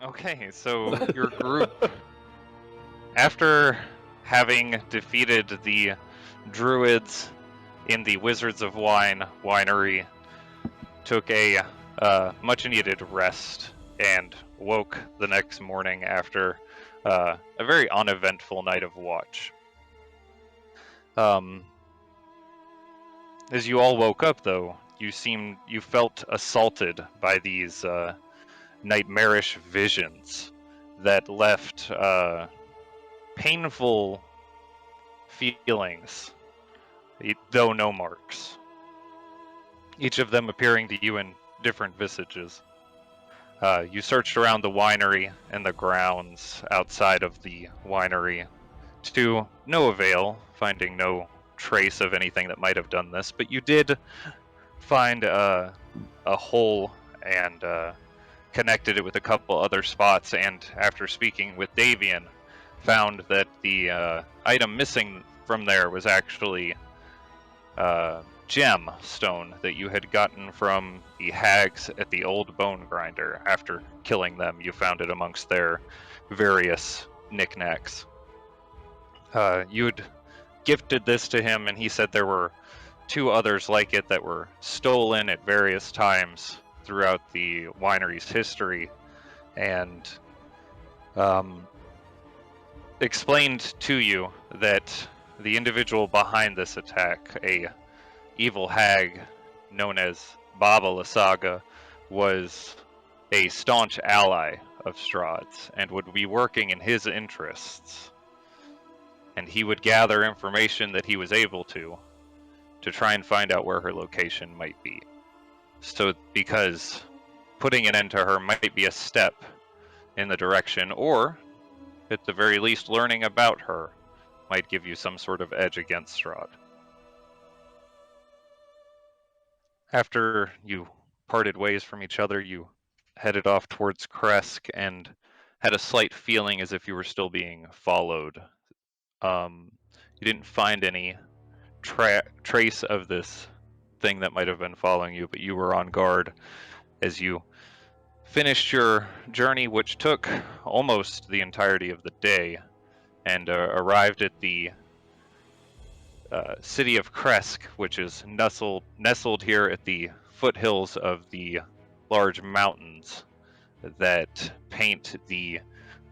Okay, so your group, after having defeated the druids in the Wizards of Wine winery, took a much-needed rest and woke the next morning after a very uneventful night of watch. As you all woke up, though, you felt assaulted by these nightmarish visions that left painful feelings, though no marks. Each of them appearing to you in different visages. You searched around the winery and the grounds outside of the winery to no avail, finding no trace of anything that might have done this, but you did find a hole and connected it with a couple other spots, and after speaking with Davian, found that the item missing from there was actually gem stone that you had gotten from the hags at the old bone grinder. After killing them, you found it amongst their various knickknacks. You'd gifted this to him, and he said there were two others like it that were stolen at various times throughout the winery's history, and explained to you that the individual behind this attack, a evil hag known as Baba Lasaga, was a staunch ally of Strahd's and would be working in his interests. And he would gather information that he was able to try and find out where her location might be. So, because putting an end to her might be a step in the direction, or at the very least learning about her might give you some sort of edge against Strahd. After you parted ways from each other, you headed off towards Krezk and had a slight feeling as if you were still being followed. You didn't find any trace of this thing that might have been following you, but you were on guard as you finished your journey, which took almost the entirety of the day, and arrived at the city of Krezk, which is nestled here at the foothills of the large mountains that paint the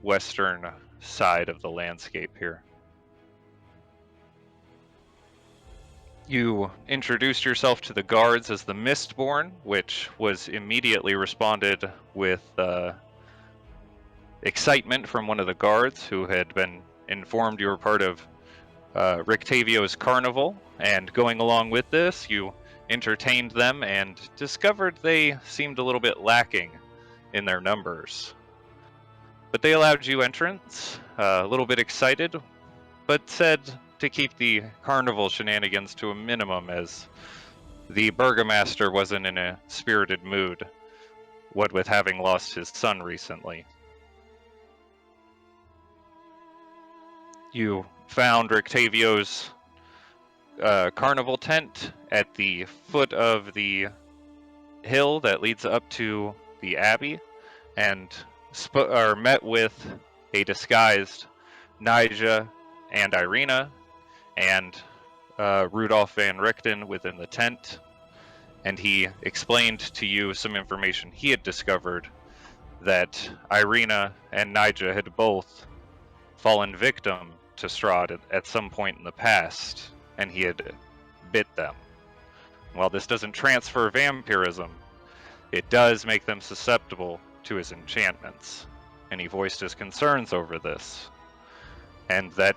western side of the landscape here. You introduced yourself to the guards as the Mistborn, which was immediately responded with excitement from one of the guards who had been informed you were part of Rictavio's carnival, and going along with this, you entertained them and discovered they seemed a little bit lacking in their numbers. But they allowed you entrance, a little bit excited, but said to keep the carnival shenanigans to a minimum, as the burgomaster wasn't in a spirited mood, what with having lost his son recently. You found Rictavio's carnival tent at the foot of the hill that leads up to the abbey, and met with a disguised Nyjah and Irina and Rudolph van Richten within the tent, and he explained to you some information he had discovered, that Irina and Nyjah had both fallen victim to Strahd at some point in the past, and he had bit them. While this doesn't transfer vampirism, it does make them susceptible to his enchantments, and he voiced his concerns over this, and that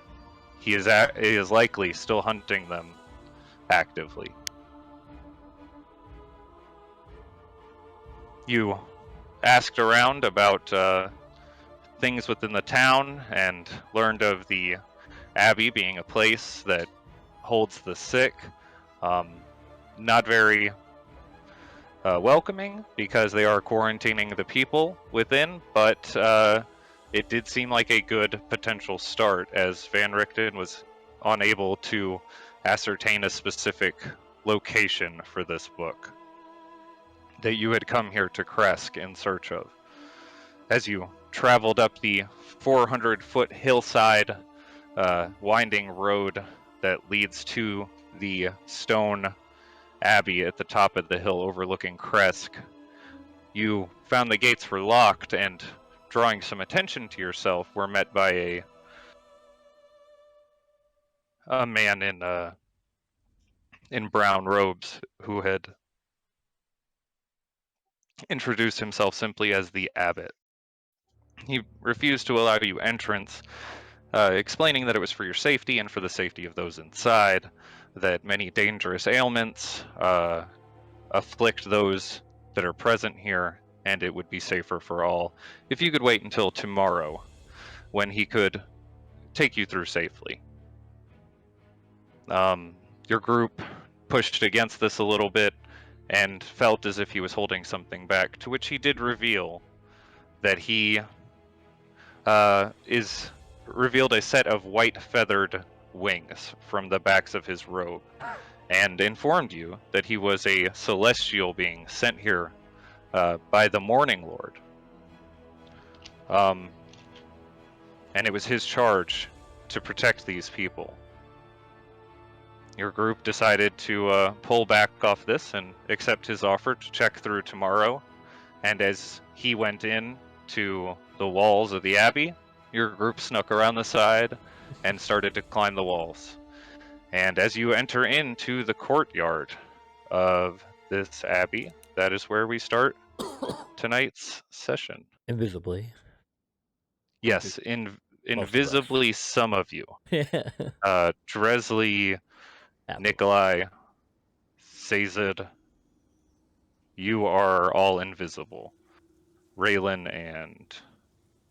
he is likely still hunting them actively. You asked around about things within the town and learned of the abbey being a place that holds the sick. Not very welcoming, because they are quarantining the people within, but it did seem like a good potential start, as Van Richten was unable to ascertain a specific location for this book that you had come here to Krezk in search of. As you traveled up the 400-foot hillside, winding road that leads to the stone abbey at the top of the hill overlooking Krezk. You found the gates were locked, and drawing some attention to yourself, were met by a man in brown robes who had introduced himself simply as the abbot. He refused to allow you entrance, explaining that it was for your safety and for the safety of those inside, that many dangerous ailments afflict those that are present here, and it would be safer for all if you could wait until tomorrow, when he could take you through safely. Your group pushed against this a little bit and felt as if he was holding something back, to which he did reveal that he is revealed a set of white feathered wings from the backs of his robe, and informed you that he was a celestial being sent here by the Morning Lord. And it was his charge to protect these people. Your group decided to pull back off this and accept his offer to check through tomorrow. And as he went in to the walls of the abbey, your group snuck around the side and started to climb the walls. And as you enter into the courtyard of this abbey, that is where we start tonight's session. Invisibly. Yes, invisibly, some of you. Dresley, Nikolai, Sazed, you are all invisible. Raylan and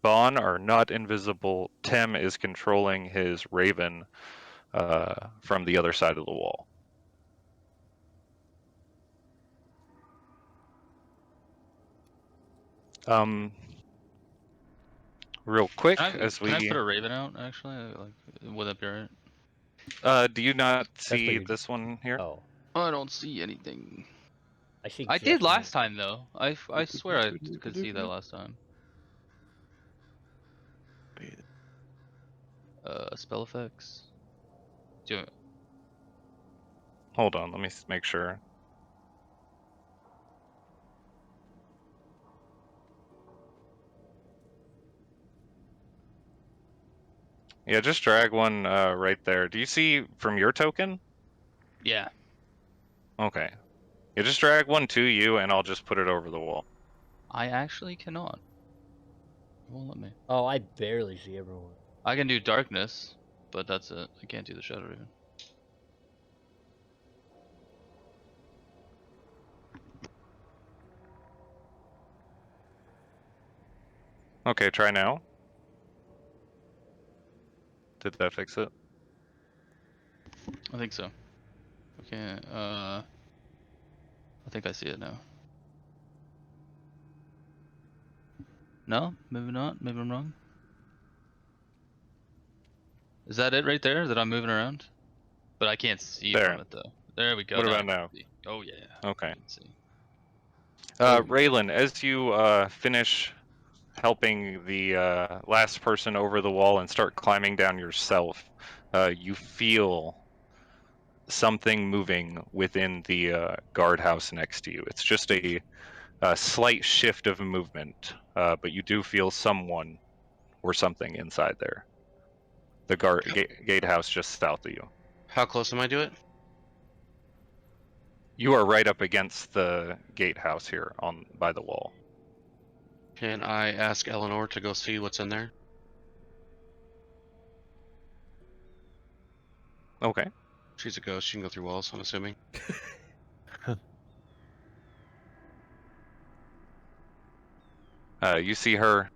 Bon are not invisible. Tem is controlling his raven from the other side of the wall. Real quick, Can I put a raven out, actually? Like, would that be alright? Do you not see this one here? Oh. I don't see anything. I did last time, though. I swear I could see that last time. Spell effects. Hold on, let me make sure. Yeah, just drag one right there. Do you see from your token? Yeah. Okay. Yeah, just drag one to you, and I'll just put it over the wall. I actually cannot. It won't let me. Oh, I barely see everyone. I can do darkness, but that's it. I can't do the shadow raven. Okay, try now. Did that fix it? I think so. Okay, I think I see it now. No? Maybe not? Maybe I'm wrong? Is that it right there that I'm moving around? But I can't see from it, though. There we go. What about now? Oh, yeah. Okay. See. Raylan, as you finish helping the last person over the wall and start climbing down yourself, you feel something moving within the guardhouse next to you. It's just a slight shift of movement, but you do feel someone or something inside there. The gatehouse just south of you. How close am I to it? You are right up against the gatehouse here by the wall. Can I ask Eleanor to go see what's in there? Okay. She's a ghost. She can go through walls, I'm assuming. You see her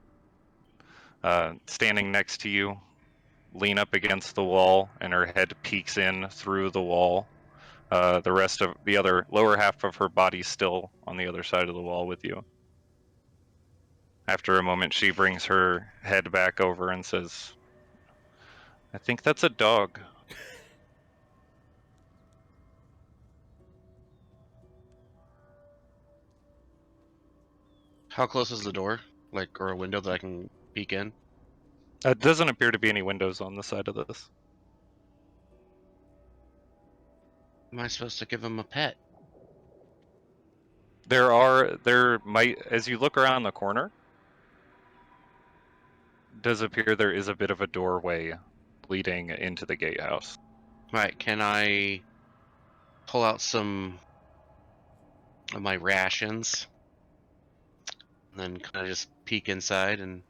standing next to you, lean up against the wall, and her head peeks in through the wall. The rest of the other lower half of her body still on the other side of the wall with you. After a moment, she brings her head back over and says, "I think that's a dog." How close is the door? Like, or a window that I can peek in? It doesn't appear to be any windows on the side of this. Am I supposed to give him a pet? There might, as you look around the corner, does appear there is a bit of a doorway leading into the gatehouse. Right, can I pull out some of my rations? And then kind of just peek inside and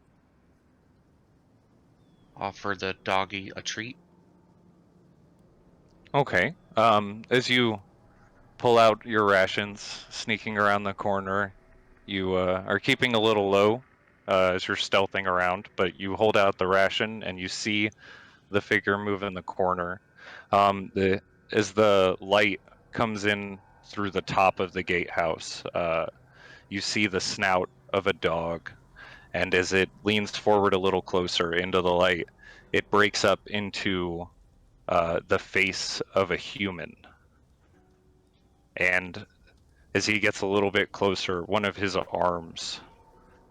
offer the doggy a treat? Okay. As you pull out your rations, sneaking around the corner, you are keeping a little low as you're stealthing around, but you hold out the ration and you see the figure move in the corner. As the light comes in through the top of the gatehouse, you see the snout of a dog, and as it leans forward a little closer into the light, it breaks up into the face of a human. And as he gets a little bit closer, one of his arms,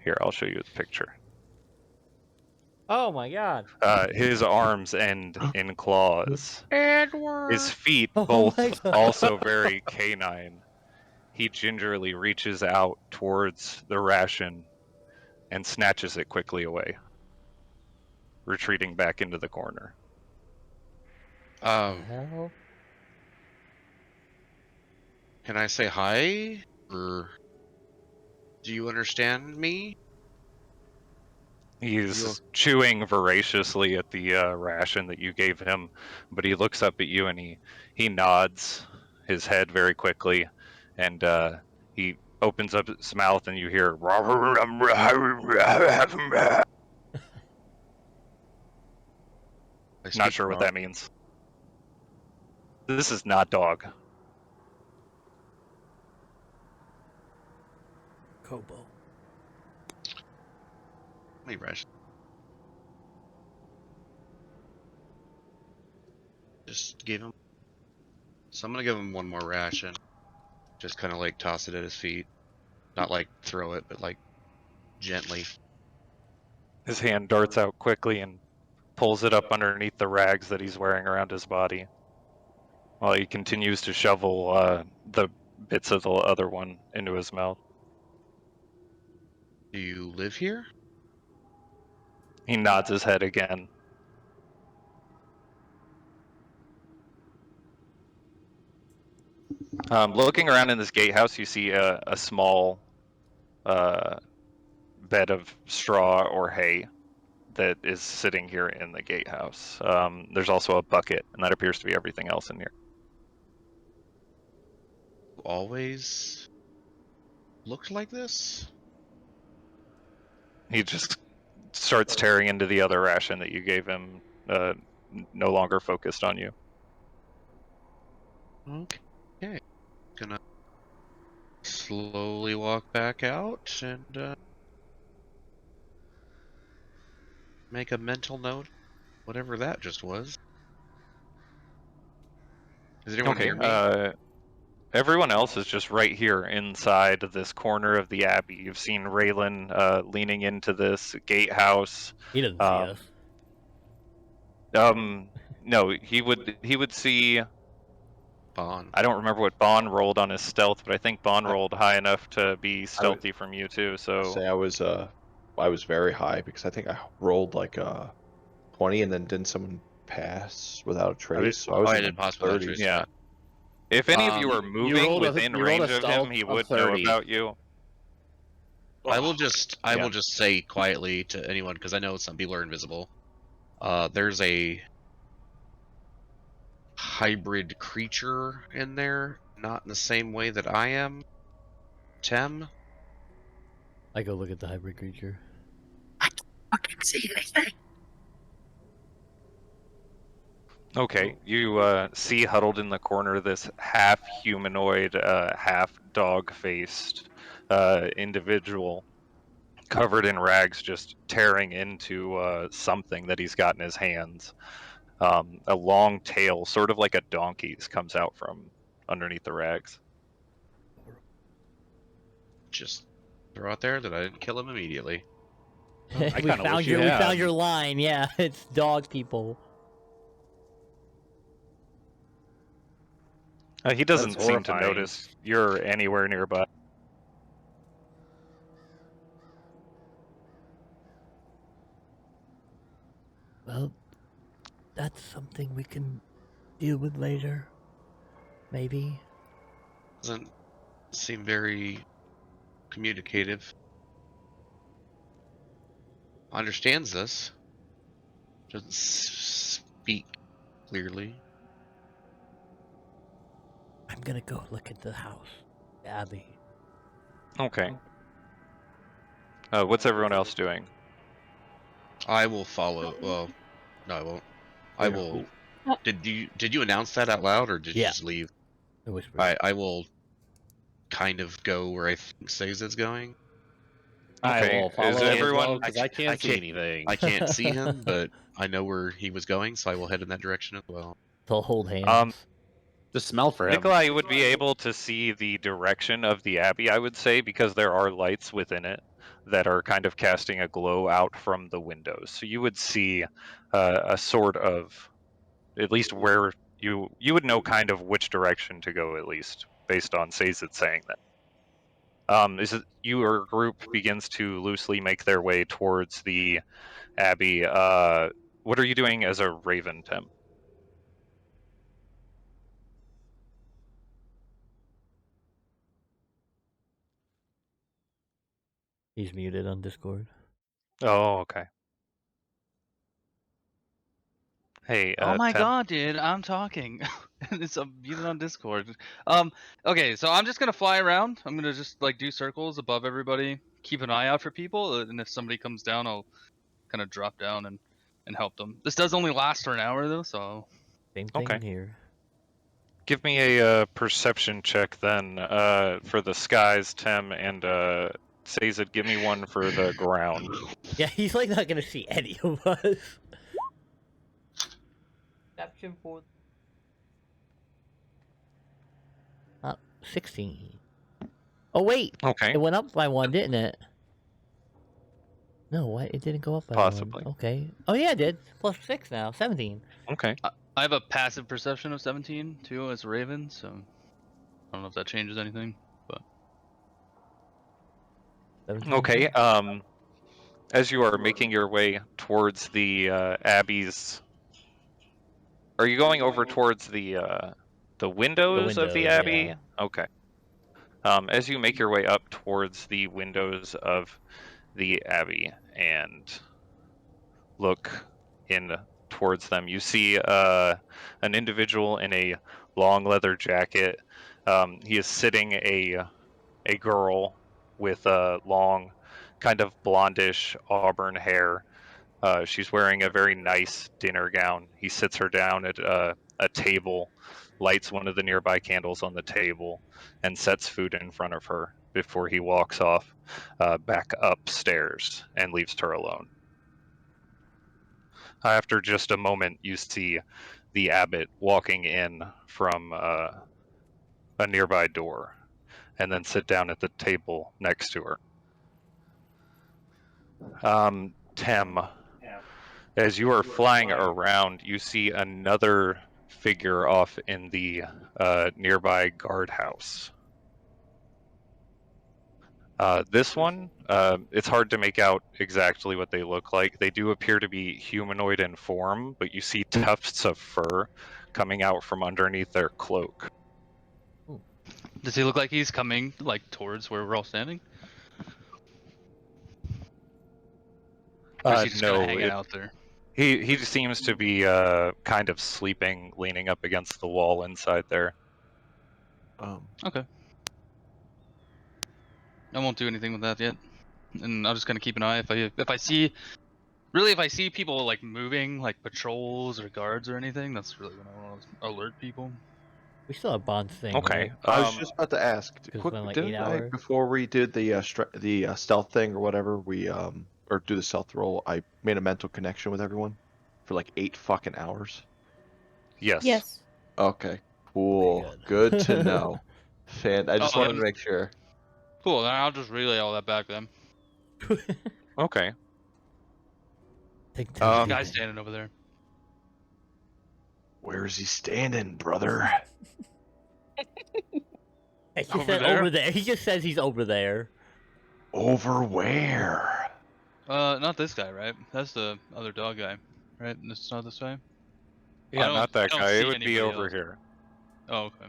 here, I'll show you the picture. Oh my god. His arms end in claws. Edward! His feet, Oh both my God. also very canine. He gingerly reaches out towards the ration and snatches it quickly away, retreating back into the corner. Hell? Can I say hi? Or do you understand me? He's chewing voraciously at the ration that you gave him, but he looks up at you and he nods his head very quickly, and he opens up his mouth and you hear. Not sure what that means. This is not dog. Kobo. Let me rest. Just give him. So I'm gonna give him one more ration. Just kind of like toss it at his feet. Not like throw it, but like gently. His hand darts out quickly and pulls it up underneath the rags that he's wearing around his body, while he continues to shovel the bits of the other one into his mouth. Do you live here? He nods his head again. Looking around in this gatehouse, you see a small bed of straw or hay that is sitting here in the gatehouse. There's also a bucket, and that appears to be everything else in here. Always looked like this? He just starts tearing into the other ration that you gave him, no longer focused on you. Okay. Gonna slowly walk back out and make a mental note, whatever that just was. Is anyone Okay, near me? everyone else is just right here inside this corner of the Abbey. You've seen Raylan leaning into this gatehouse. He doesn't see us. No, he would see. Bond. I don't remember what Bond rolled on his stealth, but I think Bond rolled high enough to be stealthy from you too. So Say I was very high because I think I rolled like 20 and then didn't someone pass without a trace? So I was I in did the pass without a 30s. trace. yeah. If any of you are moving rolled within you rolled range a of him, stealth he of would know 30. about you. I will just Yeah. will just say quietly to anyone, because I know some people are invisible. There's a hybrid creature in there, not in the same way that I am. Tem? I go look at the hybrid creature. Fucking see anything. Okay, you see huddled in the corner this half humanoid, half dog faced individual covered in rags, just tearing into something that he's got in his hands. A long tail, sort of like a donkey's, comes out from underneath the rags. Just throw out there that I didn't kill him immediately. I we kinda found wish your you we had. found your line. Yeah, it's dog people. He doesn't That's seem to horrifying. notice you're anywhere nearby. Well, that's something we can deal with later. Maybe. Doesn't seem very communicative. Understands us. Doesn't speak clearly. I'm gonna go look at the house, Abby. Okay. What's everyone else doing? I will follow. Well, no, I won't. I Yeah, will. Did you announce that out loud, or did you Yeah. just leave? I whispered. I will kind of go where I think Sazed's going. I Okay, will is follow everyone- because I can't see anything. I can't see him, but I know where he was going, so I will head in that direction as well. They'll hold hands. Just smell for him. Nikolai would be able to see the direction of the abbey, I would say, because there are lights within it that are kind of casting a glow out from the windows. So you would see a sort of, at least where you would know kind of which direction to go, at least based on Sazed saying that. Is it your group begins to loosely make their way towards the abbey? What are you doing as a raven, Tim? He's muted on Discord. Oh, okay. Hey, Oh my Tim. god, dude, I'm talking. It's muted on Discord. Okay, so I'm just gonna fly around. I'm gonna just like do circles above everybody, keep an eye out for people, and if somebody comes down, I'll kind of drop down and help them. This does only last for an hour though, so Same thing Okay. here. Give me a perception check then for the skies, Tim, and Sazed, give me one for the ground. Yeah, he's like not gonna see any of us. Perception for 16. Oh wait, Okay, it went up by one, didn't it? No, what? It didn't go up by Possibly. one. Okay. Oh yeah, it did. +6 now, 17. okay. I have a passive perception of 17 too as a Raven, so I don't know if that changes anything. 17. Okay, as you are making your way towards the Abbey's... Are you going over towards the windows of the windows, Abbey? yeah. Okay. As you make your way up towards the windows of the Abbey and look in towards them, you see an individual in a long leather jacket. He is sitting a girl with long, kind of blondish auburn hair. She's wearing a very nice dinner gown. He sits her down at a table, lights one of the nearby candles on the table, and sets food in front of her before he walks off back upstairs and leaves her alone. After just a moment, you see the abbot walking in from a nearby door and then sit down at the table next to her. Tem, as you are flying around, you see another figure off in the nearby guardhouse. This one, it's hard to make out exactly what they look like. They do appear to be humanoid in form, but you see tufts of fur coming out from underneath their cloak. Does he look like he's coming like towards where we're all standing? Or is he just kind of hanging out there? He seems to be kind of sleeping, leaning up against the wall inside there. Okay. I won't do anything with that yet, and I'm just gonna keep an eye if I see people like moving, like patrols or guards or anything. That's really when I want to alert people. We still have Bond's thing. Okay. Right? I was just about to ask. It's Quick, been like didn't 8 I, hours. before we did the stealth thing or whatever, we or do the stealth roll, I made a mental connection with everyone for like 8 fucking hours. Yes. Yes. Okay, cool. Okay, good. good. To know. I just wanted to make sure. Cool. Then I'll just relay all that back then. Okay. Think Guy standing over there. Where is he standing, brother? He Over said there? over there. He just says he's over there. Over where? Not this guy, right? That's the other dog guy, right? It's not this guy. Yeah, don't- not I that don't guy. It see would be anybody over else. here. Oh, okay.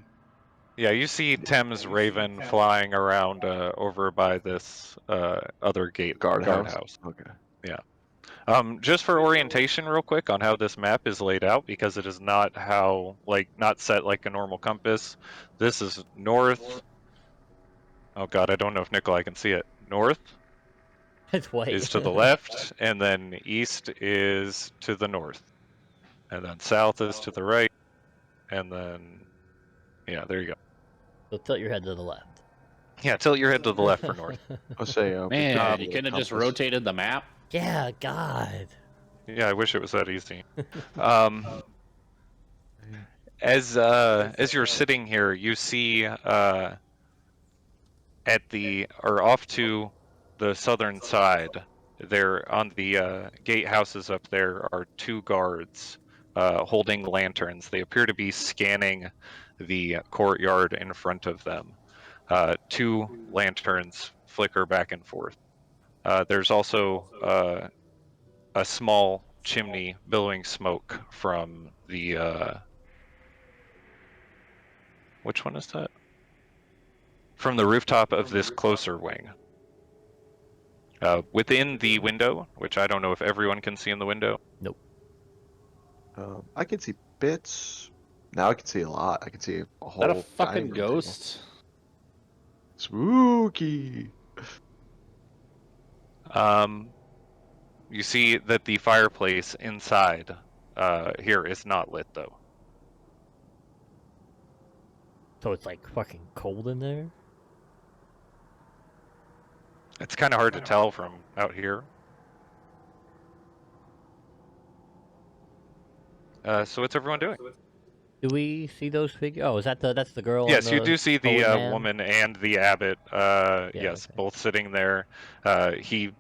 Yeah, you see Thames Raven flying around over by this other guardhouse. Okay. Just for orientation, real quick, on how this map is laid out, because it is not not set like a normal compass. This is north. Oh god, I don't know if Nikolai can see it. North It's white. is to the left, and then east is to the north, and then south is to the right, and then yeah, there you go. So tilt your head to the left. Yeah, tilt your head to the left for north. I'll say, Man, job you with couldn't a have just compass. rotated the map. Yeah, God. Yeah, I wish it was that easy. As you're sitting here, you see at off to the southern side, there on the gatehouses up there are two guards holding lanterns. They appear to be scanning the courtyard in front of them. Two lanterns flicker back and forth. There's also a small chimney billowing smoke from the which one is that? From the rooftop of this closer wing. Within the window, which I don't know if everyone can see in the window. I can see bits. Now I can see a lot. I can see a Is whole. that a fucking dining room table. ghost? Spooky. You see that the fireplace inside here is not lit though. So it's like fucking cold in there? It's kind of hard to tell from out here. So what's everyone doing? Do we see those figures? Oh, that's the girl? Yes, on you the do see the forward man? woman and the abbot. Yes, okay. both sitting there. He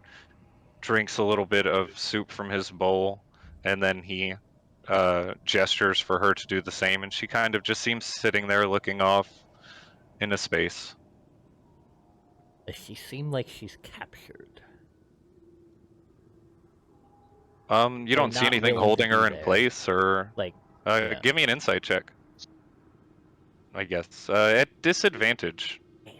drinks a little bit of soup from his bowl, and then he gestures for her to do the same, and she kind of just seems sitting there looking off into space. Does she seem like she's captured? You don't see not anything willing to holding her be in there. place, or Like, yeah. give me an insight check. I guess at disadvantage, Damn.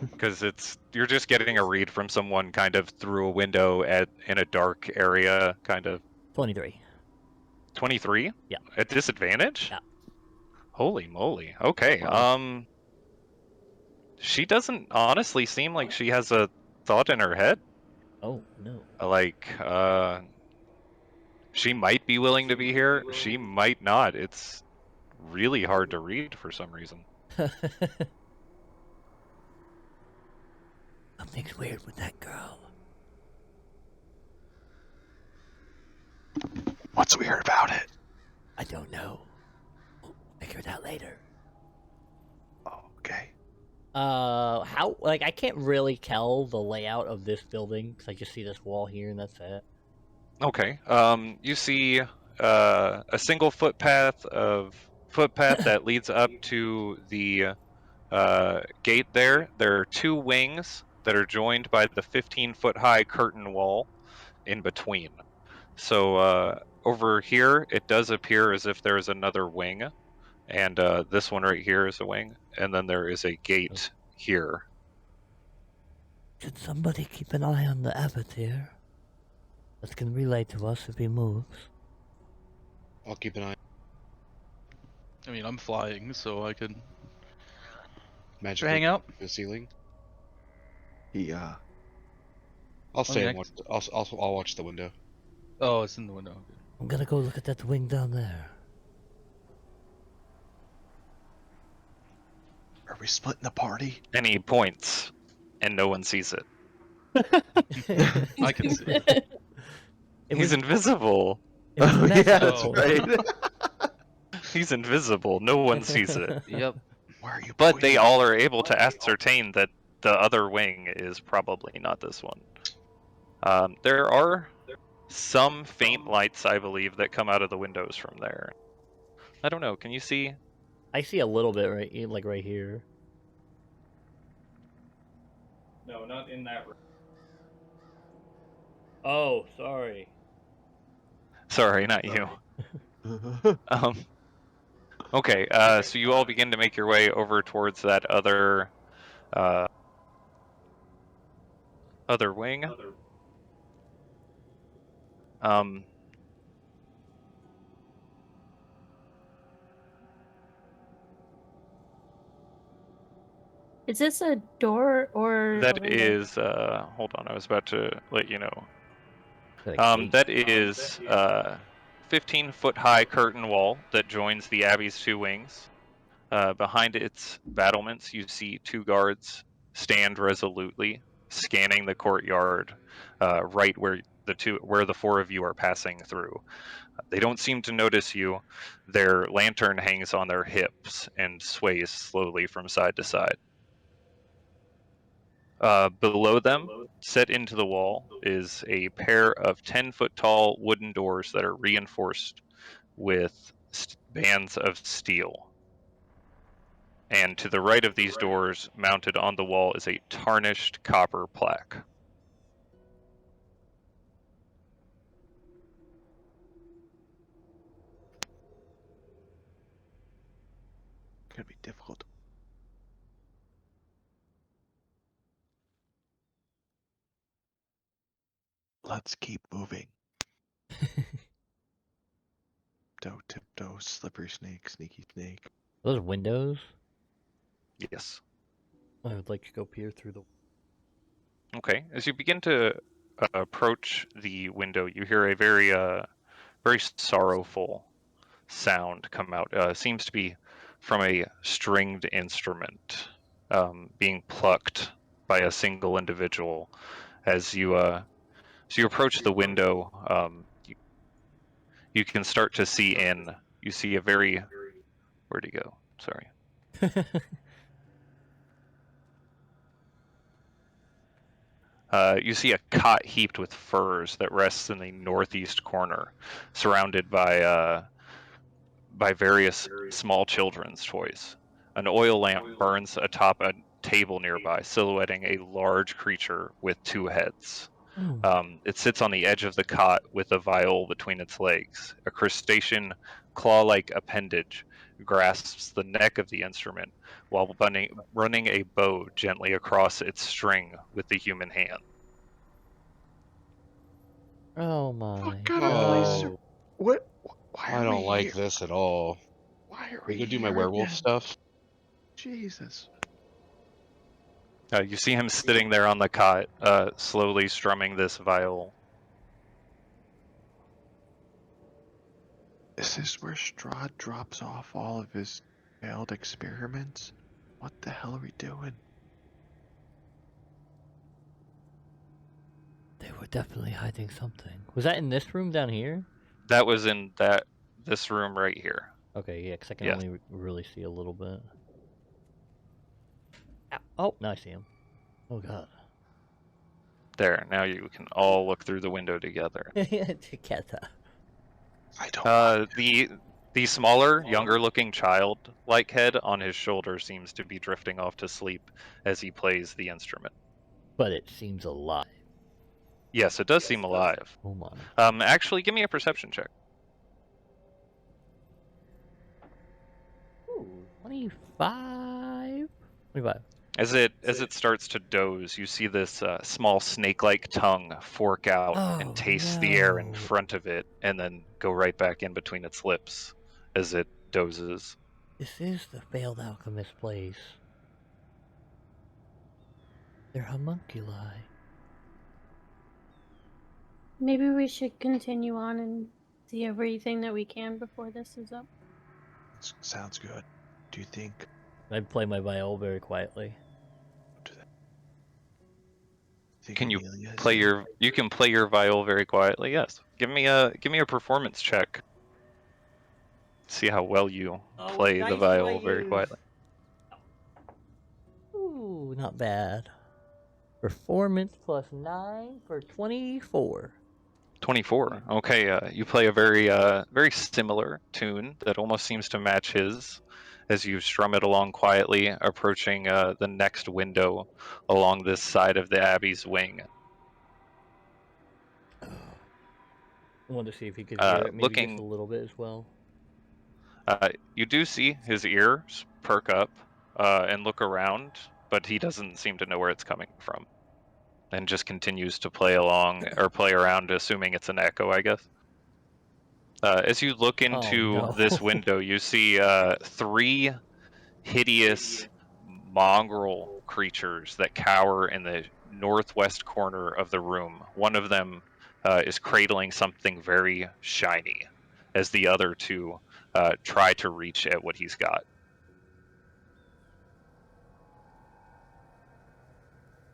because you're just getting a read from someone kind of through a window in a dark area, kind of. 23. 23? Yeah. At disadvantage? Yeah. Holy moly. Okay. Wow. She doesn't honestly seem like she has a thought in her head. Oh, no. Like, she might be willing to be here. She might not. It's really hard to read for some reason. Something's weird with that girl. What's weird about it? I don't know. We'll figure it out later. Oh, okay. How, like, I can't really tell the layout of this building, because I just see this wall here and that's it. Okay. You see a single footpath that leads up to the gate there. There are two wings that are joined by the 15-foot high curtain wall in between. So over here, it does appear as if there is another wing, and this one right here is a wing, and then there is a gate here. Should somebody keep an eye on the abbot here? That can relay to us if he moves. I'll keep an eye. I mean, I'm flying, so I could Magically hang out. the ceiling. He I'll stay and next. watch. I'll watch the window. Oh, it's in the window. I'm gonna go look at that wing down there. Are we splitting the party? And he points, and no one sees it. I can see. He's invisible. It was Oh, yeah, that's Oh. right. He's invisible. No one sees it. Yep. Where are you? But pointing? they all are able to ascertain that the other wing is probably not this one. There are some faint lights, I believe, that come out of the windows from there. I don't know. Can you see? I see a little bit right here. No, not in that room. Oh, sorry. Sorry, not you. Okay, so you all begin to make your way over towards that other wing. Is this a door or a That window? is, hold on, I was about to let you know. Gate. That is 15-foot high curtain wall that joins the Abbey's two wings. Behind its battlements, you see two guards stand resolutely, scanning the courtyard, right where the four of you are passing through. They don't seem to notice you. Their lantern hangs on their hips and sways slowly from side to side. Below them, set into the wall, is a pair of 10-foot tall wooden doors that are reinforced with bands of steel. And to the right of these doors, mounted on the wall, is a tarnished copper plaque. Gonna be difficult. Let's keep moving. Tiptoe, slippery snake, sneaky snake. Those windows? Yes. I would like to go peer through the. Okay. As you begin to approach the window, you hear a very sorrowful sound come out. Seems to be from a stringed instrument being plucked by a single individual. As you approach the window, you can start to see in. You see a very. Where'd he go? Sorry. You see a cot heaped with furs that rests in the northeast corner, surrounded by various small children's toys. An oil lamp burns atop a table nearby, silhouetting a large creature with two heads. It sits on the edge of the cot with a viol between its legs. A crustacean claw-like appendage grasps the neck of the instrument while running a bow gently across its string with the human hand. Oh my. What kind of place are... What? Why are I don't we like here? this at all. Why are We we go do my here werewolf again? stuff. Jesus. You see him sitting there on the cot, slowly strumming this viol. Is this where Strahd drops off all of his failed experiments? What the hell are we doing? They were definitely hiding something. Was that in this room down here? That was in this room right here. Okay, yeah, because I can Yes. only really see a little bit. Ow. Oh, now I see him. Oh god. There, now you can all look through the window together. Together. I don't. The smaller, younger-looking child-like head on his shoulder seems to be drifting off to sleep as he plays the instrument. But it seems alive. Yes, it does seem alive. Oh my. Actually, give me a perception check. Ooh, 25? 25. As it starts to doze, you see this small snake-like tongue fork out and taste the air in no. front of it, and then go right back in between its lips as it dozes. This is the failed alchemist place. They're homunculi. Maybe we should continue on and see everything that we can before this is up. Sounds good. Do you think? I play my viol very quietly. Can you Amelia's play here? you can play your viol very quietly? Yes. Give me a performance check. See how well you play the viol very quietly. Ooh, not bad. Performance plus 9 for 24. 24. Okay, you play a very similar tune that almost seems to match his as you strum it along quietly, approaching the next window along this side of the Abbey's wing. I wanted to see if he could hear it, maybe just a Looking, little bit as well. you do see his ears perk up and look around, but he doesn't seem to know where it's coming from, and just continues to play along or play around, assuming it's an echo, I guess. As you look into no. this window, you see 3 hideous mongrel creatures that cower in the northwest corner of the room. One of them is cradling something very shiny, as the other 2 try to reach at what he's got.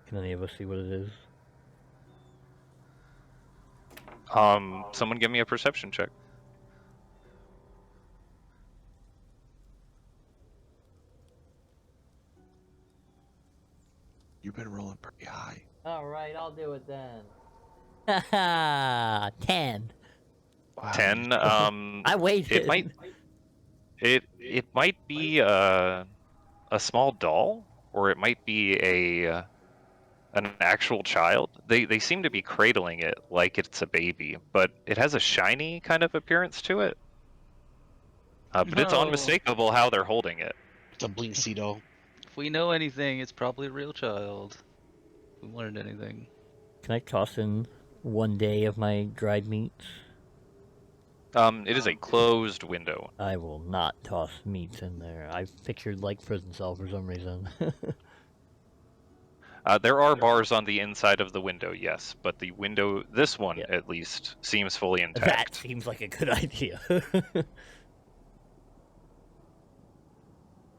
Can any of us see what it is? Someone give me a perception check. You've been rolling pretty high. Alright, I'll do it then. Haha, 10. Wow. 10. I waited. It might be a small doll, or it might be an actual child. They seem to be cradling it like it's a baby, but it has a shiny kind of appearance to it. But it's No. unmistakable how they're holding it. It's a Blinksy doll. If we know anything, it's probably a real child. If we learned anything. Can I toss in 1 day of my dried meats? It is a closed window. I will not toss meats in there. I pictured like prison cell for some reason. There are bars on the inside of the window, yes, but the window, this one Yeah. at least, seems fully That intact. seems like a good idea.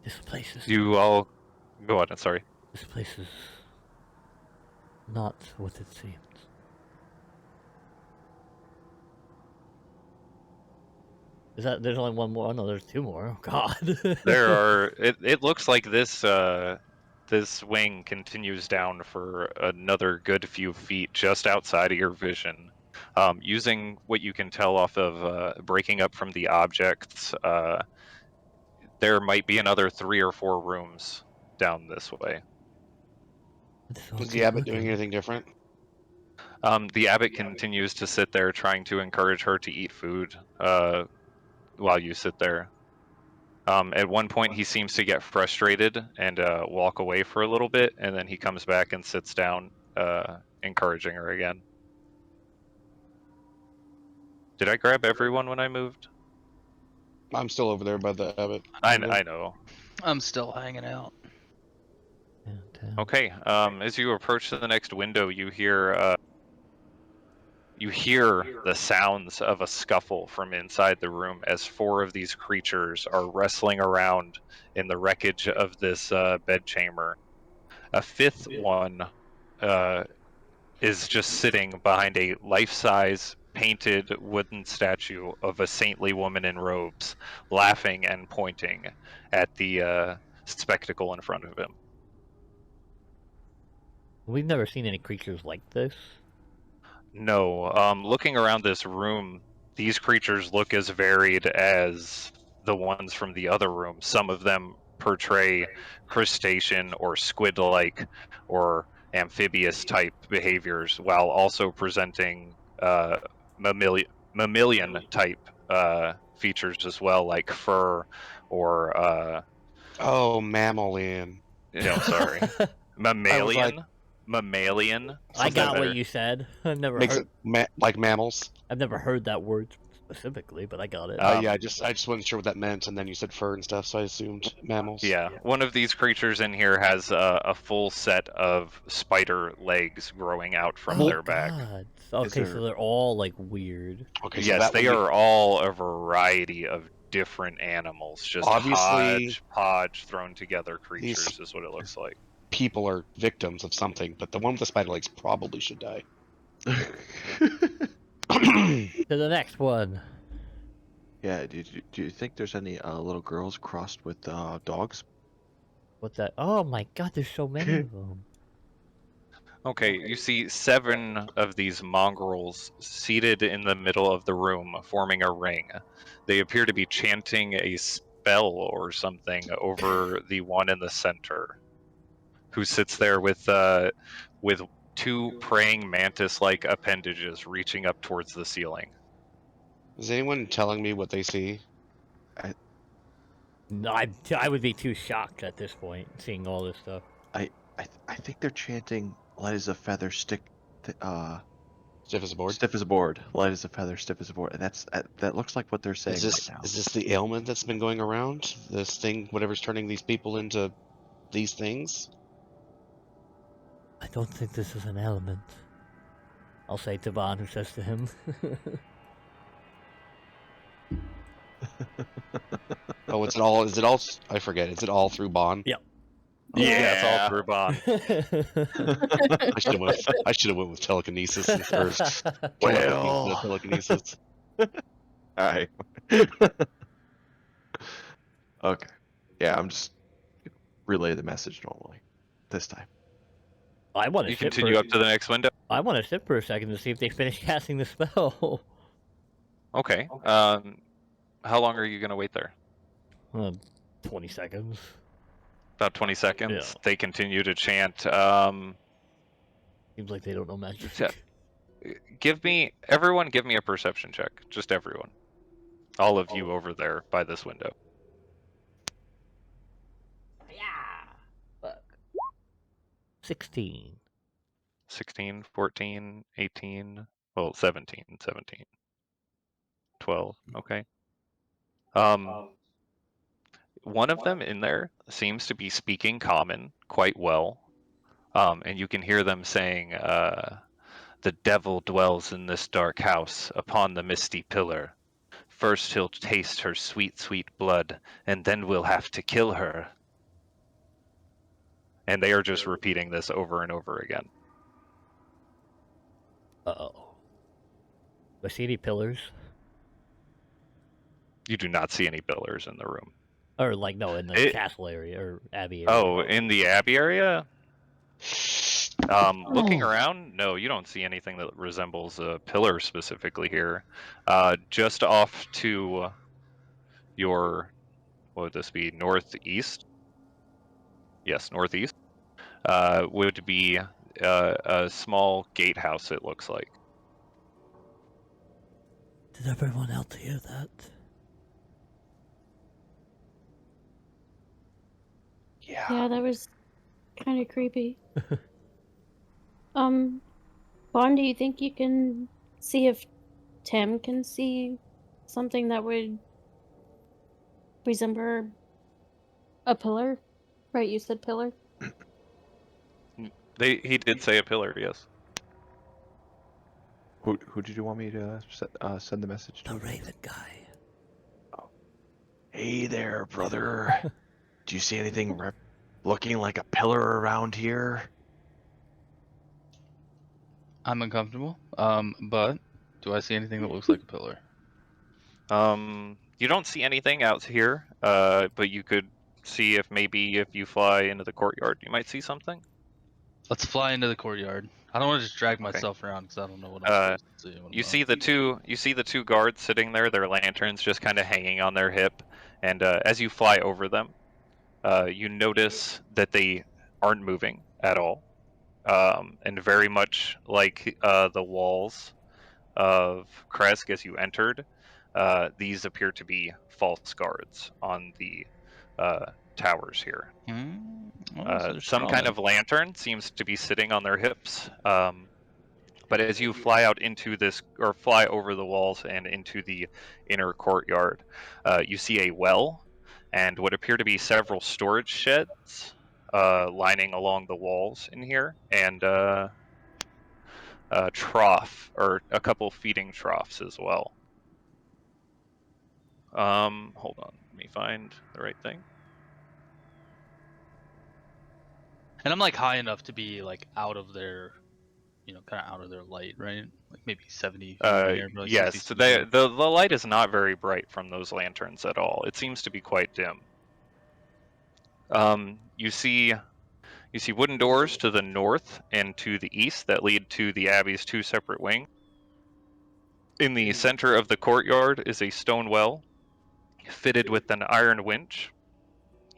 This place is. You all go on. Sorry. This place is not what it seems. Is that there's only one more? Oh no, there's 2 more. Oh god. There are. It looks like this this wing continues down for another good few feet just outside of your vision. Using what you can tell off of breaking up from the objects, there might be another 3 or 4 rooms down this way. Was the abbot doing anything different? The abbot continues to sit there trying to encourage her to eat food while you sit there. At one point, he seems to get frustrated and walk away for a little bit, and then he comes back and sits down, encouraging her again. Did I grab everyone when I moved? I'm still over there by the abbot. I know. I'm still hanging out. Okay. As you approach the next window, you hear the sounds of a scuffle from inside the room as 4 of these creatures are wrestling around in the wreckage of this bedchamber. A 5th one is just sitting behind a life-size painted wooden statue of a saintly woman in robes, laughing and pointing at the spectacle in front of him. We've never seen any creatures like this. No, looking around this room, these creatures look as varied as the ones from the other room. Some of them portray crustacean or squid-like or amphibious type behaviors, while also presenting mammalian type features as well, like fur or Oh, mammalian. sorry, mammalian. Mammalian. I got better. what you said. I've never Makes heard. it like mammals. I've never heard that word specifically, but I got it. Yeah, I just wasn't sure what that meant, and then you said fur and stuff, so I assumed mammals. Yeah, one of these creatures in here has a full set of spider legs growing out from their back. God. Okay, so they're all like weird. Okay, so Yes, that they would be- are all a variety of different animals, just Obviously, hodgepodge thrown together creatures is what it looks like. people are victims of something, but the one with the spider legs probably should die. To the next one. Yeah, do you think there's any little girls crossed with dogs? What's that? Oh my god, there's so many of them. Okay, you see 7 of these mongrels seated in the middle of the room, forming a ring. They appear to be chanting a spell or something over the one in the center, who sits there with 2 praying mantis-like appendages reaching up towards the ceiling. Is anyone telling me what they see? No, I would be too shocked at this point, seeing all this stuff. I think they're chanting "light as a feather, stiff Stiff as a board. stiff as a board, light as a feather, stiff as a board," and that looks like what they're saying Is this right now. is this the ailment that's been going around? This thing, whatever's turning these people into these things? I don't think this is an element. I'll say to Vaughn, who says to him. Oh, is it all? I forget. Is it all through Bond? Yep. Yeah, it's all through Bond. I should have went with telekinesis first. Well. Telekinesis. All right. Okay. Yeah, I'm just relay the message normally this time. I want to You sit continue for, up to the next window. I want to sit for a second to see if they finish casting the spell. Okay. How long are you going to wait there? 20 seconds. About 20 seconds. Yeah. They continue to chant. Seems like they don't know magic. Everyone give me a perception check. Just everyone. All of you over there by this window. Yeah. Fuck. 16. 16, 14, 18, well, 17, 12, okay. One of them in there seems to be speaking common quite well, and you can hear them saying, "The devil dwells in this dark house upon the misty pillar. First he'll taste her sweet, sweet blood, and then we'll have to kill her." And they are just repeating this over and over again. Uh-oh. Do I see any pillars? You do not see any pillars in the room. Or, like, no, in the castle area, or abbey area. Oh, in the abbey area? Looking around, no, you don't see anything that resembles a pillar specifically here. Just off to your, what would this be, northeast? Yes, northeast. Would be a small gatehouse, it looks like. Did everyone else hear that? Yeah, that was kind of creepy. Bond, do you think you can see if Tim can see something that would resemble a pillar? Right, you said pillar? He did say a pillar, yes. Who did you want me to send the message to? The Raven guy. Oh. Hey there, brother. Do you see anything looking like a pillar around here? I'm uncomfortable. But do I see anything that looks like a pillar? You don't see anything out here, but you could see if maybe if you fly into the courtyard, you might see something. Let's fly into the courtyard. I don't want to just drag myself around because I don't know what I'm supposed to see. You see the two guards sitting there, their lanterns just kind of hanging on their hip, and as you fly over them, you notice that they aren't moving at all, and very much like the walls of Krezk as you entered, these appear to be false guards on the towers here. Some kind of lantern seems to be sitting on their hips, but as you fly out into this, or fly over the walls and into the inner courtyard, you see a well and what appear to be several storage sheds lining along the walls in here, and a trough, or a couple feeding troughs as well. Hold on, let me find the right thing. And I'm like high enough to be like out of their, kind of out of their light, right? Like maybe 70 feet in the air, but like yes, 60 the light is not very bright from those lanterns at all. It seems to be quite dim. You see You see wooden doors to the north and to the east that lead to the Abbey's 2 separate wings. In the center of the courtyard is a stone well fitted with an iron winch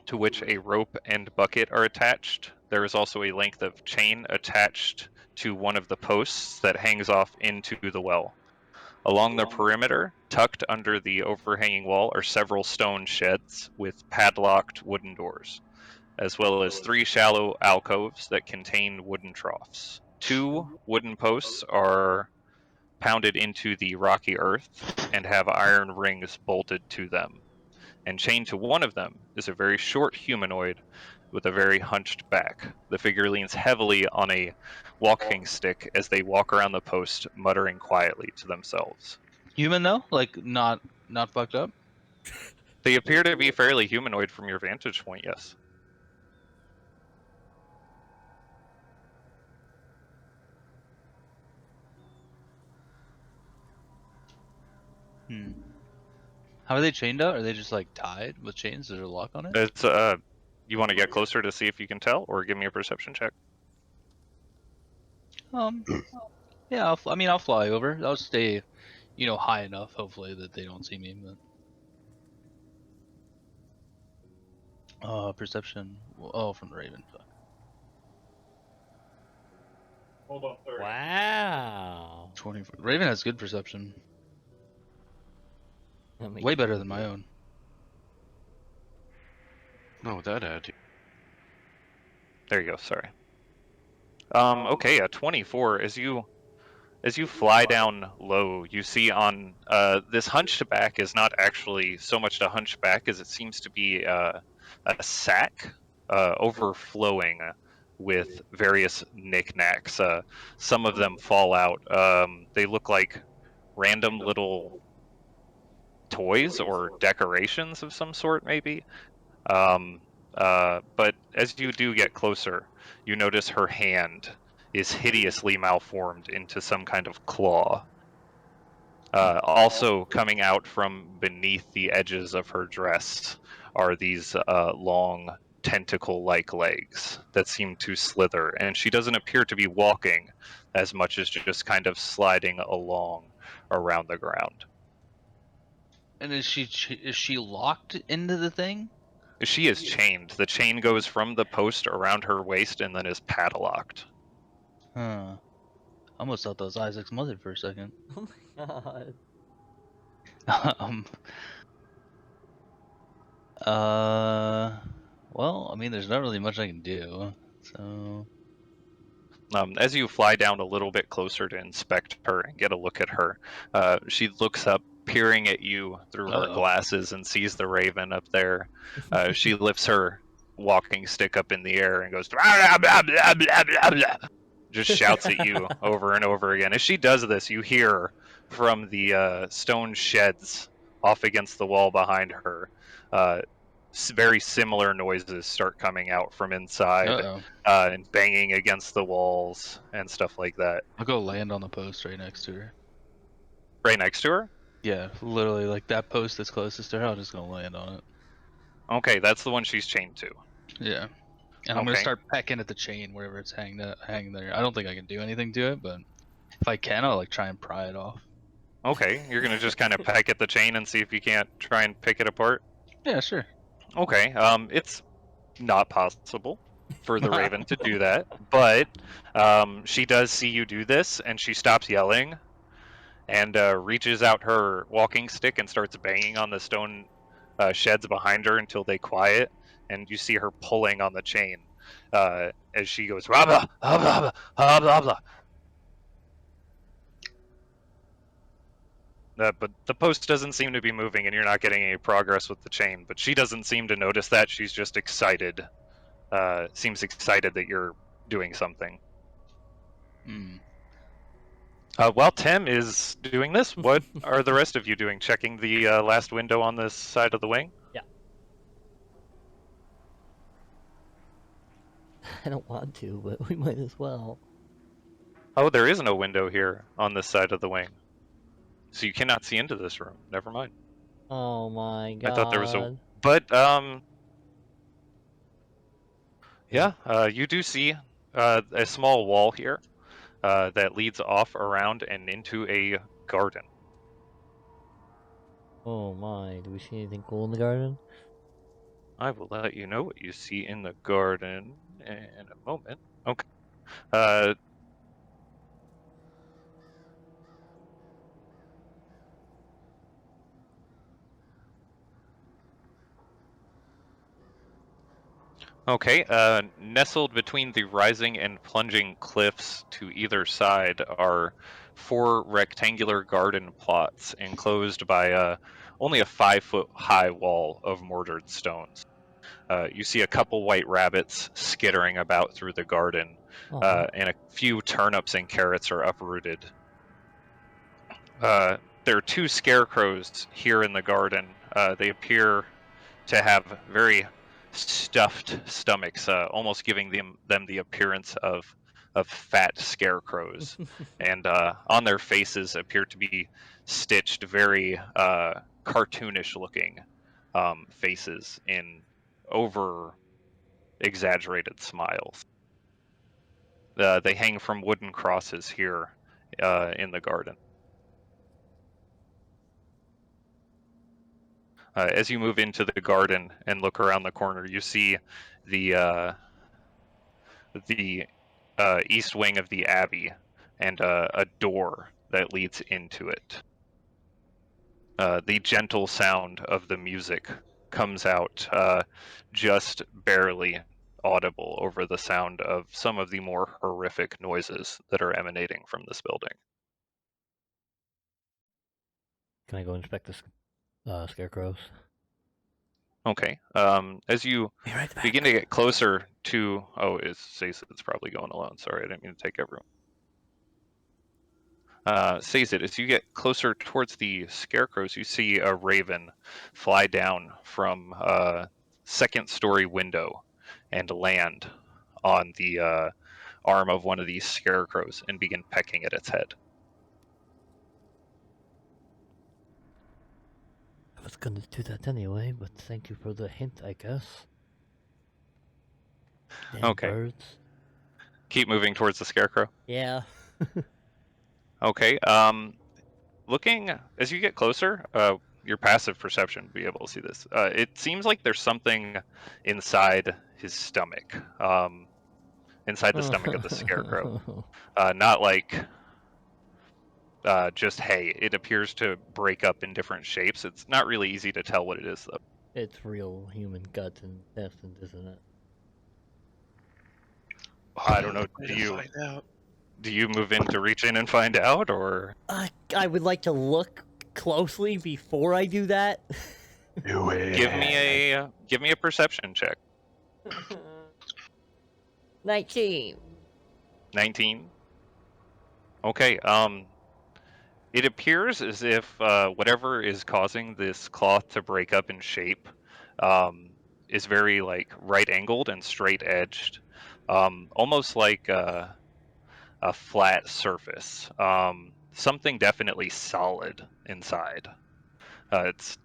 to which a rope and bucket are attached. There is also a length of chain attached to one of the posts that hangs off into the well. Along the perimeter, tucked under the overhanging wall, are several stone sheds with padlocked wooden doors, as well as 3 shallow alcoves that contain wooden troughs. 2 wooden posts are pounded into the rocky earth and have iron rings bolted to them. And chained to one of them is a very short humanoid with a very hunched back. The figure leans heavily on a walking stick as they walk around the post, muttering quietly to themselves. Human though, like not fucked up. They appear to be fairly humanoid from your vantage point, yes. How are they chained up? Are they just like tied with chains? Is there a lock on it? It's you want to get closer to see if you can tell, or give me a perception check? Yeah. I'll fly over. I'll stay, high enough, hopefully, that they don't see me. But perception. Oh, from the Raven. Fuck. Wow. 24. Raven has good perception. That makes Way you better feel than my good. own. No, with that attitude. There you go. Sorry. Okay, a 24. As you fly down low, you see on this hunchback is not actually so much a hunchback as it seems to be a sack overflowing with various knickknacks. Some of them fall out. They look like random little toys or decorations of some sort, maybe. But as you do get closer, you notice her hand is hideously malformed into some kind of claw. Also coming out from beneath the edges of her dress are these long tentacle-like legs that seem to slither, and she doesn't appear to be walking as much as just kind of sliding along around the ground. And is she locked into the thing? She is chained. The chain goes from the post around her waist and then is padlocked. Huh. I almost thought that was Isaac's mother for a second. Oh my god. Well, there's not really much I can do. So. As you fly down a little bit closer to inspect her and get a look at her, she looks up, peering at you through her glasses, and sees the Raven up there. She lifts her walking stick up in the air and goes, blah, blah, blah, blah, blah, blah. Just shouts at you over and over again. As she does this, you hear from the stone sheds off against the wall behind her, very similar noises start coming out from inside, and banging against the walls and stuff like that. I'll go land on the post right next to her. Right next to her? Yeah, literally, like that post that's closest to her, I'm just gonna land on it. Okay, that's the one she's chained to. Yeah. And I'm gonna start pecking at the chain wherever it's hanging there. I don't think I can do anything to it, but if I can, I'll try and pry it off. Okay, you're gonna just kind of peck at the chain and see if you can't try and pick it apart? Yeah, sure. Okay, it's not possible for the Raven to do that, but she does see you do this, and she stops yelling and reaches out her walking stick and starts banging on the stone sheds behind her until they quiet, and you see her pulling on the chain as she goes, blah, blah, blah, blah, blah, blah, blah. But the post doesn't seem to be moving, and you're not getting any progress with the chain. But she doesn't seem to notice that. She's just excited. Seems excited that you're doing something. While Tim is doing this, what are the rest of you doing? Checking the last window on this side of the wing? Yeah. I don't want to, but we might as well. Oh, there is no window here on this side of the wing. So you cannot see into this room. Never mind. Oh my god. I thought there was a... But, Yeah, you do see a small wall here that leads off around and into a garden. Oh my, do we see anything cool in the garden? I will let you know what you see in the garden in a moment. Okay. Uh, Okay, nestled between the rising and plunging cliffs to either side are 4 rectangular garden plots enclosed by only a 5-foot high wall of mortared stones. You see a couple white rabbits skittering about through the garden, Aw. and a few turnips and carrots are uprooted. There are 2 scarecrows here in the garden. They appear to have very stuffed stomachs, almost giving them the appearance of fat scarecrows, and on their faces appear to be stitched very cartoonish looking faces in over exaggerated smiles. They hang from wooden crosses here in the garden. As you move into the garden and look around the corner, you see the east wing of the abbey and a door that leads into it. The gentle sound of the music comes out just barely audible over the sound of some of the more horrific noises that are emanating from this building. Can I go inspect the scarecrows? Okay. As you Be right back. begin to get closer to... Oh, it says it's probably going alone. Sorry, I didn't mean to take everyone. Says it, as you get closer towards the scarecrows, you see a raven fly down from a second-story window and land on the arm of one of these scarecrows and begin pecking at its head. I was gonna do that anyway, but thank you for the hint, I guess. Damn Okay. birds. Keep moving towards the scarecrow. Yeah. Okay. Looking as you get closer, your passive perception will be able to see this. It seems like there's something inside his stomach, inside the stomach of the scarecrow. Not like just hay. It appears to break up in different shapes. It's not really easy to tell what it is, though. It's real human gut and intestines, isn't it? I don't know. Way to find out. Do you move in to reach in and find out, or I would like to look closely before I do that. Do it. give me a perception check? 19. 19. Okay. It appears as if whatever is causing this cloth to break up in shape is very like right angled and straight edged, almost like a flat surface. Something definitely solid inside. It's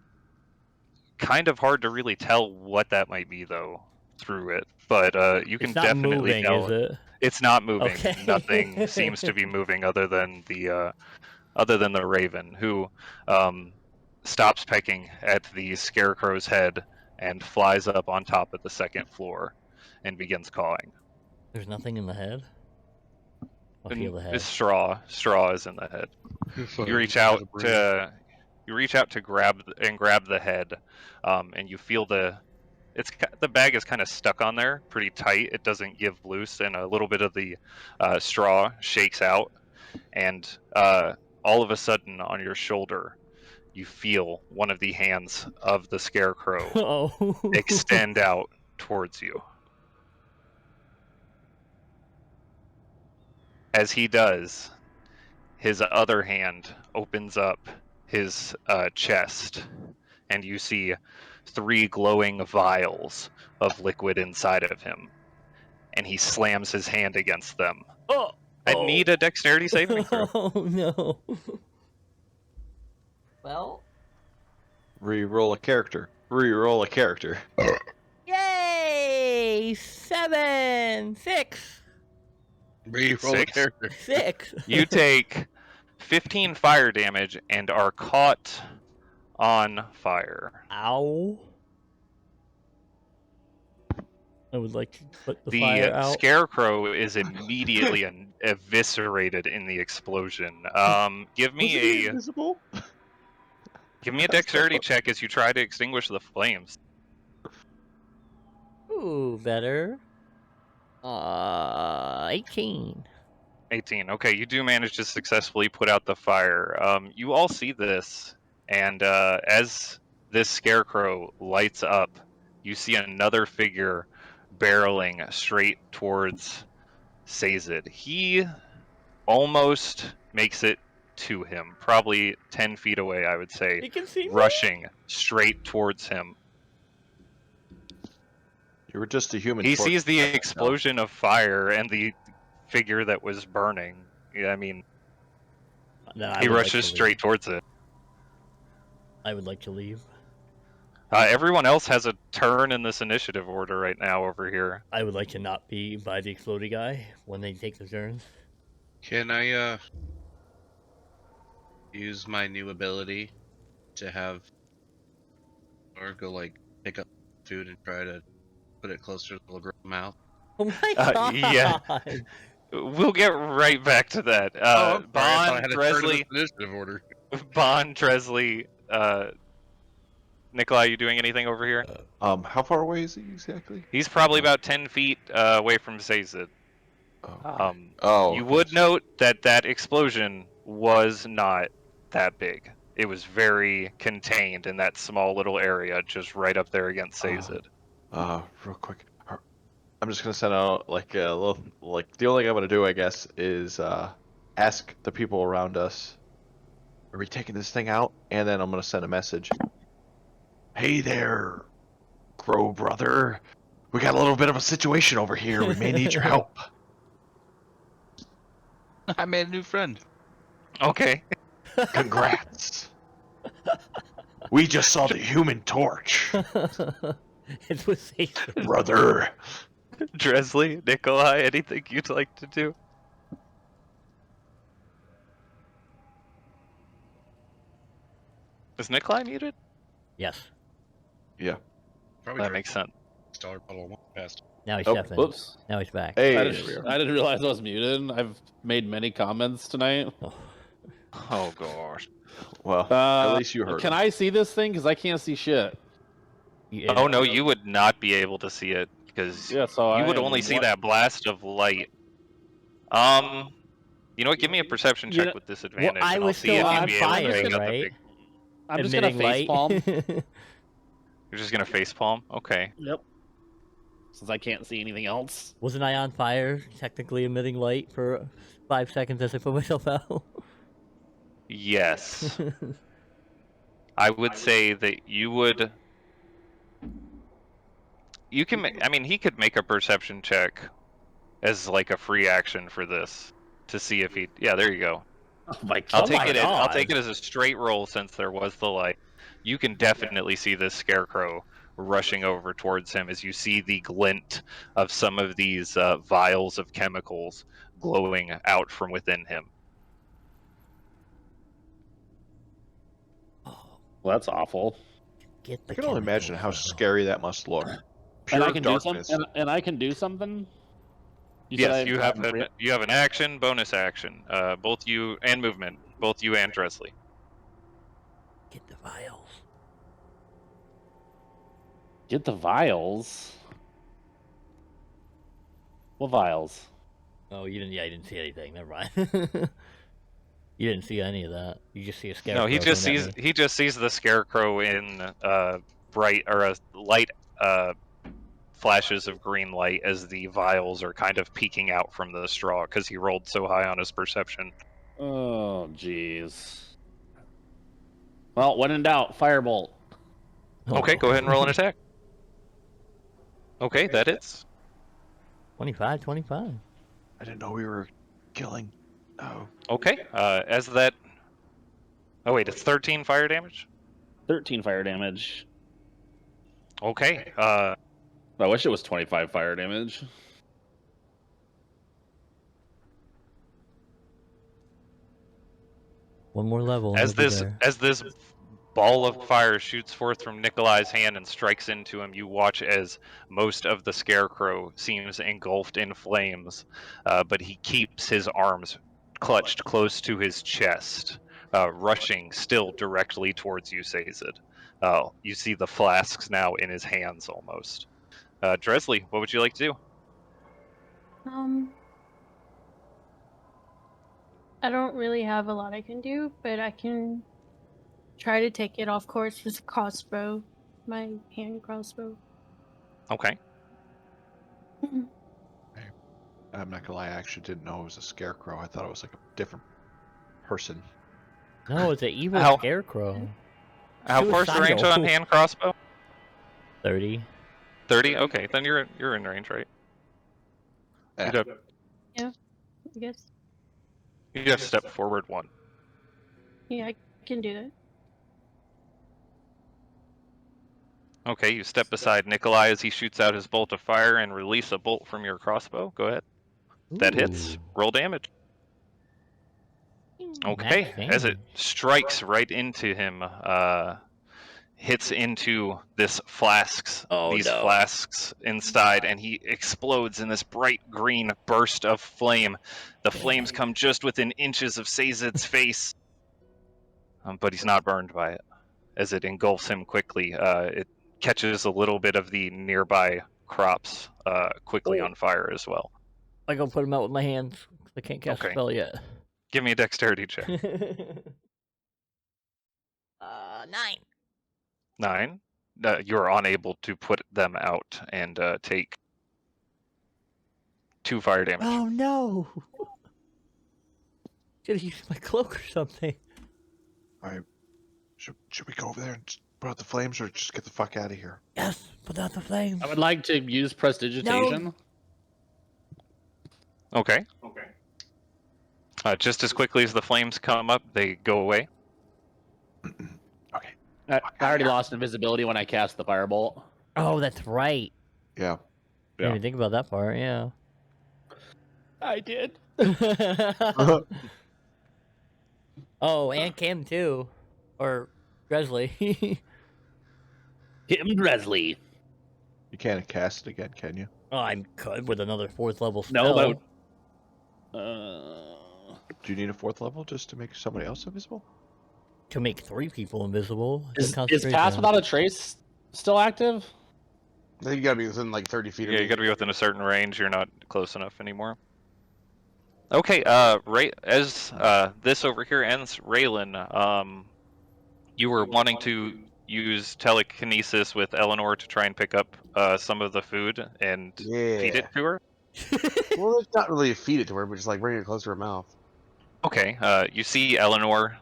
kind of hard to really tell what that might be though through it, but you can It's not definitely moving, tell. is it? It's not moving. Okay. Nothing seems to be moving other than the raven, who stops pecking at the scarecrow's head and flies up on top of the second floor and begins cawing. There's nothing in the head? I feel the head. It's straw. Straw is in the head. You reach out to grab the head, and you feel the bag is kind of stuck on there pretty tight. It doesn't give loose, and a little bit of the straw shakes out, and all of a sudden on your shoulder, you feel one of the hands of the scarecrow Oh. extend out towards you. As he does, his other hand opens up his chest, and you see 3 glowing vials of liquid inside of him, and he slams his hand against them. Oh. I need a dexterity saving throw. Oh no. Well. Reroll a character. Reroll a character. Yay! 7. 7, 6, Reroll the 6? character. 6. You take 15 fire damage and are caught on fire. Ow. I would like to put the The fire out. scarecrow is immediately eviscerated in the explosion. Give Was he me invisible? a dexterity check as you try to extinguish the flames. Ooh, better. 18. 18. Okay, you do manage to successfully put out the fire. You all see this, and as this scarecrow lights up, you see another figure barreling straight towards Sazed. He almost makes it to him, probably 10 feet away, I would say, You can see me? rushing straight towards him. You were just a human. He torch sees the at that time. explosion of fire and the figure that was burning. Yeah, I mean, Then I he would like rushes to straight leave. towards it. I would like to leave. Everyone else has a turn in this initiative order right now over here. I would like to not be by the exploding guy when they take their turns. Can I use my new ability to have or go like pick up food and try to put it closer to the little girl's mouth? Oh my god! Yeah. We'll get right back to that. I'm sorry, I thought I Bond, had a turn in Dresley, this initiative order. Bond, Dresley, Nikolai, you doing anything over here? How far away is he exactly? He's probably about 10 feet away from Sazed. Oh. Oh. You would note that that explosion was not that big. It was very contained in that small little area, just right up there against Sazed. Real quick. I'm just gonna send out like a little, like the only thing I'm gonna do, I guess, is ask the people around us, are we taking this thing out? And then I'm gonna send a message. Hey there, Crow brother. We got a little bit of a situation over here. We may need your help. I made a new friend. Okay. Congrats. We just saw the Human Torch, It was Satan. brother. Dresley, Nikolai, anything you'd like to do? Is Nikolai muted? Yes. Yeah. Probably That makes sense. $6 bottle of wine past. Now he's Oh, stepping. whoops. Now he's back. Hey. I there we didn't, are. I didn't realize I was muted. I've made many comments tonight. Oh gosh. Well, at least you heard. Can him. I see this thing? Because I can't see shit. Yeah. Oh no, you would not be able to see it because Yeah, so you I would am only see what- that blast of light. You know what? Give me a perception You check know- with disadvantage. I and was I'll see still if on you'd be able to fire, make out the right? big- I'm just gonna Emitting facepalm. light. You're just gonna facepalm? Okay. Yep. Since I can't see anything else. Wasn't I on fire, technically emitting light for 5 seconds as I put myself out? Yes. I would say that you would. You can. I mean, he could make a perception check as like a free action for this to see if he. Yeah, there you go. Oh my I'll god. take my it. I'll take God. it as a straight roll since there was the light. You can definitely see this scarecrow rushing over towards him as you see the glint of some of these vials of chemicals glowing out from within him. Well, that's awful. Get I the can only imagine how chemicals, though. scary that must look. Pure And I can darkness. do something. And I can do something. You said Yes, I- you have I'm free- you have an action, bonus action, both you and movement, both you and Dresley. Get the vials. Get the vials. What vials? Oh, you didn't. Yeah, you didn't see anything. Never mind. You didn't see any of that. You just see a scarecrow. No, he just coming sees at me. he just sees the scarecrow in bright or light flashes of green light as the vials are kind of peeking out from the straw because he rolled so high on his perception. Oh, jeez. Well, when in doubt, firebolt. Okay, go ahead and roll an attack. Okay, that hits. 25, 25. I didn't know we were killing. Oh. Okay, as that. Oh wait, it's 13 fire damage. 13 fire damage. Okay, I wish it was 25 fire damage. One more level. And As we'll be this there. as this ball of fire shoots forth from Nikolai's hand and strikes into him, you watch as most of the scarecrow seems engulfed in flames, but he keeps his arms clutched close to his chest, rushing still directly towards you, Sazed. You see the flasks now in his hands almost. Dresley, what would you like to do? I don't really have a lot I can do, but I can try to take it off course with a crossbow, my hand crossbow. Okay. I'm not gonna lie, I actually didn't know it was a scarecrow. I thought it was like a different person. No, it's an evil How- scarecrow. How far's the range Suicidal. on hand crossbow? 30. 30? Okay, then you're in range, right? Yeah. I guess. You just step forward one. Yeah, I can do that. Okay, you step beside Nikolai as he shoots out his bolt of fire and release a bolt from your crossbow. Go ahead. That hits. Ooh. Roll damage. Okay, Max as it damage. strikes right into him, hits into these flasks inside, and he explodes in this bright green burst of flame. The flames come just within inches of Sazed's face, but he's not burned by it. As it engulfs him quickly, it catches a little bit of the nearby crops quickly on fire as well. I go put them out with my hands. I can't cast a Okay. spell yet. Give me a dexterity check. 9. 9. You're unable to put them out and take 2 fire damage. Oh no! Should have used my cloak or something. Alright. Should we go over there and just put out the flames or just get the fuck out of here? Yes, put out the flames. I would like to use prestidigitation. Okay. Just as quickly as the flames come up, they go away. Okay. I already lost invisibility when I cast the firebolt. Oh, that's right. Yeah. Didn't even think about that part, yeah. I did. Oh, and Cam too. Or Gresley. Kim Dresley. You can't cast it again, can you? Oh, I'm good with another 4th level spell. No, but Do you need a 4th level just to make somebody else invisible? To make 3 people invisible. is concentration. Pass Without a Trace still active? I think you gotta be within like 30 feet of Yeah, me. you got to be within a certain range. You're not close enough anymore. Okay. Right as this over here ends, Raylan, you were wanting to use telekinesis with Eleanor to try and pick up some of the food and feed it to her. Well, it's not really feed it to her, but just like bring it closer to her mouth. Okay. You see Eleanor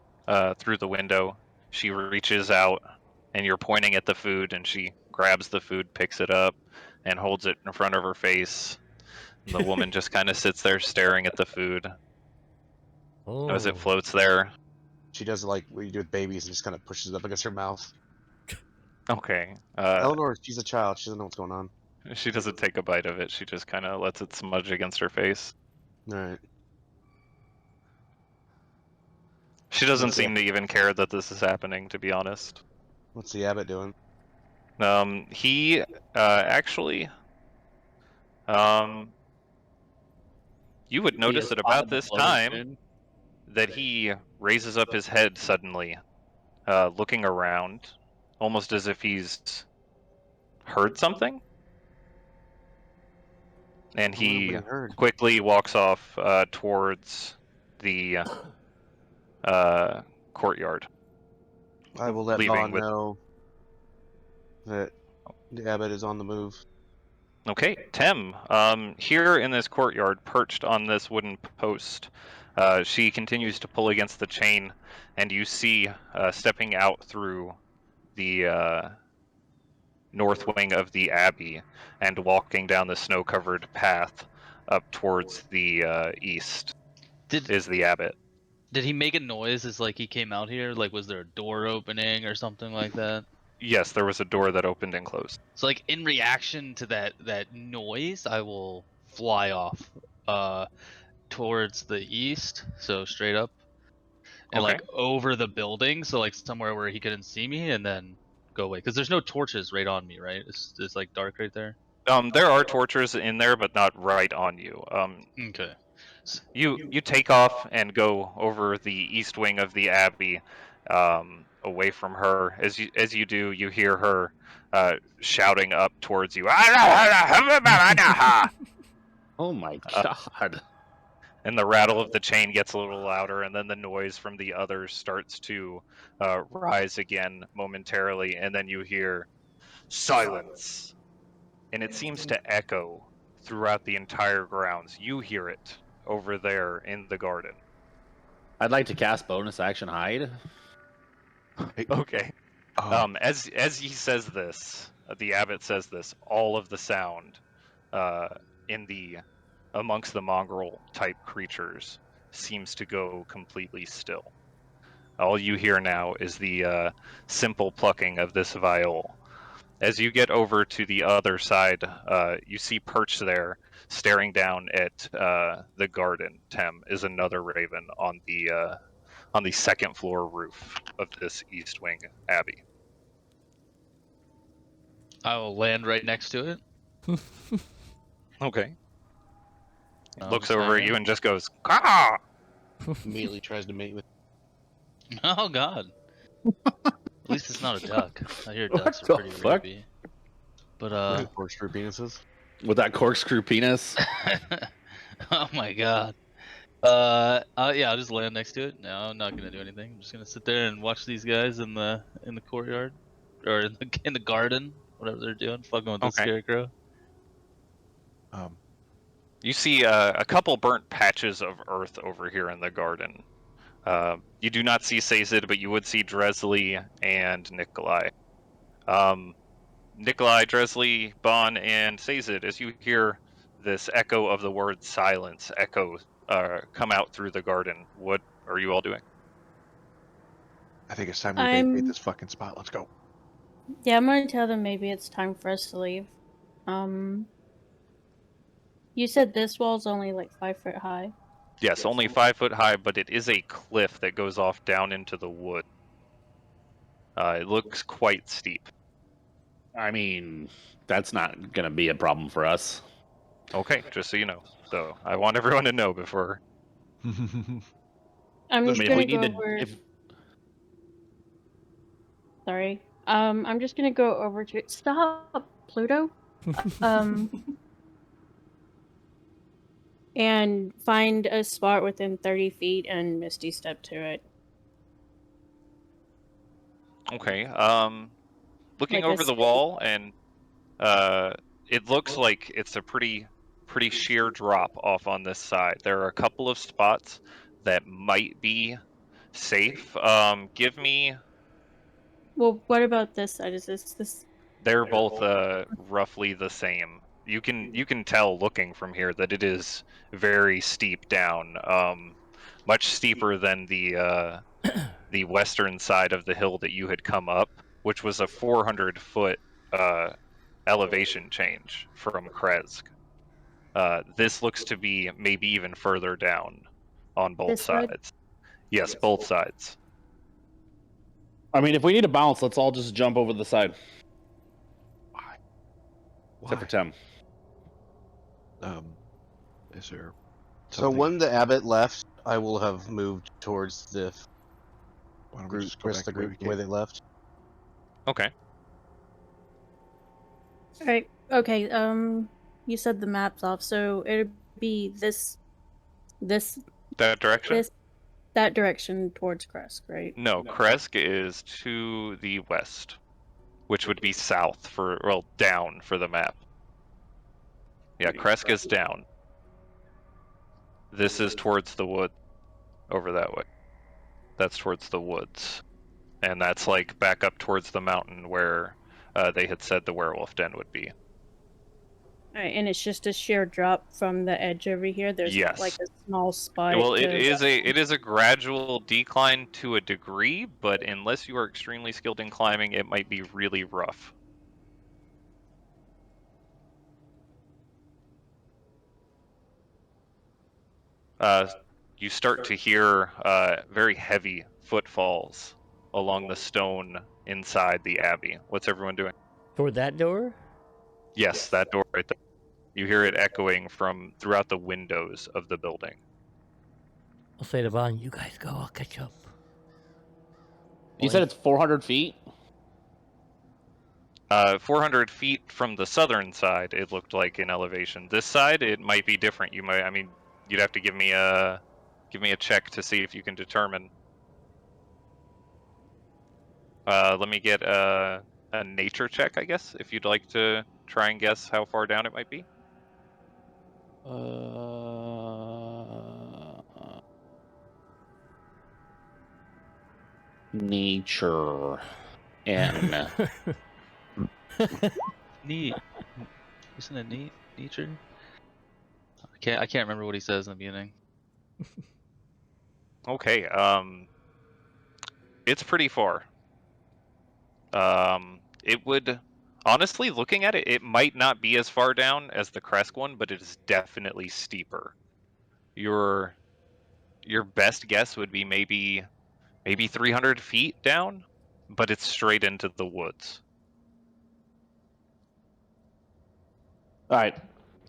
through the window. She reaches out, and you're pointing at the food, and she grabs the food, picks it up, and holds it in front of her face. And the woman just kind of sits there staring at the food as it Oh. floats there. She does like what you do with babies and just kind of pushes it up against her mouth. Okay. Eleanor, she's a child. She doesn't know what's going on. She doesn't take a bite of it. She just kind of lets it smudge against her face. All right. She doesn't seem to even care that this is happening, to be honest. What's the abbot doing? He actually, you would notice at about this time that he raises up his head suddenly, looking around, almost as if he's heard something. And he Nobody heard. quickly walks off towards the courtyard. I will let leaving Vaughn with- know that the abbot is on the move. Okay, Tem, here in this courtyard, perched on this wooden post, she continues to pull against the chain, and you see, stepping out through the north wing of the abbey and walking down the snow-covered path up towards the east is the abbot. Did he make a noise as like he came out here? Like, was there a door opening or something like that? Yes, there was a door that opened and closed. So like in reaction to that noise, I will fly off towards the east, so straight up, and Okay. like over the building, so like somewhere where he couldn't see me, and then go away. Because there's no torches right on me, right? It's like dark right there. There are torches in there, but not right on you. Okay. You take off and go over the east wing of the abbey, away from her. As you do, you hear her shouting up towards you. Oh my god. And the rattle of the chain gets a little louder, and then the noise from the others starts to rise again momentarily, and then you hear silence, and it seems to echo throughout the entire grounds. You hear it over there in the garden. I'd like to cast bonus action hide. Okay. As he says this, the abbot says this, all of the sound in the amongst the mongrel type creatures seems to go completely still. All you hear now is the simple plucking of this viol. As you get over to the other side, you see perched there, staring down at the garden. Tem is another raven on the second floor roof of this east wing abbey. I will land right next to it. Okay. I'll Looks just over hang at you out. and just goes, "Caw!" Immediately tries to mate with. Oh god. At least it's not a duck. I hear What ducks the are pretty fuck? rapey. But Corkscrew penises. With that corkscrew penis. oh my god. Yeah, I'll just land next to it. No, I'm not gonna do anything. I'm just gonna sit there and watch these guys in the courtyard, or in the garden, whatever they're doing, fucking with the Okay. scarecrow. You see a couple burnt patches of earth over here in the garden. You do not see Sazed, but you would see Dresley and Nikolai. Nikolai, Dresley, Bon, and Sazed, as you hear this echo of the word silence echo come out through the garden, what are you all doing? I think it's time we I'm- vacate this fucking spot. Let's go. Yeah, I'm gonna tell them maybe it's time for us to leave. You said this wall's only like 5 foot high. Yes, only 5 foot high, but it is a cliff that goes off down into the wood. It looks quite steep. I mean, that's not gonna be a problem for us. Okay, just so you know. So I want everyone to know before. I'm I just mean, if gonna we go need over. to, if Sorry. I'm just gonna go over to. Stop, Pluto. And find a spot within 30 feet and Misty step to it. Okay. Looking Like a over the stick. wall, and it looks like it's a pretty sheer drop off on this side. There are a couple of spots that might be safe. Give me. Well, what about this side? Is this? They're both roughly the same. You can tell looking from here that it is very steep down, much steeper than the western side of the hill that you had come up, which was a 400-foot elevation change from Krezk. This looks to be maybe even further down on both This side? sides. Yes, both sides. I mean, if we need to bounce, let's all just jump over the side. Why? Except for Tim. Is there? So something- when the abbot left, I will have moved towards the Why don't we group, just go rest back of the the way we group the way came? they left. Okay. Alright. Okay. You said the map's off, so it'd be this, That direction? that direction towards Krezk, right? No, Krezk is to the west, which would be south down for the map. Yeah, Krezk is down. This is towards the wood, over that way. That's towards the woods. And that's like back up towards the mountain where they had said the werewolf den would be. Alright, and it's just a sheer drop from the edge over here. There's Yes. like a small spot. Well, it is a gradual decline to a degree, but unless you are extremely skilled in climbing, it might be really rough. You start to hear very heavy footfalls along the stone inside the abbey. What's everyone doing? Toward that door? Yes, that door right there. You hear it echoing from throughout the windows of the building. I'll say to Vaughn, you guys go, I'll catch up. You said it's 400 feet? 400 feet from the southern side, it looked like in elevation. This side, it might be different. You'd have to give me a check to see if you can determine. Let me get a nature check, I guess, if you'd like to try and guess how far down it might be. Nature. N. Neat. Isn't it neat? Nature? I can't remember what he says in the beginning. Okay, it's pretty far. It would, honestly, looking at it, it might not be as far down as the Krezk one, but it is definitely steeper. Your best guess would be maybe 300 feet down, but it's straight into the woods. All right.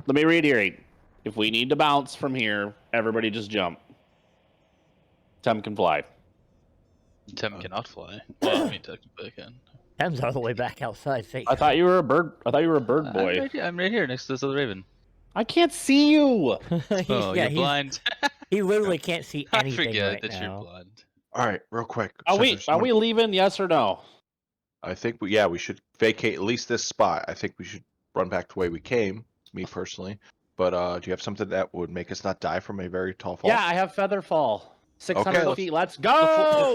Let me reiterate. If we need to bounce from here, everybody just jump. Tem can fly. Tem cannot fly. Well, I mean, technically I can. Tem's all the way back outside. I thought you were a bird. I thought you were a bird boy. I'm right here next to this other raven. I can't see you. Oh, you're blind. He literally can't see anything I forget right that now. you're blind. All right, real quick. Are we leaving? Yes or no? I think we should vacate at least this spot. I think we should run back the way we came. Me personally, but do you have something that would make us not die from a very tall fall? Yeah, I have feather fall. 600 feet. Let's go.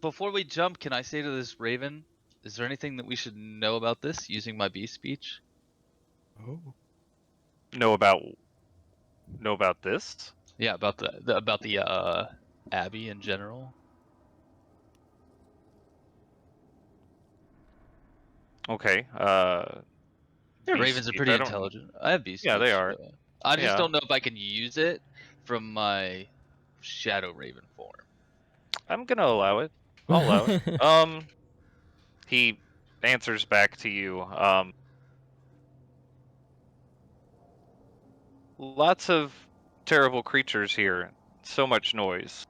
Before we jump, can I say to this raven, is there anything that we should know about this using my beast speech? Oh. Know about this? Yeah, about the abbey in general. Okay. Yeah, beast ravens are speech, pretty I don't- intelligent. I have beast. Yeah, they speech, are. so I just Yeah. don't know if I can use it from my shadow raven form. I'm gonna allow it. I'll allow it. He answers back to you. Lots of terrible creatures here. So much noise.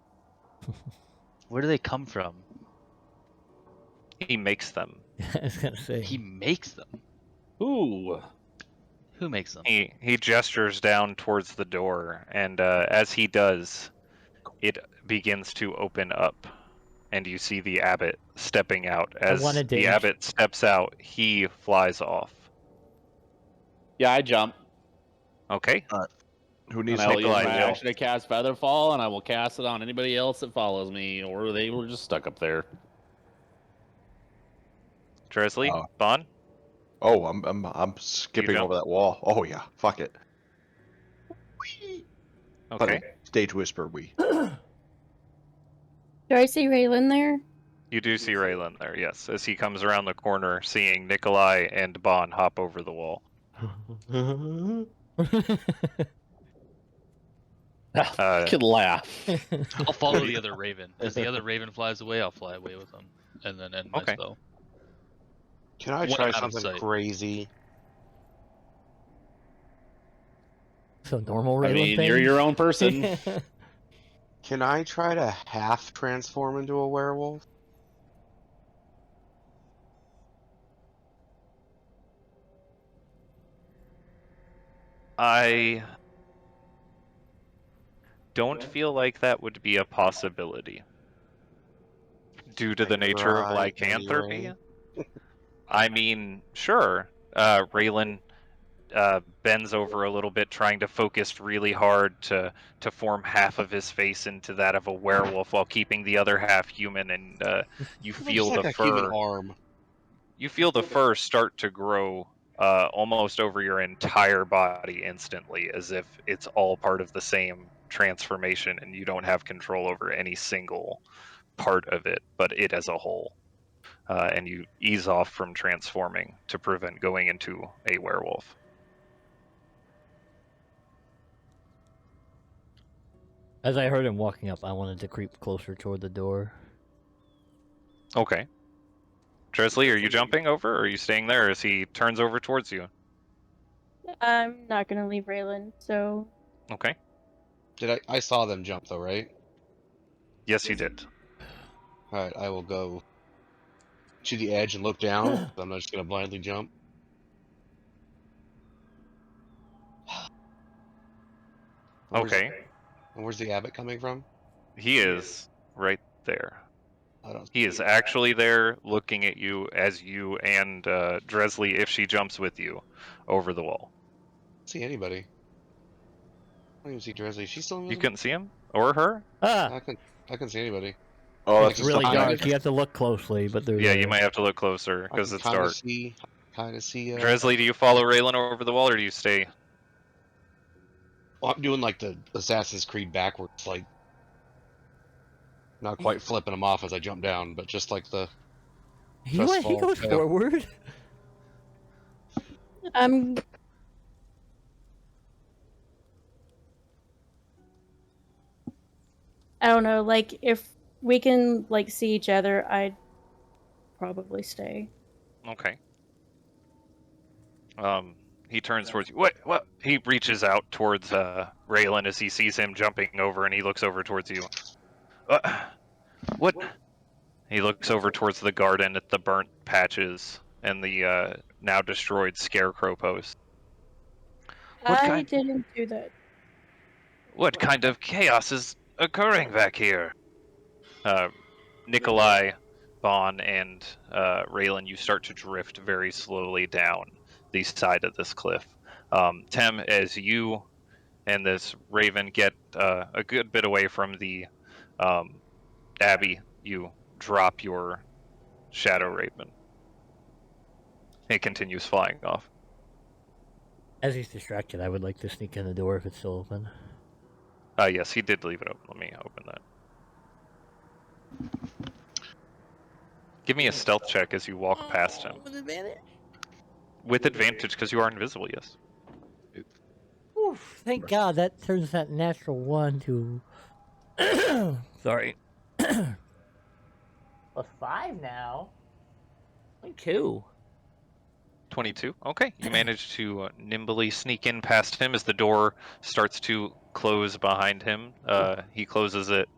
Where do they come from? He makes them. I was gonna say. He makes them. Ooh. Who makes them? He gestures down towards the door, and as he does, it begins to open up, and you see the abbot stepping out. As the abbot steps out, he flies off. Yeah, I jump. Okay. Who needs I will use my Nikolai, action to cast Featherfall, and I will cast it on anybody else that follows me, or they were just stuck up there. Dresley, Vaughn? Oh, I'm skipping over that wall. Oh yeah, fuck it. Okay. Stage whisper, we. Do I see Raylan there? You do see Raylan there, yes, as he comes around the corner, seeing Nikolai and Bon hop over the wall. I can laugh. I'll follow the other raven. As the other raven flies away, I'll fly away with them, and then end my spell. Can I try something crazy? So normal Raylan I mean, thing? you're your own person. Can I try to half transform into a werewolf? I don't feel like that would be a possibility. Due to the nature of lycanthropy? Anyway. I mean, sure. Raylan bends over a little bit, trying to focus really hard to form half of his face into that of a werewolf while keeping the other half human, and you feel Looks the like a human fur. arm. You feel the fur start to grow almost over your entire body instantly, as if it's all part of the same transformation and you don't have control over any single part of it, but it as a whole. And you ease off from transforming to prevent going into a werewolf. As I heard him walking up, I wanted to creep closer toward the door. Okay. Dresley, are you jumping over, or are you staying there as he turns over towards you? I'm not gonna leave Raylan, so Okay. I saw them jump though, right? Yes, you did. Alright, I will go to the edge and look down. I'm not just gonna blindly jump. Okay. And where's the abbot coming from? He is right there. I don't He is actually there looking at you as you and Dresley, if she jumps with you, over the wall. see anybody. I don't even see Dresley. She's still You invisible? couldn't see him? Or her? Ah! I couldn't see anybody. Oh, It's that's really behind dark. it. You have to look closely, but there's Yeah, you might have to look closer, I because can it's kinda dark. Kinda see. Dresley, do you follow Raylan over the wall, or do you stay? Well, I'm doing like the Assassin's Creed backwards, like not quite flipping them off as I jump down, but just like the. He Trustful goes tail. forward. I'm. I don't know. Like, if we can like see each other, I'd probably stay. Okay. He turns towards you. What? He reaches out towards Raylan as he sees him jumping over, and he looks over towards you. What? He looks over towards the garden at the burnt patches and the now destroyed scarecrow post. I didn't do that. What kind of chaos is occurring back here? Nikolai, Bon, and Raylan, you start to drift very slowly down the side of this cliff. Tem, as you and this raven get a good bit away from the abbey, you drop your shadow raven. It continues flying off. As he's distracted, I would like to sneak in the door if it's still open. Yes, he did leave it open. Let me open that. Give me a stealth check as you walk past him. With advantage? With advantage, because you are invisible, yes. Oof, thank God that turns that natural 1 to. Sorry. +5 now. Only 2. 22. Okay, you manage to nimbly sneak in past him as the door starts to close behind him. He closes it.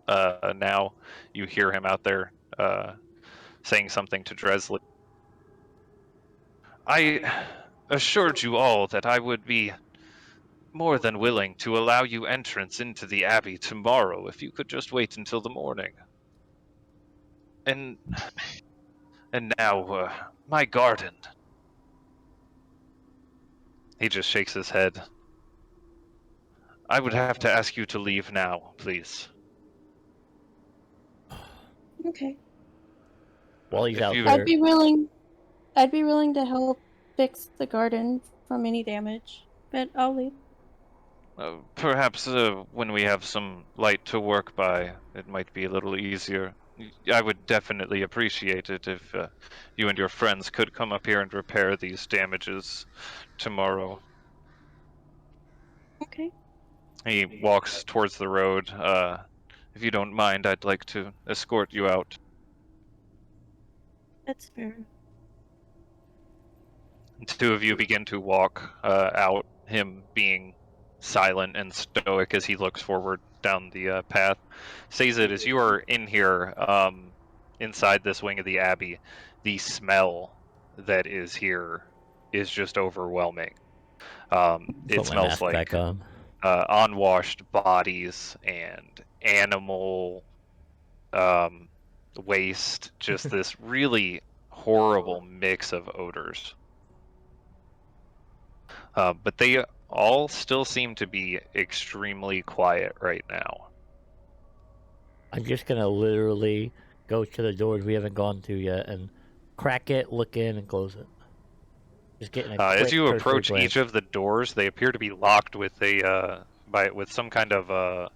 Now you hear him out there saying something to Dresley. I assured you all that I would be more than willing to allow you entrance into the Abbey tomorrow if you could just wait until the morning. And now, my garden. He just shakes his head. I would have to ask you to leave now, please. Okay. While he's If out you- there. I'd be willing to help fix the garden from any damage, but I'll leave. Perhaps when we have some light to work by, it might be a little easier. I would definitely appreciate it if you and your friends could come up here and repair these damages tomorrow. Okay. He walks towards the road. If you don't mind, I'd like to escort you out. That's fair. The two of you begin to walk out, him being silent and stoic as he looks forward down the path. Sazed, as you are in here, inside this wing of the Abbey, the smell that is here is just overwhelming. It Put my smells mask like back on. unwashed bodies and animal waste, just this really horrible mix of odors. But they all still seem to be extremely quiet right now. I'm just gonna literally go to the doors we haven't gone to yet and crack it, look in, and close it. Just getting a As quick you cursory approach glance. each of the doors, they appear to be locked with with some kind of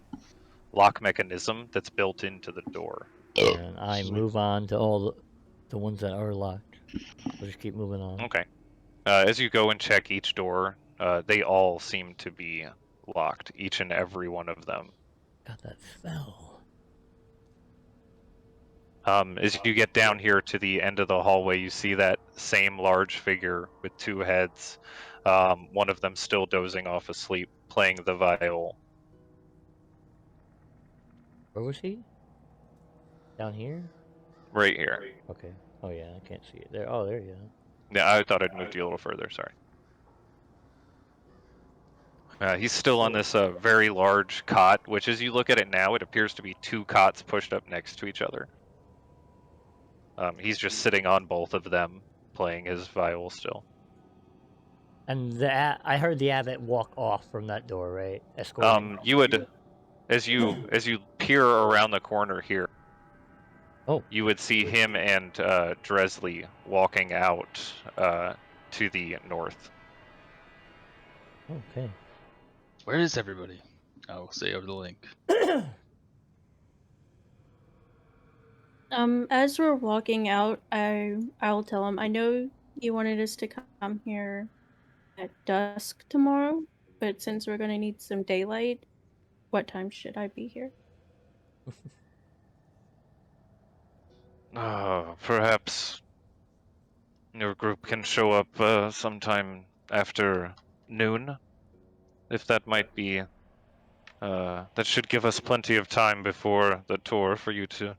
lock mechanism that's built into the door. And I move on to all the ones that are locked. We'll just keep moving on. Okay. As you go and check each door, they all seem to be locked, each and every one of them. Got that smell. As you get down here to the end of the hallway, you see that same large figure with two heads. One of them still dozing off asleep, playing the viol. Where was he? Down here? Right here. Okay. Oh yeah, I can't see it. There. Oh, there you go. Yeah, I thought I'd moved you a little further, sorry. He's still on this very large cot, which as you look at it now, it appears to be two cots pushed up next to each other. He's just sitting on both of them, playing his viol still. And I heard the abbot walk off from that door, right? Escorting. You would, as you peer around the corner here, you would see him and Dresley walking out to the north. Okay. Where is everybody? I will say over the link. As we're walking out, I'll tell him, I know you wanted us to come here at dusk tomorrow, but since we're gonna need some daylight, what time should I be here? Perhaps your group can show up sometime after noon, if that might be. That should give us plenty of time before the tour for you to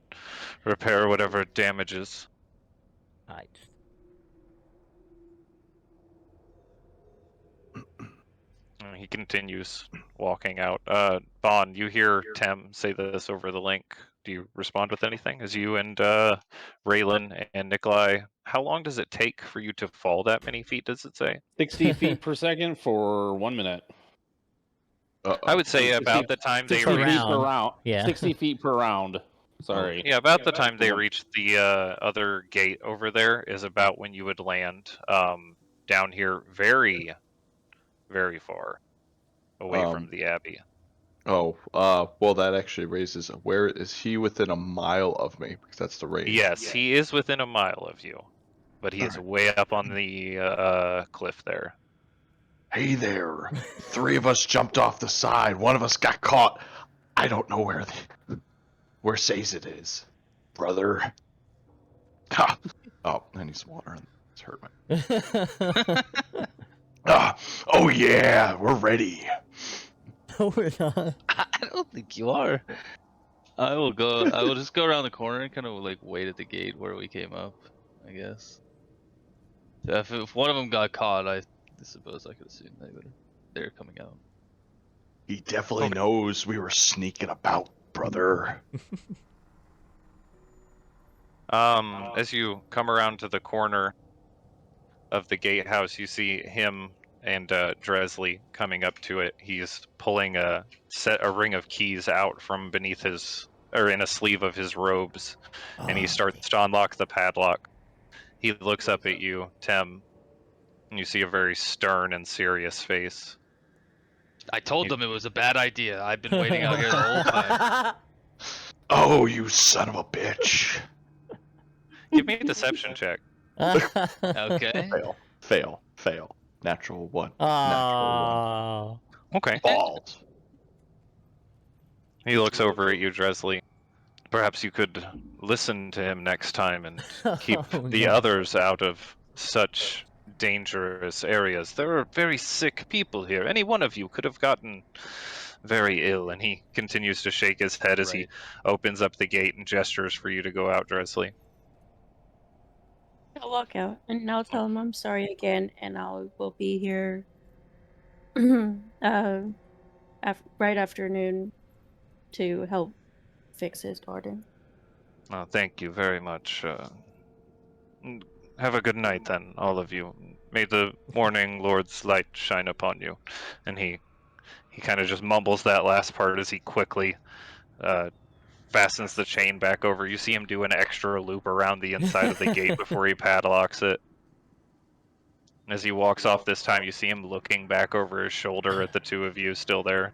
repair whatever damages. Right. He continues walking out. Vaughn, you hear Tem say this over the link. Do you respond with anything? As you and Raylan and Nikolai, how long does it take for you to fall that many feet, does it say? 60 feet per second for 1 minute. I would say 60 about the time they 60 reach... feet per round. Yeah. 60 feet per round. Sorry. Yeah, about the time they reach the other gate over there is about when you would land down here very, very far away from the Abbey. Oh, well, that actually raises. Where is he within a mile of me? Because that's the range. Yes, he is within a mile of you, but he is way up on the cliff there. Hey there. 3 of us jumped off the side. 1 of us got caught. I don't know where Sazed is, brother. Ha! Oh, I need some water. It's hurt my. Oh yeah, we're ready. No, we're not. I don't think you are. I will just go around the corner and kind of like wait at the gate where we came up, I guess. So if one of them got caught, I suppose I could assume they're coming out. He definitely knows we were sneaking about, brother. As you come around to the corner of the gatehouse, you see him and Dresley coming up to it. He's pulling a ring of keys out from beneath in a sleeve of his robes, and he starts to unlock the padlock. He looks up at you, Tem, and you see a very stern and serious face. I told them it was a bad idea. I've been waiting out here the whole time. Oh, you son of a bitch. Give me a deception check. Okay. Fail. Natural 1. Oh. Okay. Balls. He looks over at you, Dresley. Perhaps you could listen to him next time and keep the others out of such dangerous areas. There are very sick people here. Any one of you could have gotten very ill. And he continues to shake his head as he opens up the gate and gestures for you to go out, Dresley. I'll walk out and I'll tell him I'm sorry again, and will be here right afternoon to help fix his garden. Oh, thank you very much. Have a good night then, all of you. May the morning Lord's light shine upon you. And he kind of just mumbles that last part as he quickly fastens the chain back over. You see him do an extra loop around the inside of the gate before he padlocks it. As he walks off this time, you see him looking back over his shoulder at the two of you still there.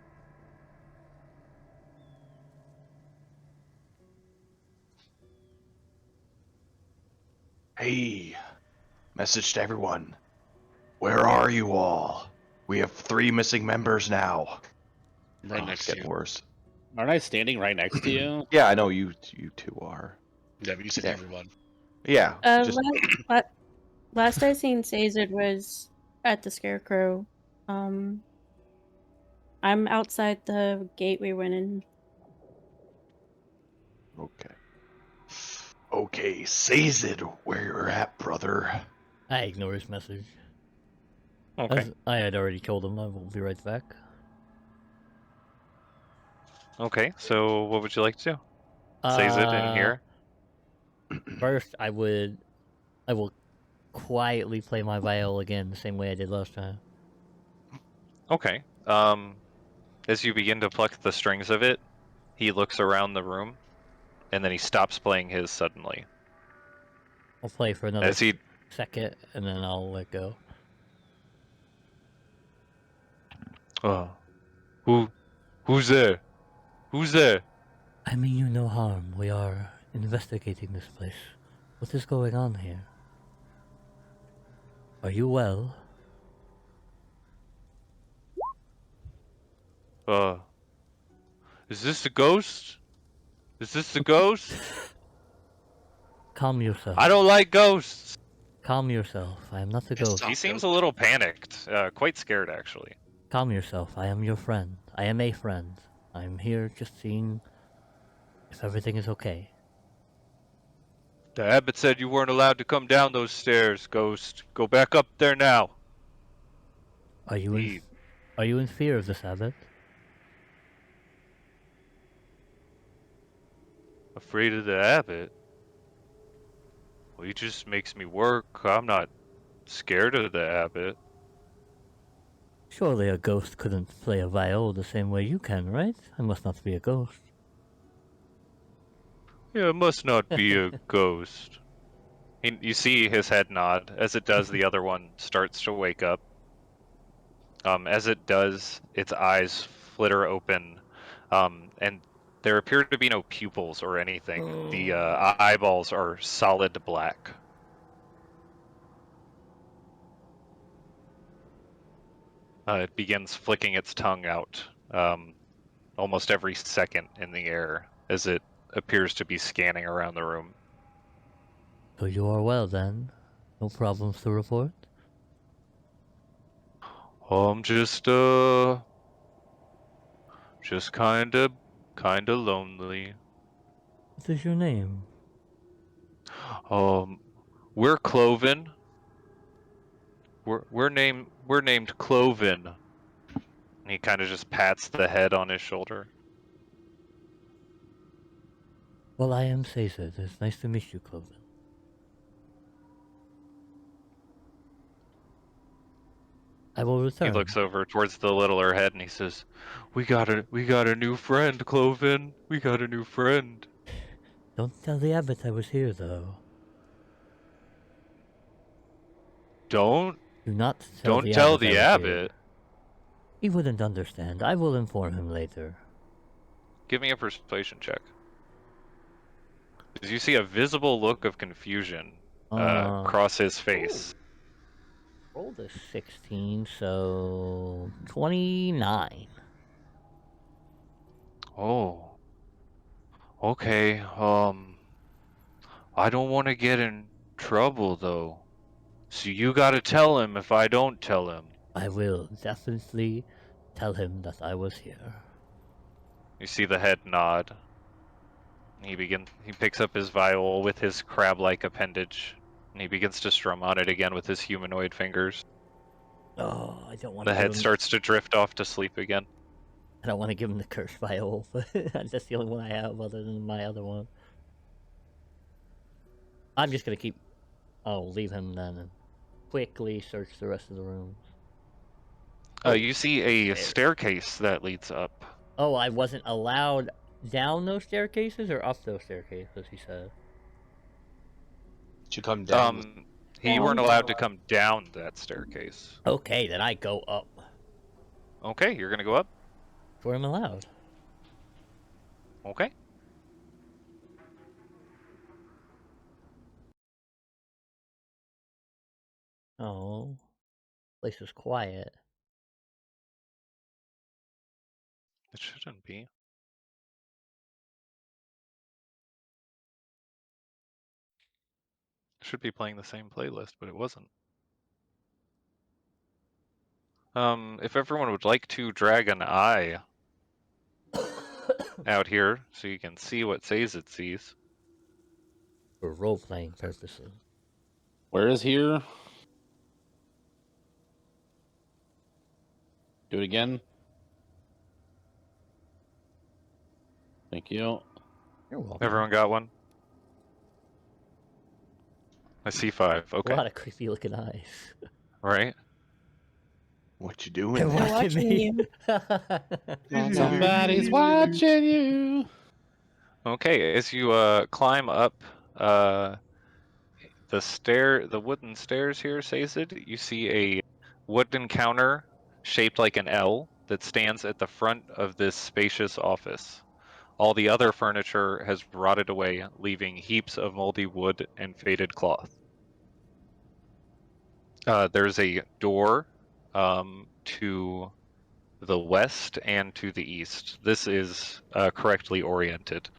Hey, message to everyone. Where are you all? We have 3 missing members now. Right Oh, next it's to getting you. worse. Aren't I standing right next to you? Yeah, I know you two are. Yeah, but you said Yeah. everyone. Yeah, just Last I seen Cazed was at the Scarecrow. I'm outside the gate we went in. okay. Okay, Sazed, where you're at, brother. I ignore his message. Okay. As I had already told him I will be right back. Okay, so what would you like to do? Says it in here. First, I will quietly play my viol again the same way I did last time. Okay. As you begin to pluck the strings of it, he looks around the room, and then he stops playing his suddenly. I'll play for another As he second, and then I'll let go. Who's there? Who's there? I mean you no harm. We are investigating this place. What is going on here? Are you well? Is this a ghost? Is this a ghost? Calm yourself. I don't like ghosts. Calm yourself. I am not a Pissed ghost. off. He seems a little panicked, quite scared actually. Calm yourself. I am your friend. I am a friend. I'm here just seeing if everything is okay. The abbot said you weren't allowed to come down those stairs, Ghost. Go back up there now. Are you in fear of this abbot? Afraid of the abbot? Well, he just makes me work. I'm not scared of the abbot. Surely a ghost couldn't play a viol the same way you can, right? I must not be a ghost. Yeah, it must not be a ghost. You see his head nod. As it does, the other one starts to wake up. As it does, its eyes flitter open, and there appear to be no pupils or anything. The eyeballs are solid black. It begins flicking its tongue out almost every second in the air as it appears to be scanning around the room. So you are well then? No problems to report? I'm just kinda lonely. What is your name? We're Cloven. We're named Cloven. And he kind of just pats the head on his shoulder. Well, I am Cazed. It's nice to meet you, Cloven. I will return. He looks over towards the littler head and he says, "We got a new friend, Cloven. We got a new friend." Don't tell the abbot I was here, though. Don't Do not tell the tell abbot the I was here. abbot. He wouldn't understand. I will inform him later. Give me a persuasion check. Because you see a visible look of confusion cross his face. Rolled a 16, so 29. Oh. Okay, I don't want to get in trouble, though. So you gotta tell him if I don't tell him. I will definitely tell him that I was here. You see the head nod. He picks up his viol with his crab-like appendage, and he begins to strum on it again with his humanoid fingers. Oh, I don't want The to head starts to drift off to sleep again. I don't want to give him the curse viol, but that's the only one I have other than my other one. I'm just gonna I'll leave him then and quickly search the rest of the rooms. You see a staircase that leads up. Oh, I wasn't allowed down those staircases or up those staircases, he said. To come down. You weren't allowed to come down that staircase. Okay, then I go up. Okay, you're gonna go up? That's where I'm allowed. Okay. Oh. Place is quiet. It shouldn't be. Should be playing the same playlist, but it wasn't. If everyone would like to drag an eye out here so you can see what says it sees. For role-playing purposes. Where is here? Do it again. Thank you. You're welcome. Everyone got one? I see 5. A Okay. lot of creepy-looking eyes. Right? What you They're doing? They're watching watching me. Somebody's watching you. Okay, as you climb up the wooden stairs here, Sazed, you see a wooden counter shaped like an L that stands at the front of this spacious office. All the other furniture has rotted away, leaving heaps of moldy wood and faded cloth. There's a door to the west and to the east. This is correctly oriented.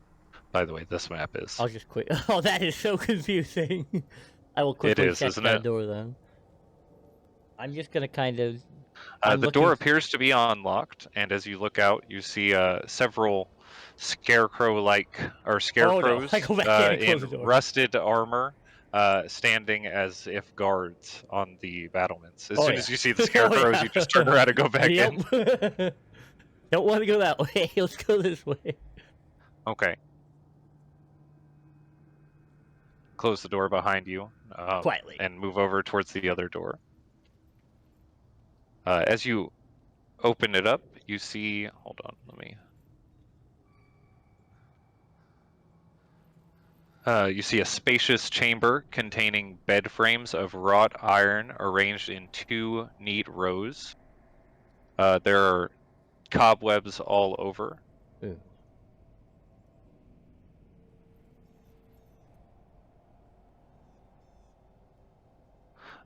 By the way, this map is. I'll just quit. Oh, that is so confusing. I will quickly check isn't that it? door then. I'm just gonna kind of. The door appears to be unlocked, and as you look out, you see several scarecrow-like or scarecrows I go back in and close in the door. rusted armor, standing as if guards on the battlements. As soon as you see the scarecrows, you just turn around and go back in. Don't want to go that way. Let's go this way. Okay. Close the door behind you, Quietly, and move over towards the other door. As you open it up, you see. Hold on, let me. You see a spacious chamber containing bed frames of wrought iron arranged in 2 neat rows. There are cobwebs all over. Ooh.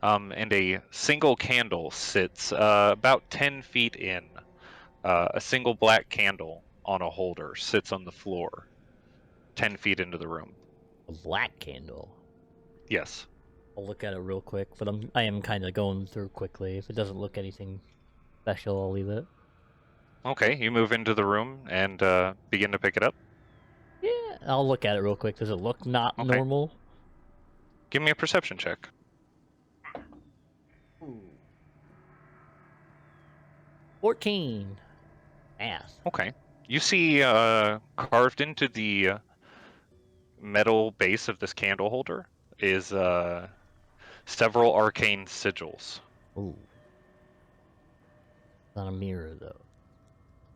And a single candle sits about 10 feet in. A single black candle on a holder sits on the floor, 10 feet into the room. A black candle. Yes. I'll look at it real quick, but I am kind of going through quickly. If it doesn't look anything special, I'll leave it. Okay, you move into the room and begin to pick it up. Yeah, I'll look at it real quick. Does it look not Okay. normal? Give me a perception check. 14. Math. Okay. You see carved into the metal base of this candle holder is several arcane sigils. Ooh. Not a mirror, though.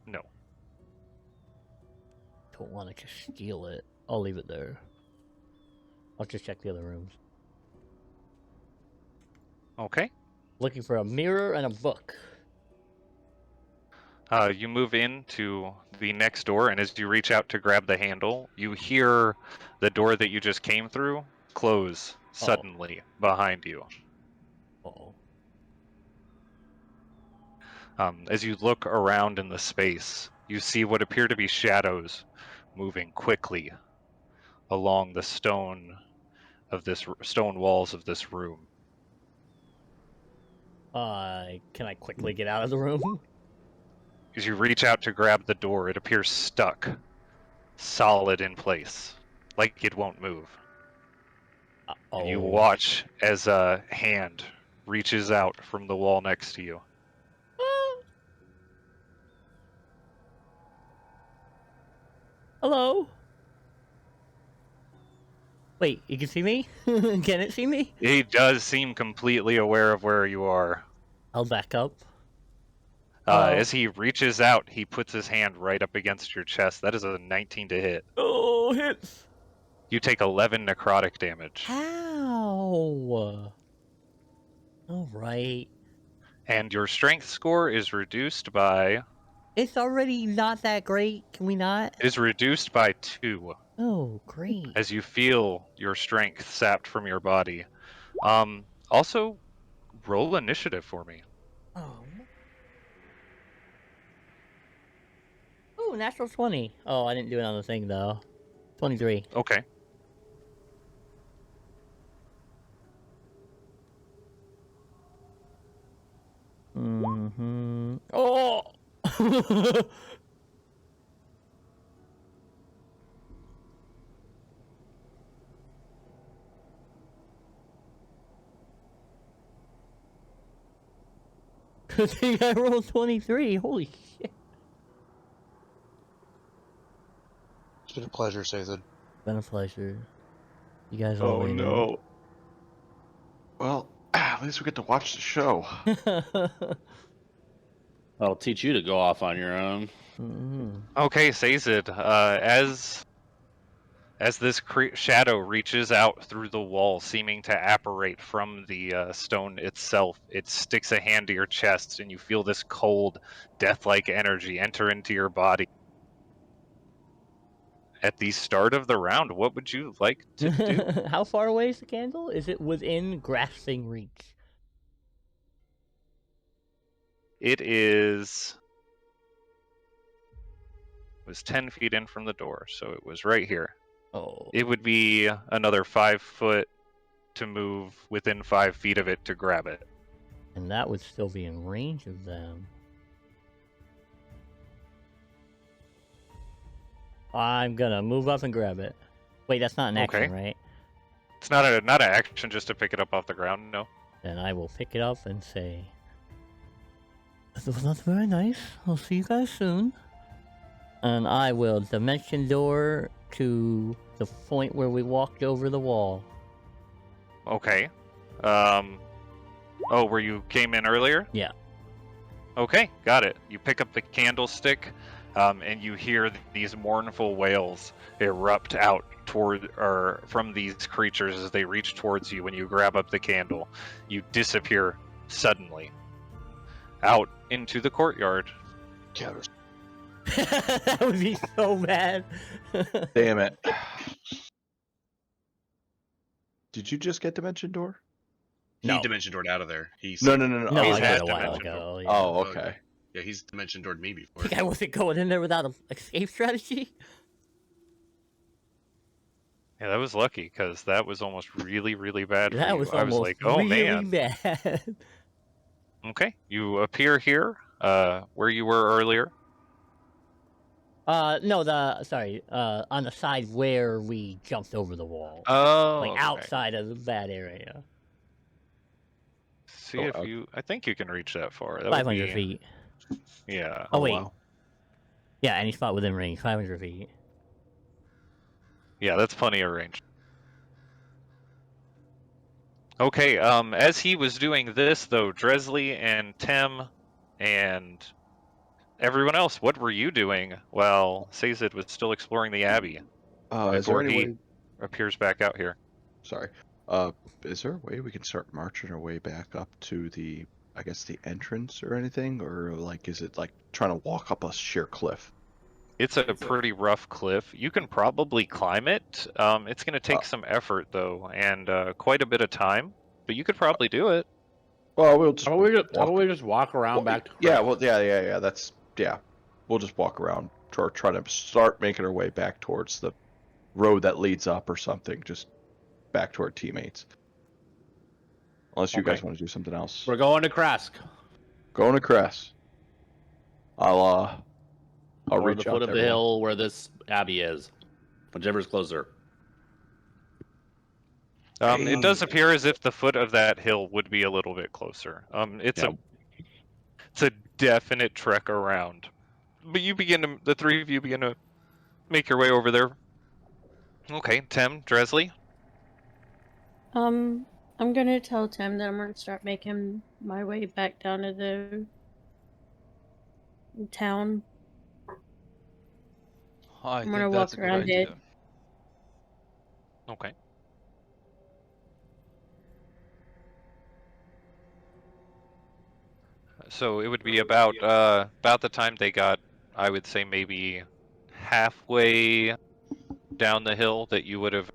No. Don't want to just steal it. I'll leave it there. I'll just check the other rooms. Okay. Looking for a mirror and a book. You move into the next door, and as you reach out to grab the handle, you hear the door that you just came through close suddenly behind you. Uh-oh. As you look around in the space, you see what appear to be shadows moving quickly along the stone walls of this room. Can I quickly get out of the room? As you reach out to grab the door, it appears stuck, solid in place, like it won't move. And you watch as a hand reaches out from the wall next to you. Hello? Wait, you can see me? Can it see me? He does seem completely aware of where you are. I'll back up. As he reaches out, he puts his hand right up against your chest. That is a 19 to hit. Oh, hits. You take 11 necrotic damage. Ow. All right. And your strength score is reduced by It's already not that great. Can we not? 2 Oh, great. as you feel your strength sapped from your body. Also, roll initiative for me. Oh. Oh, natural 20. Oh, I didn't do it on the thing, though. 23. Okay. Mm-hmm. Oh! Good thing I rolled 23. Holy shit. It's been a pleasure, Sazed. Been a pleasure. You guys Oh all waiting? no. Well, at least we get to watch the show. I'll teach you to go off on your own. Mm-hmm. Okay, Sazed, as this shadow reaches out through the wall, seeming to apparate from the stone itself, it sticks a hand to your chest, and you feel this cold, death-like energy enter into your body. At the start of the round, what would you like to do? How far away is the candle? Is it within grasping reach? It was 10 feet in from the door, so it was right here. Oh. It would be another 5 foot to move within 5 feet of it to grab it. And that would still be in range of them. I'm gonna move up and grab it. Wait, that's not an action, Okay. right? It's not an action just to pick it up off the ground, no. Then I will pick it up and say, "This was not very nice. I'll see you guys soon." And I will dimension door to the point where we walked over the wall. Okay. Oh, where you came in earlier? Yeah. Okay, got it. You pick up the candlestick, and you hear these mournful wails erupt out from these creatures as they reach towards you. When you grab up the candle, you disappear suddenly out into the courtyard. Counters. That would be so bad. Damn it. Did you just get Dimension Door? He No. dimension doored out of there. He's No. No, He's I did had a while dimension ago. Yeah. Oh, okay. Yeah, he's dimension doored me before. I think I wasn't going in there without an escape strategy. Yeah, that was lucky because that was almost really, really bad for That you. was I was almost like, oh really man. bad. Okay, you appear here, where you were earlier. No, on the side where we jumped over the wall. Oh, Like okay. outside of the bad area. See if you. I think you can reach that far. That 500 would be, feet. Yeah. Oh, wait. Wow. Yeah, any spot within range. 500 feet. Yeah, that's plenty of range. Okay, as he was doing this, though, Dresley and Tim and everyone else, what were you doing while Sazed was still exploring the Abbey Is there before any he way... appears back out here? Sorry. Is there a way we can start marching our way back up to the, I guess, the entrance or anything? Or, like, is it like trying to walk up a sheer cliff? It's a pretty rough cliff. You can probably climb it. It's going to take some effort, though, and quite a bit of time, but you could probably do it. Well, we'll just... How about we just walk around back to Yeah, Krezk? well, yeah. That's... Yeah. We'll just walk around, try to start making our way back towards the road that leads up or something. Just back to our teammates. Unless you guys Okay. want to do something else. We're going to Krezk. Going to Krezk. I'll Or reach the out foot to of the everyone. hill where this abbey is. Whichever's closer. It does appear as if the foot of that hill would be a little bit closer. It's a definite trek around, but the three of you begin to make your way over there. Okay, Tim, Dresley. I'm gonna tell Tim that I'm gonna start making my way back down to the town. I I'm think gonna that's walk a good around idea. it. Okay. So it would be about the time they got, I would say maybe halfway down the hill that you would have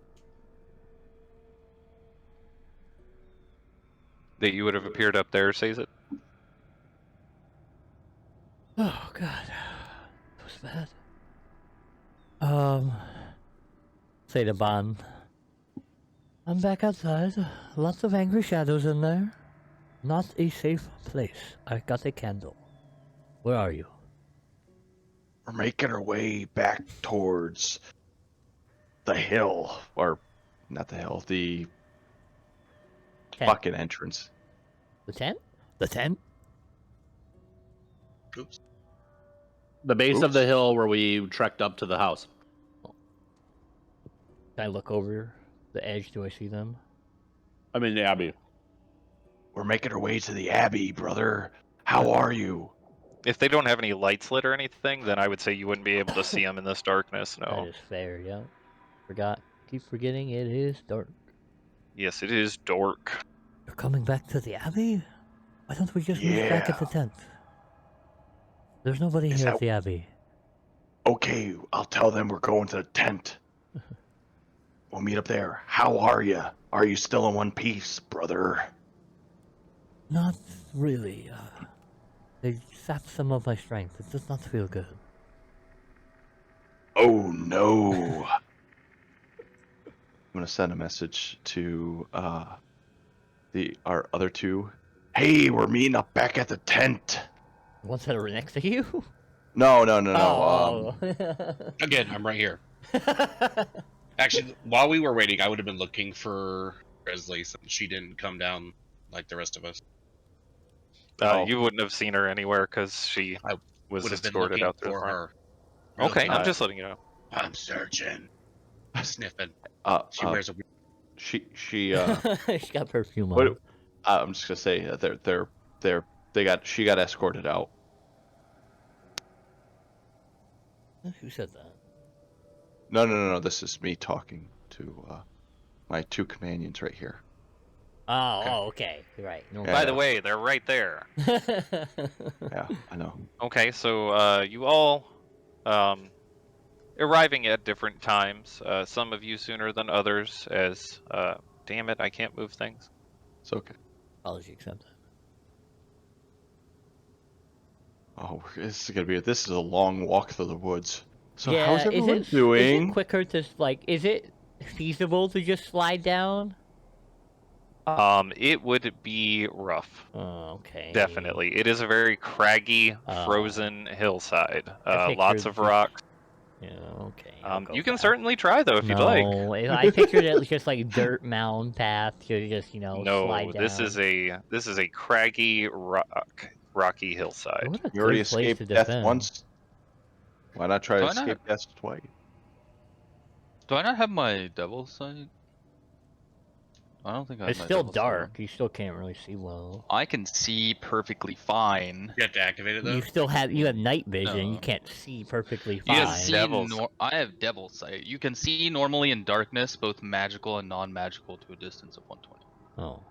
appeared up there, says it. Oh God, that was bad. Say to Bon. I'm back outside. Lots of angry shadows in there. Not a safe place. I got a candle. Where are you? We're making our way back towards the hill, or not the hill, the Tent. fucking entrance. The tent? The tent? Oops. The base of Oops. the hill where we trekked up to the house. Can I look over the edge? Do I see them? I mean, the Abbey. We're making our way to the Abbey, brother. How are you? If they don't have any lights lit or anything, then I would say you wouldn't be able to see them in this darkness. That No. is fair, yeah. Keep forgetting it is dark. Yes, it is dark. You're coming back to the Abbey? Why don't we just meet back at the tent? There's nobody Is here that- at the Abbey. Okay, I'll tell them we're going to the tent. We'll meet up there. How are you? Are you still in one piece, brother? Not really. They sapped some of my strength. It does not feel good. Oh no. I'm gonna send a message to our other two. Hey, we're meeting up back at the tent. The ones that are next to you? No. Oh. Again, I'm right here. Actually, while we were waiting, I would have been looking for Presley since she didn't come down like the rest of us. You wouldn't have seen her anywhere because she I was would have been escorted looking out to the for front. her. Okay, Really? I'm just letting you know. I'm searching, sniffing. She wears a. She She got perfume what, on. I'm just gonna say she got escorted out. Who said that? No. This is me talking to my two companions right here. Oh, okay. You're right. No, By the way, they're right there. Yeah, I know. Okay, so you all arriving at different times. Some of you sooner than others, as damn it, I can't move things. It's okay. Apology accepted. Oh, this is a long walk through the woods. So yeah, how's everyone is doing? it quicker to is it feasible to just slide down? It would be rough. Oh, okay. Definitely. It is a very craggy, frozen hillside. Lots of rocks. Yeah, okay. You can certainly try though if you'd like. No, I pictured it just like dirt mound path to just No, slide down. this is a craggy rocky hillside. What a You already good place escaped to death defend. once. Why not try to Do I not- escape death twice? Do I not have my devil sight? I don't think I have It's my still devil sight on. dark. You still can't really see well. I can see perfectly fine. You have to activate it though. You still have night vision. You No. can't see perfectly You fine. can see I have devil sight. You can see normally in darkness, both magical and non-magical, to a distance of 120. Oh.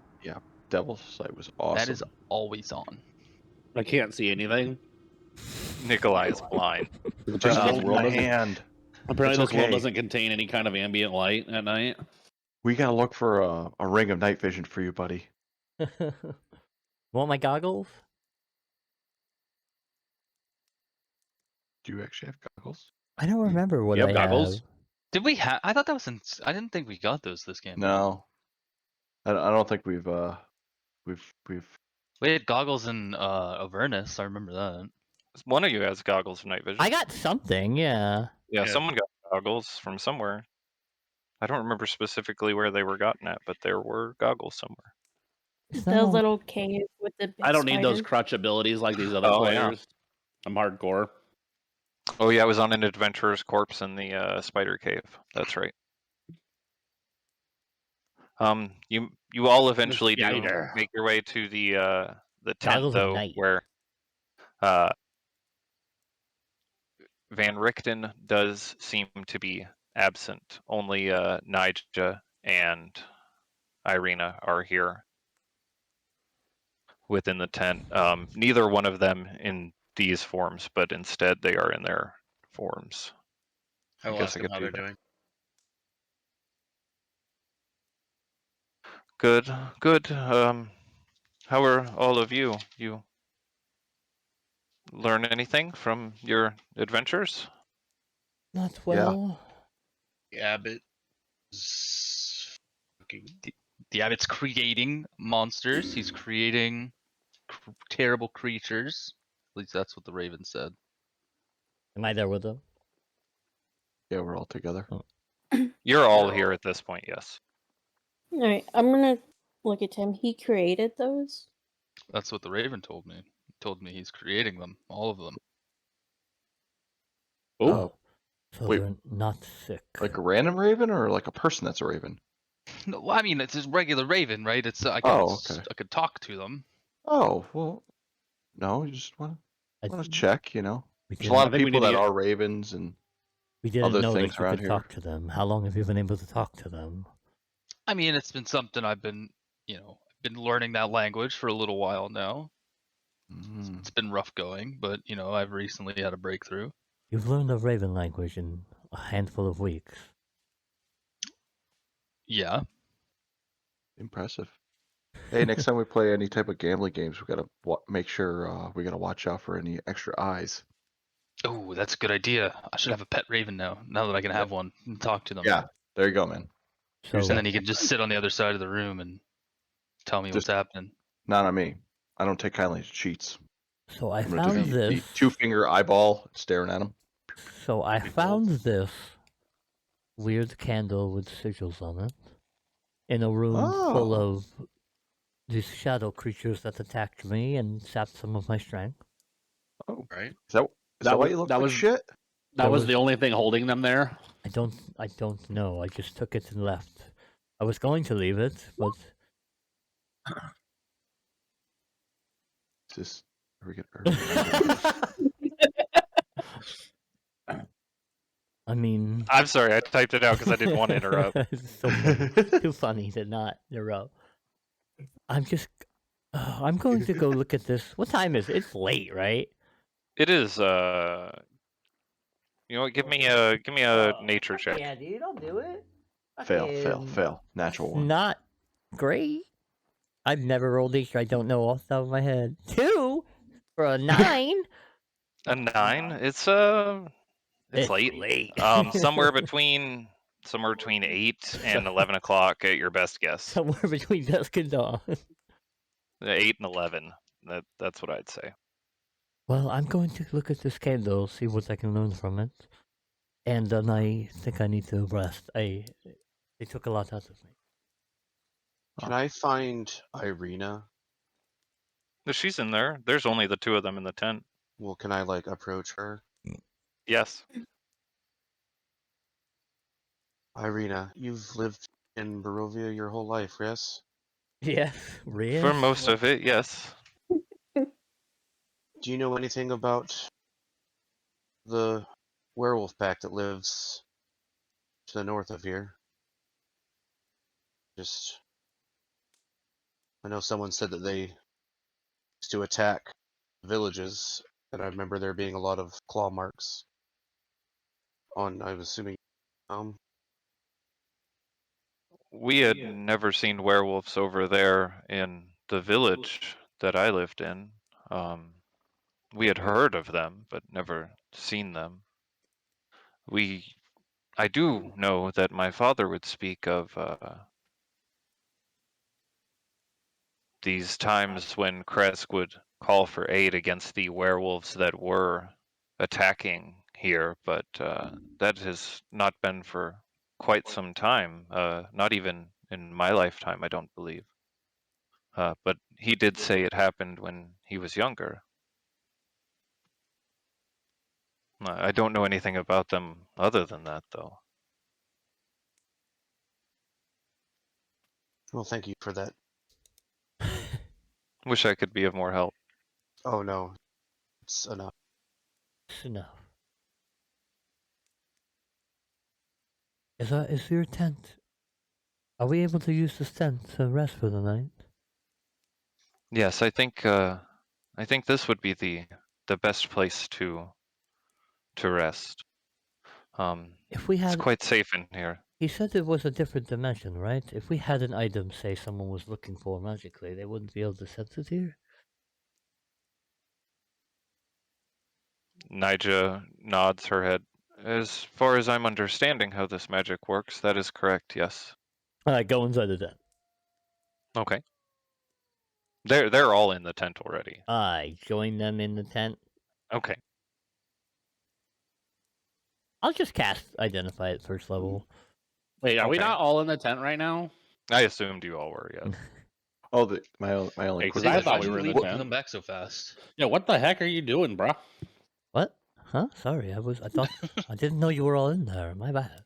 Devil's Sight was awesome. That is always on. I can't see anything. Nikolai is blind. Just Apparently hold this world my doesn't- hand. Apparently, It's this world okay. doesn't contain any kind of ambient light at night. We gotta look for a ring of night vision for you, buddy. Want my goggles? Do you actually have goggles? I don't remember what You I have goggles? have. Did we have? I thought that was in. I didn't think we got those this game. No. I don't think we've We had goggles in Avernus. I remember that. One of you has goggles of night vision. I got something, yeah. Yeah, Yeah. someone got goggles from somewhere. I don't remember specifically where they were gotten at, but there were goggles somewhere. The little cave with the big I don't need those spiders. crutch abilities like these other Oh, yeah. players. I'm hardcore. Oh yeah, I was on an adventurer's corpse in the spider cave. That's right. You all eventually do spider. make your way to the tent Goggles of though, night. where Van Richten does seem to be absent. Only Nija and Irina are here. within the tent. Neither one of them in these forms, but instead they are in their forms. I will guess ask I them could how do they're that. doing. Good, good. How are all of you? You learn anything from your adventures? Not Yeah. well. The abbot is fucking The abbot's creating monsters. He's creating terrible creatures. At least that's what the raven said. Am I there with them? Yeah, we're all together. You're all here at this point, yes. All right, I'm gonna look at him. He created those. That's what the raven told me. He told me he's creating them, all of them. Oh, So wait. they're not sick. like a random raven or like a person that's a raven? No, well, I mean it's just regular raven, right? It's I Oh, okay. could talk to them. Oh, well, no, you just want I- to check, you know. we There's a lot didn't, of I think we people need to that get- are ravens and we didn't other know things that you around could here. talk to them. How long have you been able to talk to them? I mean, it's been something I've been, been learning that language for a little while now. Mm. It's been rough going, but I've recently had a breakthrough. You've learned the Raven language in a handful of weeks. Yeah. Impressive. Hey, next time we play any type of gambling games, we gotta make sure we gotta watch out for any extra eyes. Oh, that's a good idea. I should have a pet raven now. Now that I can have one and talk to them. Yeah, there you go, man. So, And then he can just sit on the other side of the room and tell me what's Just- happening. Not on me. I don't take kindly to cheats. so I I'm gonna found do the this. 2-finger eyeball staring at him. So I Big found this weird candle with sigils on it in a room full Oh. of these shadow creatures that attacked me and sapped some of my strength. Oh, right. is that That why was- you look that like was- shit? That There was was- the only thing holding them there. I don't know. I just took it and left. I was going to leave it, but Is this? Are we gonna? I mean, I'm sorry, I typed it out because I didn't want to interrupt. It's so funny. Too funny to not interrupt. I'm going to go look at this. What time is it? It's late, right? It is. You know what? Give me a nature check. Yeah, dude, don't do it. fail. Natural one. Not great. I've never rolled nature. I don't know off the top of my head. 2 for a 9. A 9. It's late. Late. Somewhere between 8 and 11 o'clock at your best guess. Somewhere between dusk and dawn. 8 and 11. That's what I'd say. Well, I'm going to look at this candle, see what I can learn from it, and then I think I need to rest. They took a lot out of me. Can I find Irina? If she's in there, there's only the 2 of them in the tent. Well, can I like approach her? Yes. Irina, you've lived in Barovia your whole life, yes? Yes, really? For most of it, yes. Do you know anything about the werewolf pack that lives to the north of here? I know someone said that they used to attack villages, and I remember there being a lot of claw marks on, I'm assuming, We had never seen werewolves over there in the village that I lived in. We had heard of them, but never seen them. I do know that my father would speak of these times when Krezk would call for aid against the werewolves that were attacking here, but that has not been for quite some time, not even in my lifetime, I don't believe. But he did say it happened when he was younger. I don't know anything about them other than that, though. well, thank you for that. Wish I could be of more help. Oh no, it's enough. Enough. Is your tent? Are we able to use this tent to rest for the night? Yes, I think this would be the best place to rest. If we It's had, quite safe in here. he said it was a different dimension, right? If we had an item, say someone was looking for magically, they wouldn't be able to sense it here. Nija nods her head. As far as I'm understanding how this magic works, that is correct, yes. All right, go inside the tent. Okay. They're all in the tent already. I join them in the tent. Okay. I'll just cast Identify at first level. Wait, are we Okay. not all in the tent right now? I assumed you all were, yes. Oh, my only Hey, 'cause question. I thought we Why'd were you in the leave and tent. come back so fast? Yeah, what the heck are you doing, bro? What? Huh? Sorry, I thought I didn't know you were all in there. My bad.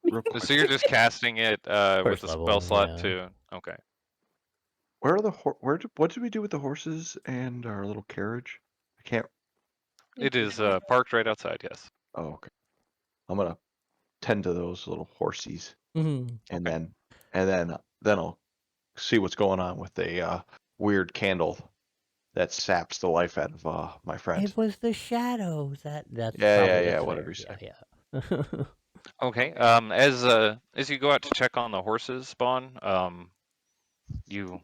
Real quick. So you're just casting it with First the level, spell slot yeah. too. Okay. Where are the what did we do with the horses and our little carriage? I can't. It is parked right outside, yes. Oh, okay. I'm gonna tend to those little horsies, Mhm. and then I'll see what's going on with a weird candle that saps the life out of my friend. It was the shadows. That's Yeah, that's whatever fair. you say. Yeah. Okay. As you go out to check on the horses, Spawn, you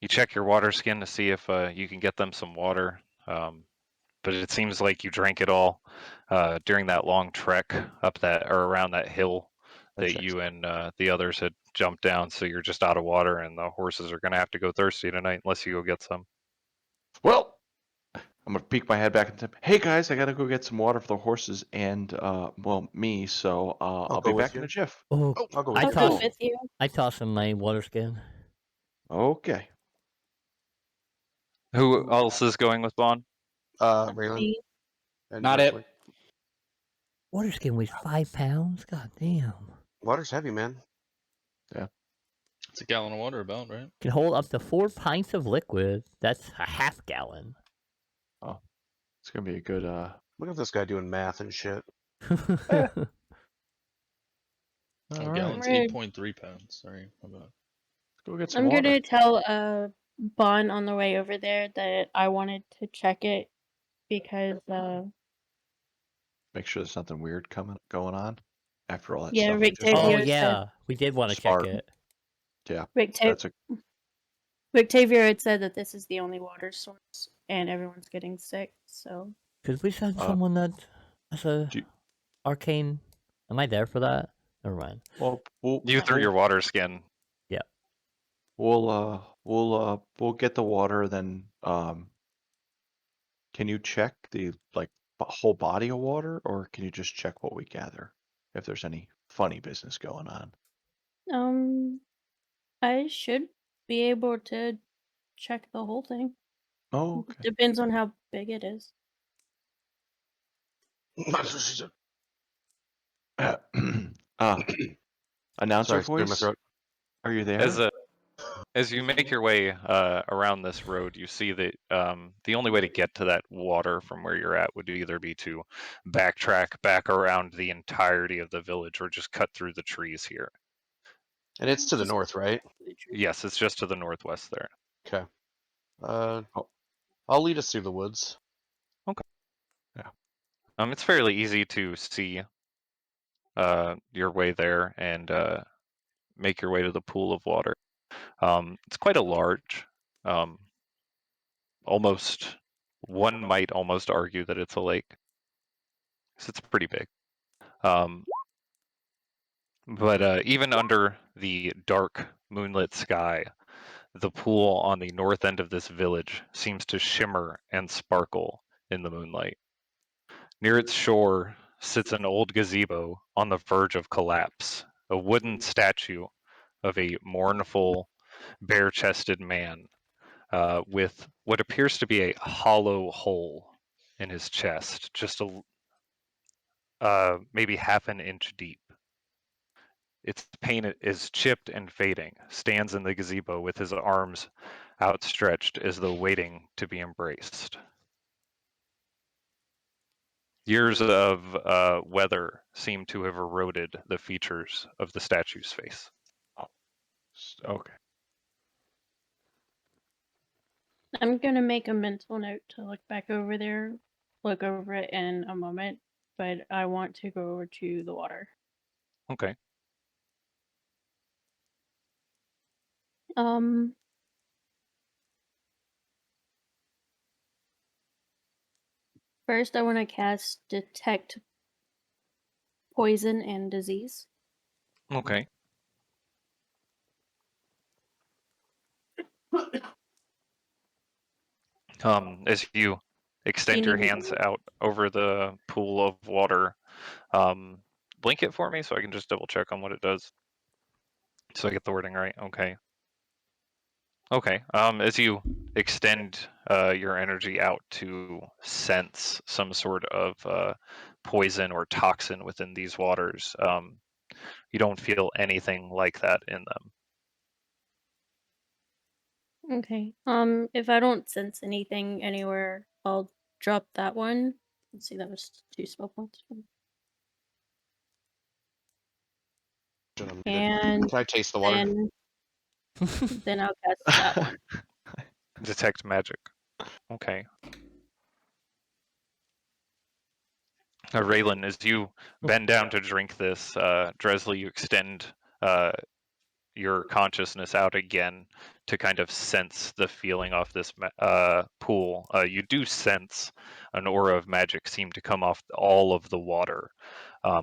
check your water skin to see if you can get them some water. But it seems like you drank it all during that long trek up that or around that hill That that checks you out. and the others had jumped down. So you're just out of water, and the horses are gonna have to go thirsty tonight unless you go get some. Well, I'm gonna peek my head back and say, "Hey guys, I gotta go get some water for the horses and me. So I'll go be with back in you. a jiff." Oh, I'll go I with I'll you. go with you. I toss him my water skin. Okay. Who else is going with Bond? Raylan. Me. And Not it. Wesley. Water skin weighs 5 pounds. God damn. Water's heavy, man. It's a gallon of water, about right? Can hold up to 4 pints of liquid. That's a half gallon. Oh, it's gonna be a good. Look at this guy doing math and shit. All Oh, right. gallon's Right. 8.3 pounds. Sorry, my bad. Let's go get some I'm water. gonna tell Bon on the way over there that I wanted to check it because Make sure there's nothing weird going on after all that Yeah, stuff. we Rick just Oh Tavio did. said- yeah, we did want to check Smart. it. Yeah, Rick that's a Tavio had said that this is the only water source and everyone's getting sick, so Could we send Uh, someone that has a do you- arcane? Am I there for that? Never mind. well. You threw your water skin. We'll get the water. Then can you check the whole body of water, or can you just check what we gather if there's any funny business going on? I should be able to check the whole thing. Oh, okay. Depends on how big it is. Announcer Sorry, clear my voice. throat. Are you there? As you make your way around this road, you see that the only way to get to that water from where you're at would either be to backtrack back around the entirety of the village or just cut through the trees here. And it's to the north, right? Yes, it's just to the northwest there. Okay. I'll lead us through the woods. It's fairly easy to see your way there and make your way to the pool of water. It's quite a large, almost, one might almost argue that it's a lake. 'Cause it's pretty big. But even under the dark moonlit sky, the pool on the north end of this village seems to shimmer and sparkle in the moonlight. Near its shore sits an old gazebo on the verge of collapse, a wooden statue of a mournful, bare-chested man with what appears to be a hollow hole in his chest, just maybe half an inch deep. Its paint is chipped and fading, stands in the gazebo with his arms outstretched as though waiting to be embraced. Years of weather seem to have eroded the features of the statue's face. Okay. I'm gonna make a mental note to look back over there, look over it in a moment, but I want to go over to the water. Okay. Um, First I want to cast Detect Poison and Disease. Okay. As you extend your need me hands to- out over the pool of water, blink it for me so I can just double check on what it does. So I get the wording right. Okay. Okay. As you extend your energy out to sense some sort of poison or toxin within these waters, you don't feel anything like that in them. Okay. If I don't sense anything anywhere, I'll drop that one. Let's see, that was 2 spell points. And Can I taste the water? then I'll cast that one. Detect magic. Okay. Raylan, as you bend down to drink this, Dresley, you extend your consciousness out again to kind of sense the feeling off this pool. You do sense an aura of magic seem to come off all of the water. A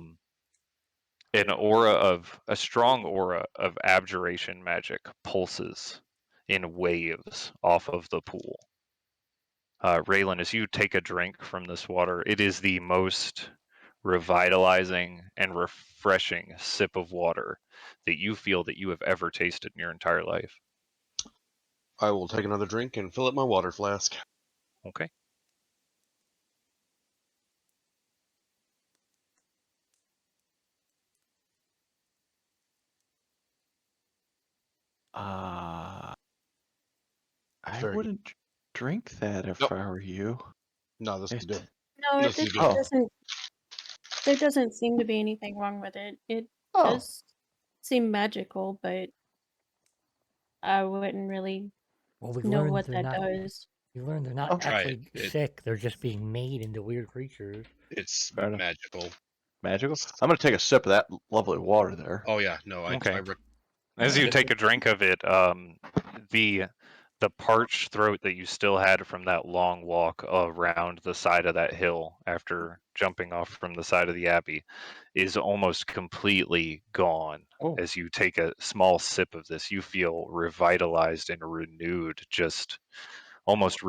strong aura of abjuration magic pulses in waves off of the pool. Raylan, as you take a drink from this water, it is the most revitalizing and refreshing sip of water that you feel that you have ever tasted in your entire life. I will take another drink and fill up my water flask. Okay. I Very good. wouldn't drink that if Nope. I were you. No, this is good. No, This is it good. Oh. doesn't. There doesn't seem to be anything wrong with it. It Oh. does seem magical, but I wouldn't really Well, we've know learned what they're that not. does. We learned they're Oh. not Try actually it. sick. They're just being made into weird creatures. It's Fair enough. magical. Magical? I'm gonna take a sip of that lovely water there. Oh yeah, no, Okay. As you take a drink of it, the parched throat that you still had from that long walk around the side of that hill after jumping off from the side of the abbey is almost completely gone. Oh. As you take a small sip of this, you feel revitalized and renewed, just almost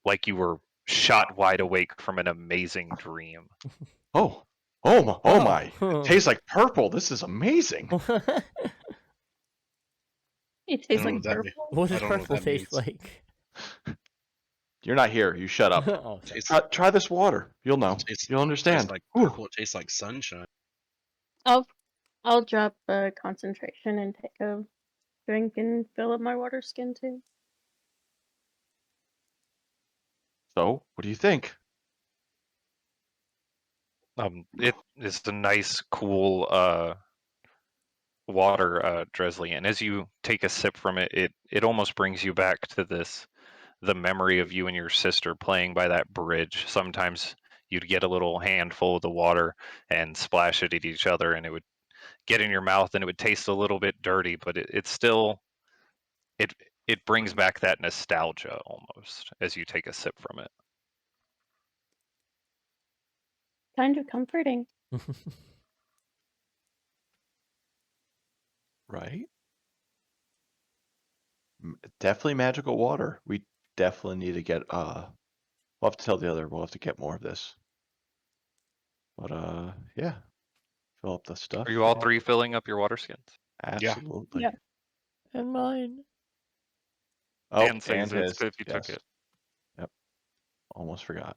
like you were shot wide awake from an amazing dream. Oh. Oh my. It tastes like purple. This is amazing. It I tastes don't know like what that means. purple. What I does don't know what purple that taste means. like? You're not here. You shut up. Oh, sorry. Tastes, Try this water. You'll know. tastes, You'll tastes understand. like Ooh. purple. It tastes like sunshine. I'll drop concentration and take a drink and fill up my water skin too. So, what do you think? It is a nice, cool water, Dresley, and as you take a sip from it, it almost brings you back to the memory of you and your sister playing by that bridge. Sometimes you'd get a little handful of the water and splash it at each other, and it would get in your mouth, and it would taste a little bit dirty, but it still it brings back that nostalgia almost as you take a sip from it. Kind of comforting. Right? Definitely magical water. We definitely need to get we'll have to tell the other we'll have to get more of this. But yeah. Fill up the stuff. Are you all three filling up your water skins? Absolutely. Yeah. And mine. Oh, And Caesar, it's his. good if you Yes. took it. Yep. Almost forgot.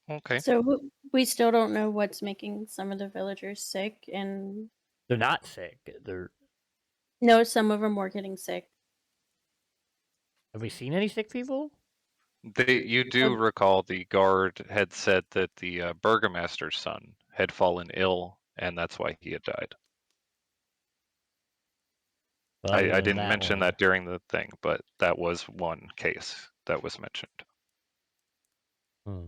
Okay. So we still don't know what's making some of the villagers sick, and They're not sick. They're. no, some of them were getting sick. Have we seen any sick people? You do recall the guard had said that the burgomaster's son had fallen ill, and that's why he had died. But other I than didn't mention one- that during the thing, but that was one case that was mentioned. Hmm.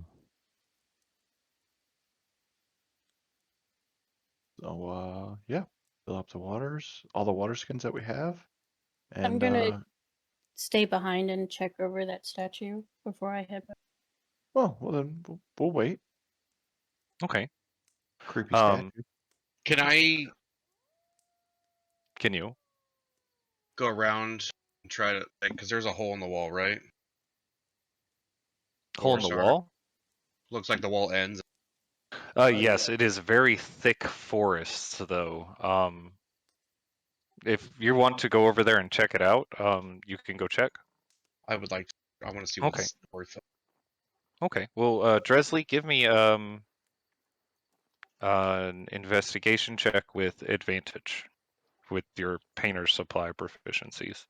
So yeah, fill up the waters, all the water skins that we have, and I'm gonna stay behind and check over that statue before I head back. well then we'll wait. Okay. Creepy statue. Can I Can you? go around and try to, because there's a hole in the wall, right? Hole in the wall? Looks like the wall ends. Yes, it is very thick forests, though. If you want to go over there and check it out, you can go check. I would like to, I want to see Okay. what's worth it. Okay. Well, Dresley, give me an investigation check with advantage with your painter's supply proficiencies.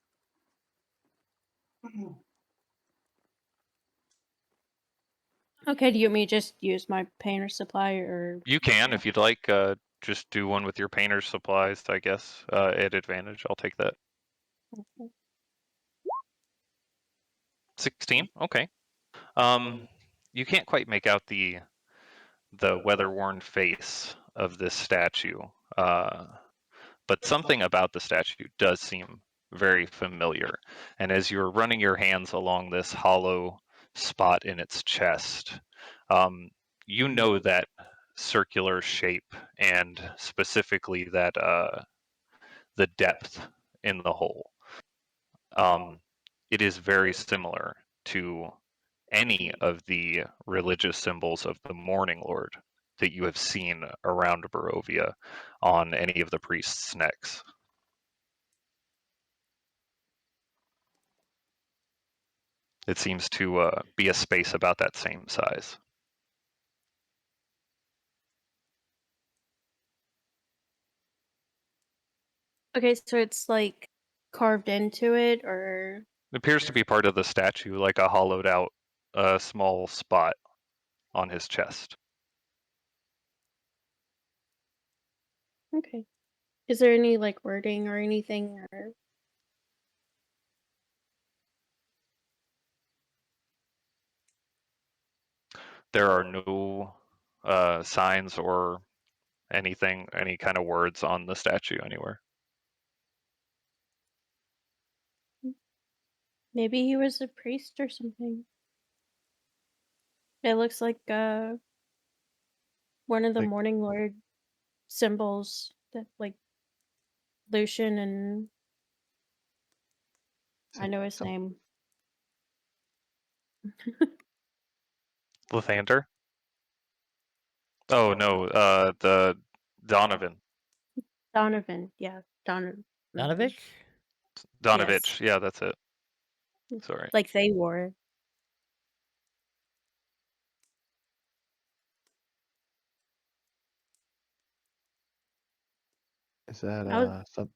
Okay, do you want me to just use my painter supply or You can, if you'd like, just do one with your painter's supplies, I guess, at advantage. I'll take that. 16? Okay. You can't quite make out the weather-worn face of this statue, but something about the statue does seem very familiar. And as you're running your hands along this hollow spot in its chest, you know that circular shape and specifically that the depth in the hole. It is very similar to any of the religious symbols of the Morning Lord that you have seen around Barovia on any of the priests' necks. It seems to be a space about that same size. okay, so it's like carved into it or It appears to be part of the statue, like a hollowed out small spot on his chest. okay. Is there any like wording or anything or There are no signs or anything, any kind of words on the statue anywhere. maybe he was a priest or something? It looks like one of the Like- Morning Lord symbols that like Lucian and I know his name. Lathander? Oh no, the Donovan. Donovan, yeah, Donovan. Donovich? Donovich, yeah, that's it. Sorry. Like they wore. Is that I was- some?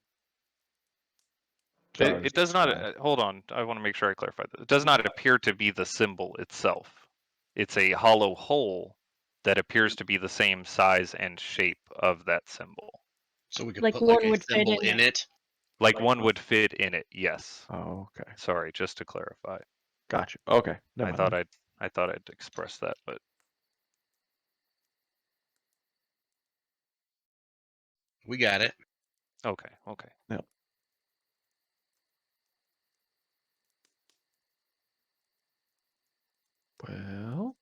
It does not. Hold on, I want to make sure I clarify this. It does not appear to be the symbol itself. It's a hollow hole that appears to be the same size and shape of that symbol. So we could Like put like one a would fit symbol in in it. Like one would fit in it. Yes. Oh, okay. Sorry, just to clarify. Gotcha. Okay. Never I mind thought then. I thought I'd express that, but We got it. okay, okay. Well,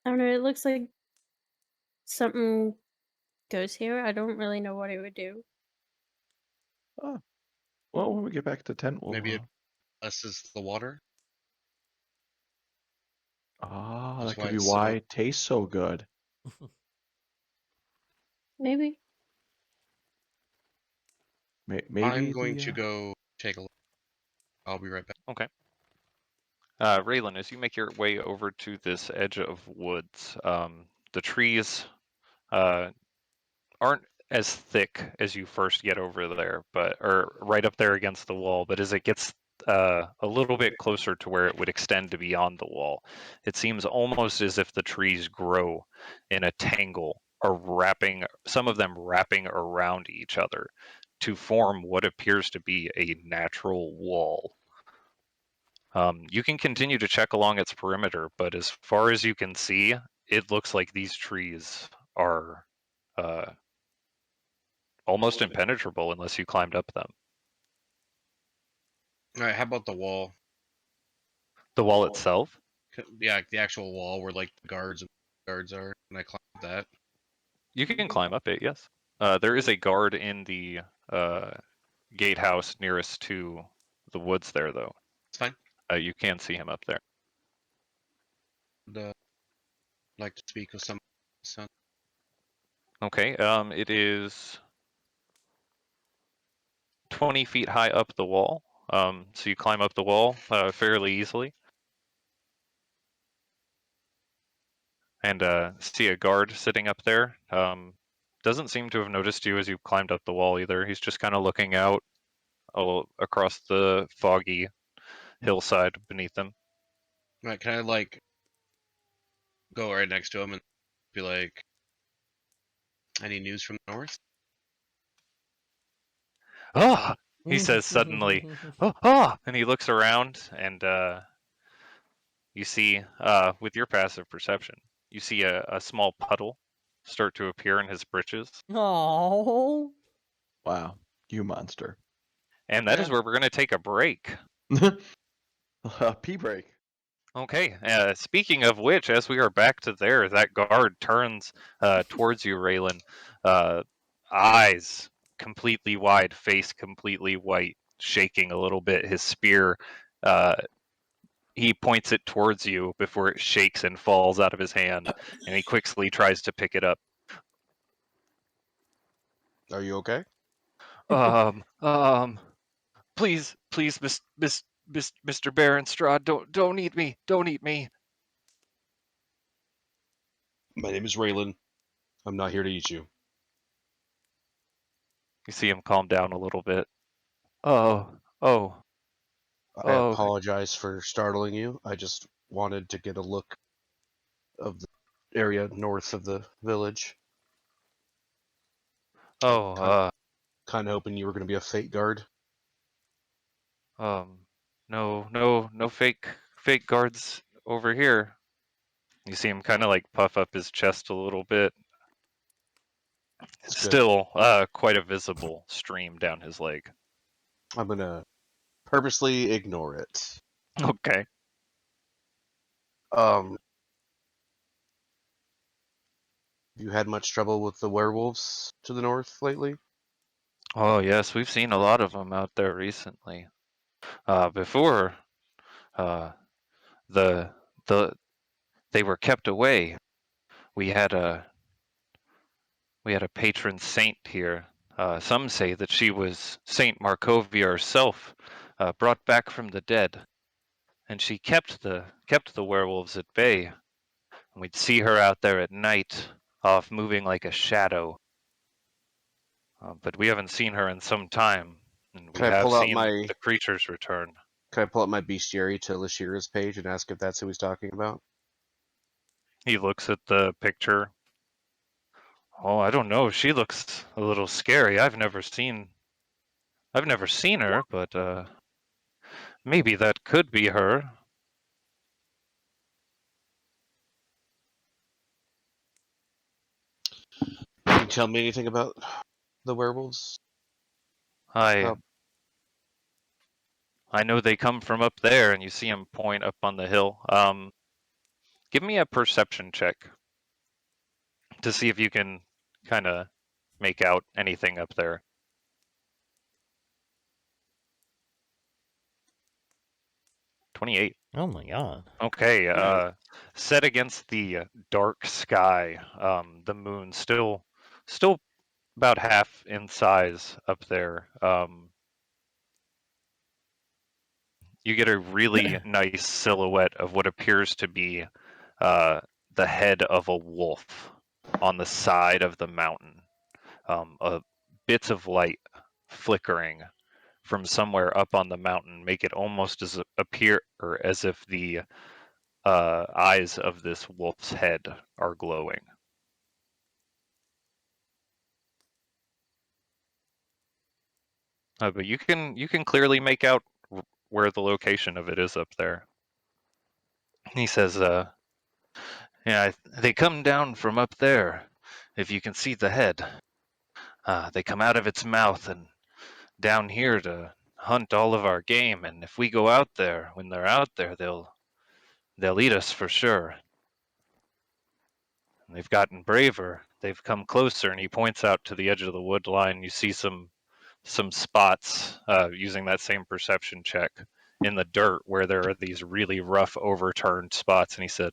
I don't know, it looks like something goes here. I don't really know what it would do. well, when we get back to the tent, we'll. Maybe it blesses the water. Ah, That's that why could be it's why so- it tastes so good. Maybe. Maybe I'm going the, to go take a look. I'll be right back. Okay. Raylan, as you make your way over to this edge of woods, the trees aren't as thick as you first get over there, or right up there against the wall. But as it gets a little bit closer to where it would extend to beyond the wall, it seems almost as if the trees grow in a tangle, or some of them wrapping around each other to form what appears to be a natural wall. You can continue to check along its perimeter, but as far as you can see, it looks like these trees are almost impenetrable unless you climbed up them. All right, how about the wall? The wall itself? Yeah, the actual wall where like the guards are. Can I climb that? You can climb up it, yes. There is a guard in the gatehouse nearest to the woods there, though. It's fine. You can see him up there. I'd like to speak with some son. Okay, it is 20 feet high up the wall. So you climb up the wall fairly easily. And see a guard sitting up there. Doesn't seem to have noticed you as you climbed up the wall either. He's just kind of looking out across the foggy hillside beneath them. Right, can I like go right next to him and be like, any news from the north? Ah! He says suddenly, and he looks around and you see, with your passive perception, you see a small puddle start to appear in his breeches. Oh. Wow, you monster. And that is where we're going to take a break. Pee break. Okay, speaking of which, as we are back to there, that guard turns towards you, Raylan. Eyes completely wide, face completely white, shaking a little bit. His spear, he points it towards you before it shakes and falls out of his hand, and he quickly tries to pick it up. Are you okay? Please, Mr. Baron Strahd, don't eat me, don't eat me. My name is Raylan. I'm not here to eat you. You see him calm down a little bit. I Okay. apologize for startling you. I just wanted to get a look of the area north of the village. Oh, Kind of hoping you were going to be a fate guard. no fake guards over here. You see him kind of like puff up his chest a little bit. It's good. Still, quite a visible stream down his leg. I'm going to purposely ignore it. Okay. You had much trouble with the werewolves to the north lately? Oh yes, we've seen a lot of them out there recently. Before, the they were kept away. We had a patron saint here. Some say that she was Saint Markovia herself, brought back from the dead, and she kept the werewolves at bay. And we'd see her out there at night, off moving like a shadow. But we haven't seen her in some time, and we Can I have pull out seen my the creatures return. Can I pull up my bestiary to Lashira's page and ask if that's who he's talking about? He looks at the picture. Oh, I don't know. She looks a little scary. I've never seen her, but maybe that could be her. Can you tell me anything about the werewolves? I know they come from up there, and you see him point up on the hill. Give me a perception check to see if you can kind of make out anything up there. 28. Oh my god. Okay, set against the dark sky, the moon still about half in size up there. You get a really nice silhouette of what appears to be the head of a wolf on the side of the mountain. Bits of light flickering from somewhere up on the mountain make it almost appear as if the eyes of this wolf's head are glowing. But you can clearly make out where the location of it is up there. He says, yeah, they come down from up there, if you can see the head. They come out of its mouth and down here to hunt all of our game, and if we go out there, when they're out there, they'll eat us for sure. And they've gotten braver. They've come closer, and he points out to the edge of the wood line. You see some spots using that same perception check in the dirt where there are these really rough overturned spots, and he said,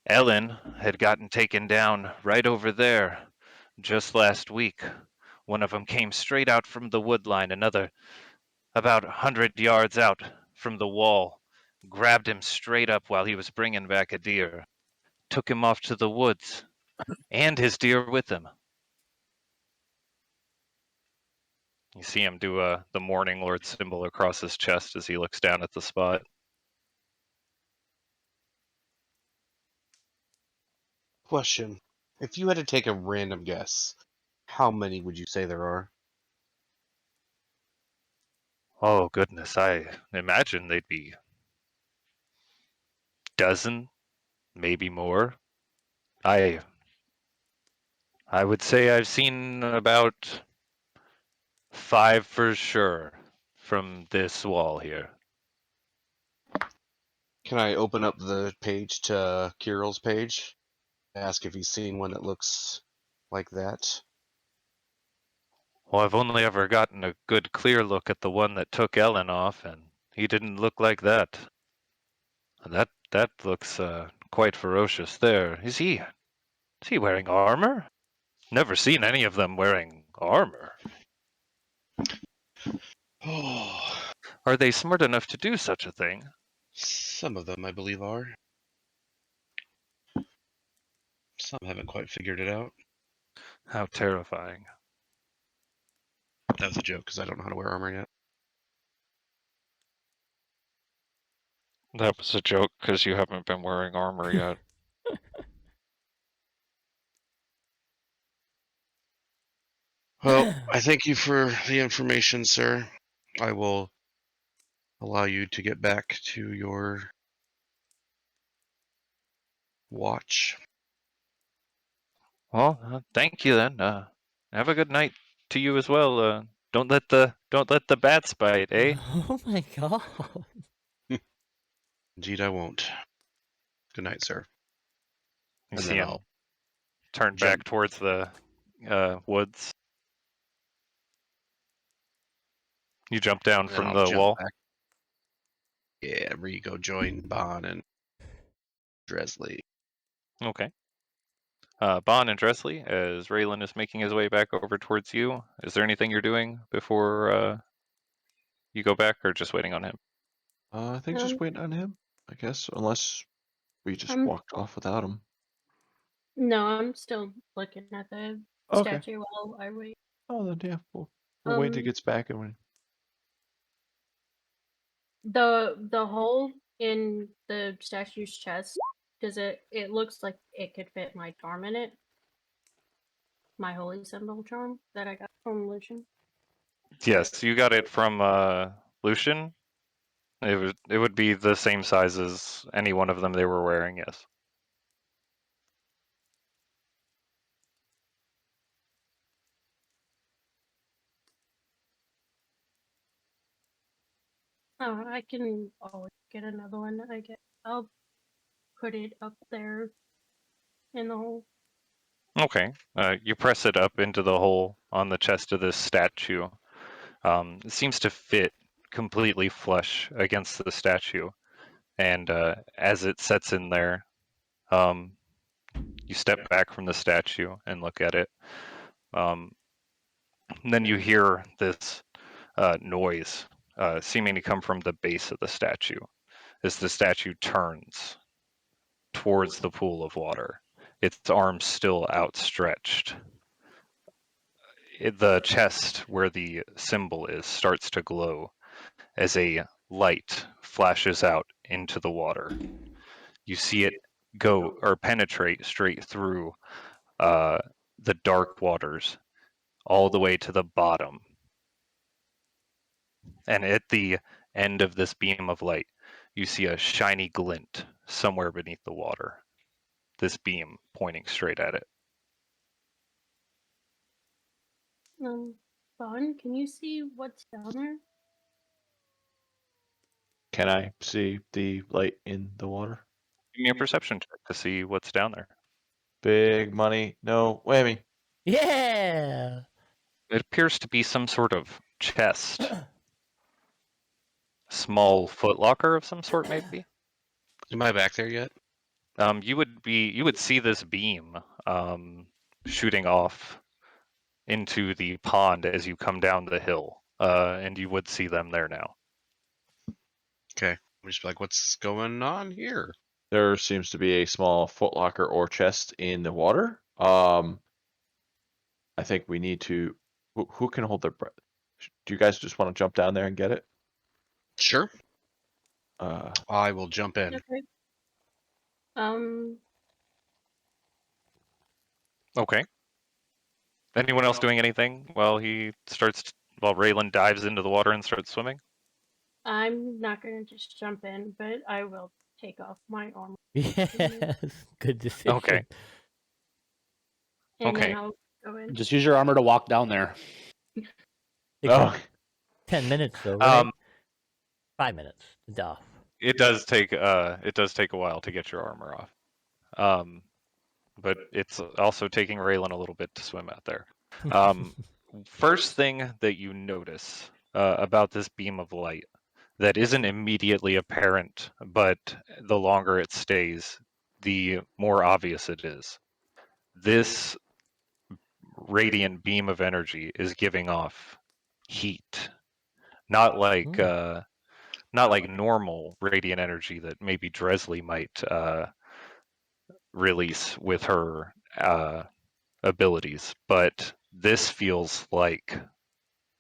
Ellen had gotten taken down right over there just last week. One of them came straight out from the wood line, another about 100 yards out from the wall, grabbed him straight up while he was bringing back a deer, took him off to the woods, and his deer with him. You see him do the Morning Lord symbol across his chest as he looks down at the spot. Question. If you had to take a random guess, how many would you say there are? Oh, goodness, I imagine they'd be dozen, maybe more. I would say I've seen about 5 for sure from this wall here. Can I open up the page to Kirill's page? Ask if he's seen one that looks like that. Well, I've only ever gotten a good clear look at the one that took Ellen off, and he didn't look like that. That looks quite ferocious there. Is he wearing armor? Never seen any of them wearing armor. Oh, Are they smart enough to do such a thing? some of them, I believe, are. Some haven't quite figured it out. How terrifying. That was a joke, because I don't know how to wear armor yet. That was a joke because you haven't been wearing armor yet. Well, I thank you for the information, sir. I will allow you to get back to your watch. Well, thank you then. Have a good night to you as well. Don't let the bats bite, eh? Oh my god. Indeed, I won't. Good night, sir. You And see then him I'll turn jump. back towards the woods. You jump down and then from I'll the jump wall. back. Yeah, Rigo join Bon and Dresley. Okay. Bon and Dresley, as Raylan is making his way back over towards you, is there anything you're doing before you go back, or just waiting on him? I think just waiting on him, I guess, unless we just walked off without him. No, I'm still looking at the Okay. statue while I wait. Oh, then yeah, we'll wait till he gets back and we. The hole in the statue's chest, does it looks like it could fit my charm in it. My holy symbol charm that I got from Lucian. Yes, you got it from Lucian. It would be the same size as any one of them they were wearing, yes. Oh, I can always get another one. I guess I'll put it up there in the hole. Okay. You press it up into the hole on the chest of this statue. It seems to fit completely flush against the statue. And as it sets in there, you step back from the statue and look at it. And then you hear this noise seeming to come from the base of the statue as the statue turns towards the pool of water, its arms still outstretched. The chest where the symbol is starts to glow as a light flashes out into the water. You see it go or penetrate straight through the dark waters all the way to the bottom. And at the end of this beam of light, you see a shiny glint somewhere beneath the water. This beam pointing straight at it. Vaughn, can you see what's down there? Can I see the light in the water? Give me a perception check to see what's down there. Big money, no whammy. Yeah. It appears to be some sort of chest. Small footlocker of some sort, maybe. Am I back there yet? You would see this beam shooting off into the pond as you come down the hill, and you would see them there now. Okay. I'm just like, what's going on here? There seems to be a small footlocker or chest in the water. I think we need to. Who can hold their breath? Do you guys just want to jump down there and get it? Sure. I will jump in. Okay. Okay. Anyone else doing anything while Raylan dives into the water and starts swimming? I'm not gonna just jump in, but I will take off my armor. Yes. Good decision. Okay. And Okay. then I'll go in. Just use your armor to walk down there. Oh, 10 minutes though, right? 5 5 minutes. Duh. It does take a while to get your armor off. But it's also taking Raylan a little bit to swim out there. First thing that you notice about this beam of light that isn't immediately apparent, but the longer it stays, the more obvious it is. This radiant beam of energy is giving off heat, not like normal radiant energy that maybe Dresley might release with her abilities, but this feels like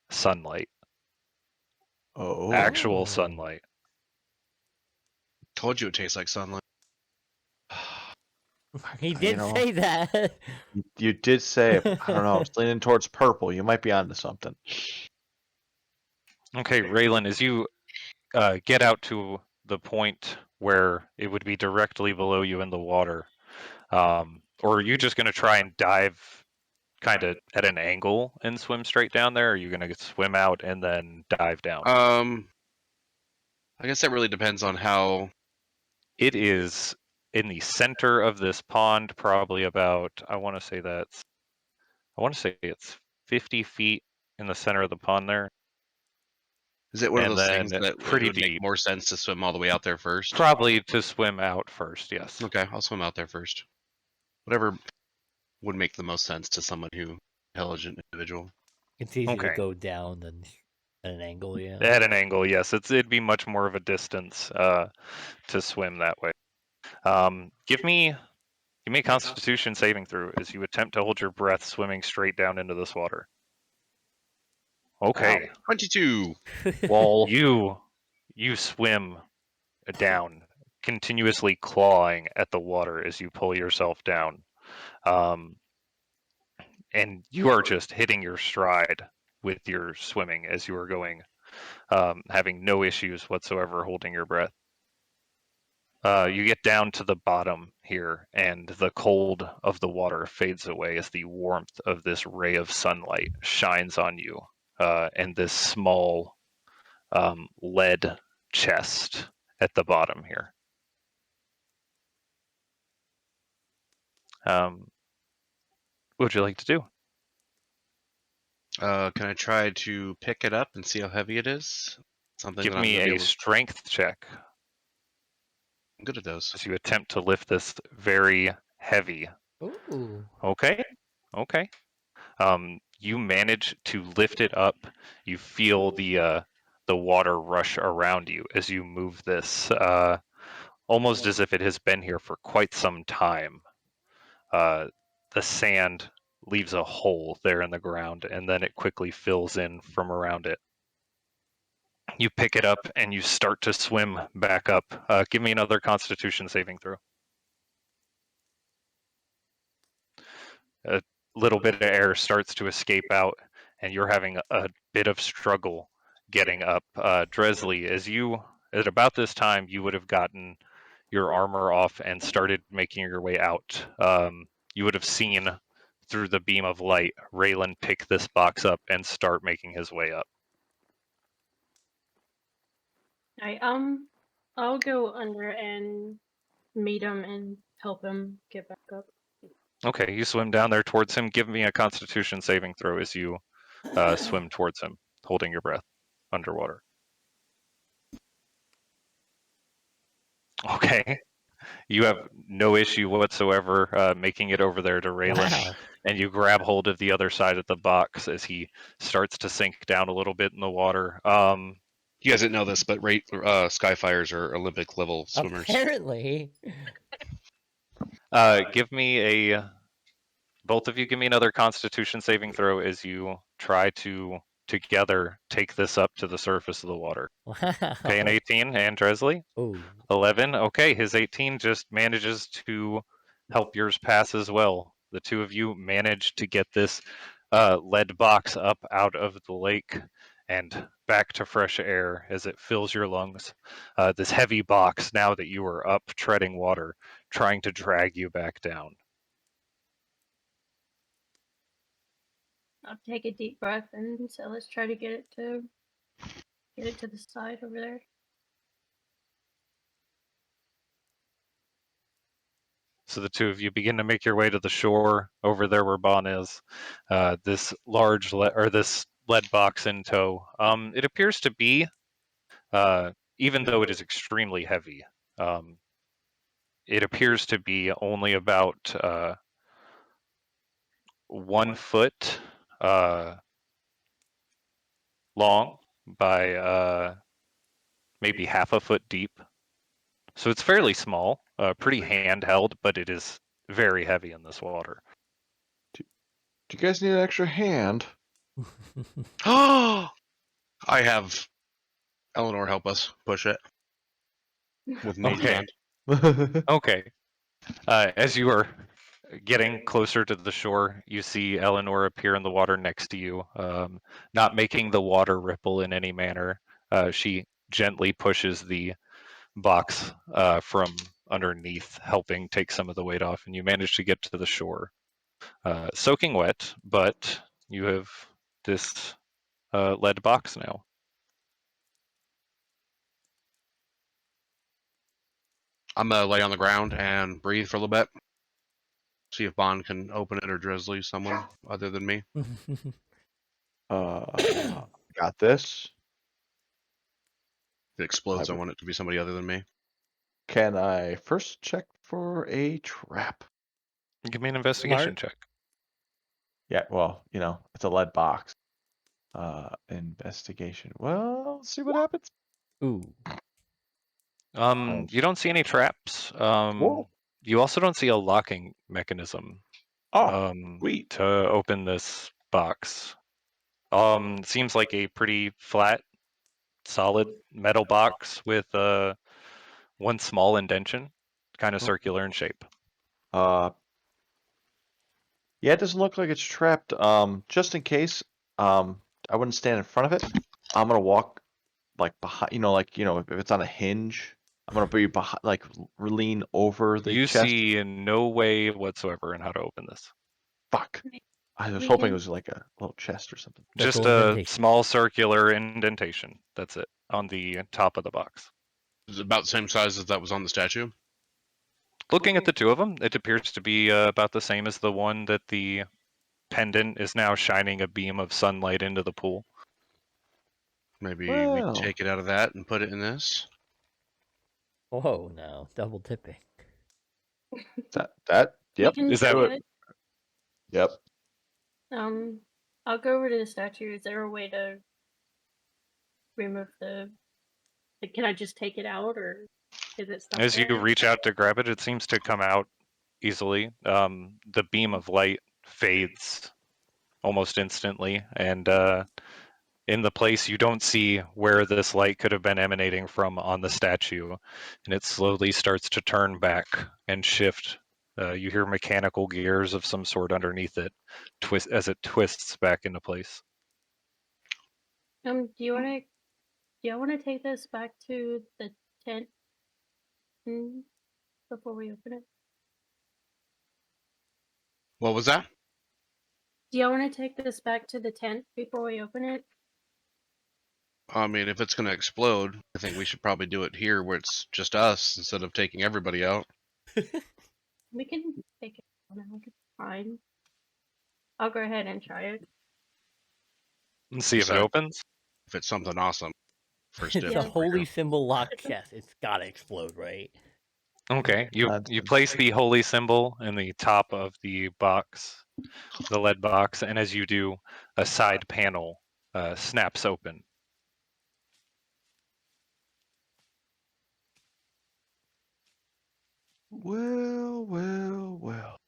sunlight, actual sunlight. Told you it tastes like sunlight. He did say that. You did say it. I don't know. It's leaning towards purple. You might be onto something. Okay, Raylan, as you get out to the point where it would be directly below you in the water, or are you just going to try and dive kind of at an angle and swim straight down there? Or are you going to swim out and then dive down? I guess that really depends on how. It is in the center of this pond, probably about, I want to say it's 50 feet in the center of the pond there. Is it one of And those then things that pretty would make deep. more sense to swim all the way out there first? Probably to swim out first, yes. Okay, I'll swim out there first. Whatever would make the most sense to someone who intelligent individual. It's easier Okay. to go down than at an angle, yeah. At an angle, yes. It'd be much more of a distance to swim that way. Give me a Constitution saving throw as you attempt to hold your breath swimming straight down into this water. Okay. 22. Well, you swim down, continuously clawing at the water as you pull yourself down. And you are just hitting your stride with your swimming as you are going, having no issues whatsoever holding your breath. You get down to the bottom here, and the cold of the water fades away as the warmth of this ray of sunlight shines on you, and this small lead chest at the bottom here. What would you like to do? Can I try to pick it up and see how heavy it is? Something Give that I'm me gonna be a able to... strength check I'm good at those. as you attempt to lift this very heavy. Ooh. Okay. You manage to lift it up. You feel the water rush around you as you move this, almost as if it has been here for quite some time. The sand leaves a hole there in the ground, and then it quickly fills in from around it. You pick it up and you start to swim back up. Give me another Constitution saving throw. little bit of air starts to escape out, and you're having a bit of struggle getting up. Dresley, at about this time, you would have gotten your armor off and started making your way out. You would have seen through the beam of light Raylan pick this box up and start making his way up. I'll go under and meet him and help him get back up. Okay, you swim down there towards him. Give me a Constitution saving throw as you swim towards him, holding your breath underwater. Okay. You have no issue whatsoever making it over there to Raylan, Wow. and you grab hold of the other side of the box as he starts to sink down a little bit in the water. You guys didn't know this, but Skyfires are Olympic level swimmers. Apparently. Both of you give me another Constitution saving throw as you try to together take this up to the surface of the water. Wow. Okay, an 18, and Dresley? Ooh. 11. Okay, his 18 just manages to help yours pass as well. The two of you manage to get this lead box up out of the lake and back to fresh air as it fills your lungs. This heavy box, now that you are up treading water, trying to drag you back down. I'll take a deep breath and so let's try to get it to the side over there. So the two of you begin to make your way to the shore over there where Bon is. This this lead box in tow. It appears to be, even though it is extremely heavy, it appears to be only about 1 foot long by maybe half a foot deep. So it's fairly small, pretty handheld, but it is very heavy in this water. Do you guys need an extra hand? Oh, I have Eleanor help us push it with mage Okay. hand. Okay. As you are getting closer to the shore, you see Eleanor appear in the water next to you, not making the water ripple in any manner. She gently pushes the box from underneath, helping take some of the weight off, and you manage to get to the shore. Soaking wet, but you have this lead box now. I'm gonna lay on the ground and breathe for a little bit. See if Bond can open it or Drizzly, someone other than me. Got this. If it explodes, I want it to be somebody other than me. Can I first check for a trap? Give me an investigation check. Yeah, well, it's a lead box. Investigation. Well, let's see what happens. Ooh. You don't see any traps. You also don't see a locking mechanism Sweet. to open this box. It seems like a pretty flat, solid metal box with one small indentation, kind of circular in shape. Yeah, it doesn't look like it's trapped. Just in case, I wouldn't stand in front of it. I'm gonna walk like behind, if it's on a hinge, I'm gonna be behind, like lean over the You chest. see in no way whatsoever in how to open this. Fuck. I was hoping it was like a little chest or something. Just a small circular indentation. That's it on the top of the box. Is it about the same size as that was on the statue? Looking at the two of them, it appears to be about the same as the one that the pendant is now shining a beam of sunlight into the pool. Maybe we take it out of that and put it in this. Whoa, no, double tipping. Yep. Is that what? Yep. I'll go over to the statue. Is there a way to remove can I just take it out, or is it stuck As you there? reach out to grab it, it seems to come out easily. The beam of light fades almost instantly, and in the place you don't see where this light could have been emanating from on the statue, and it slowly starts to turn back and shift You hear mechanical gears of some sort underneath it, as it twists back into place. Do you want to take this back to the tent before we open it? What was that? Do y'all want to take this back to the tent before we open it? I mean, if it's going to explode, I think we should probably do it here where it's just us instead of taking everybody out. We can take it now. It's fine. I'll go ahead and try it. And see if it Decide opens. If it's something awesome. First It's dibs a over holy here. symbol lock chest. It's gotta explode, right? Okay, you place the holy symbol in the top of the box, the lead box, and as you do, a side panel snaps open. Well.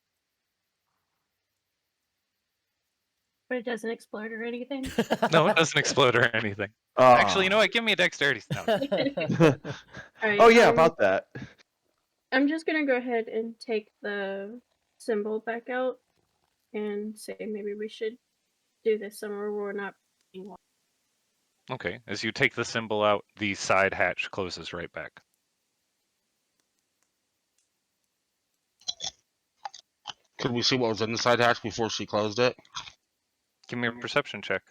But it doesn't explode or anything? No, it doesn't explode or anything. Actually, you know what? Give me a dexterity. No. Alright, Oh yeah, about that. I'm just gonna go ahead and take the symbol back out and say maybe we should do this somewhere where we're not being watched. Okay, as you take the symbol out, the side hatch closes right back. Could we see what was in the side hatch before she closed it? Give me a perception check.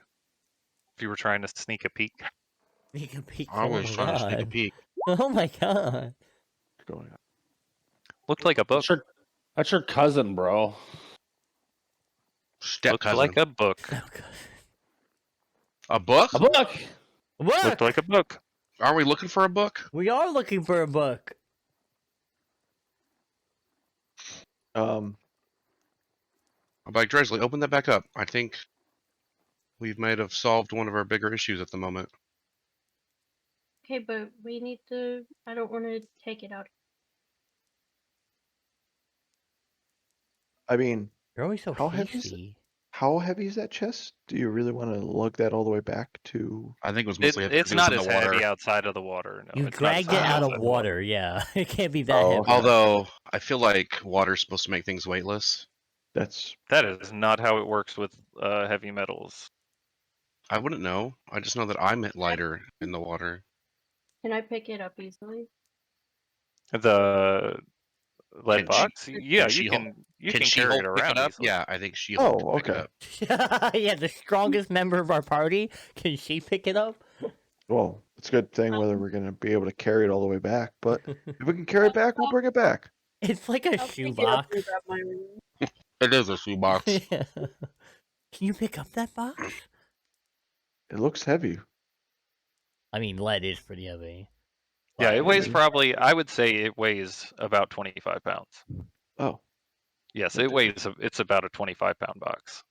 If you were trying to sneak a peek. Sneak a peek. I was Oh trying my to sneak a god. peek. Oh my god. Going on. Looked like a book. That's your cousin, bro. Step Looked cousin. like a book. Oh god. A book? A book. Look! Looked like a book. Are we looking for a book? We are looking for a book. I'm like, Dresley, open that back up. I think we might have solved one of our bigger issues at the moment. Okay, but we need to. I don't want to take it out. I mean, You're always so How heavy is hasty. how heavy is that chest? Do you really want to lug that all the way back to? I think it was mostly It's it was not in as the water. heavy outside of the water. No, You it's not as dragged it heavy out outside of the water, yeah. It can't be that Oh, heavy. okay. Although I feel like water's supposed to make things weightless. That's That is not how it works with heavy metals. I wouldn't know. I just know that I'm lighter in the water. Can I pick it up easily? The lead Can box? Yeah, she you hold- can Can carry She-Hulk it pick around it up? easily. Yeah, I think she Oh, can pick okay. it up. Yeah, the strongest member of our party. Can she pick it up? well, it's a good thing whether we're gonna be able to carry it all the way back. But if we can carry it back, we'll bring it back. It's like a I'll pick it up shoebox. and grab my room. It is a shoebox. Yeah. Can you pick up that box? It looks heavy. I mean, lead is pretty heavy. Yeah, But- it weighs probably, I would say it weighs about 25 pounds. Oh, Yes, Okay. it weighs, it's about a 25-pound box.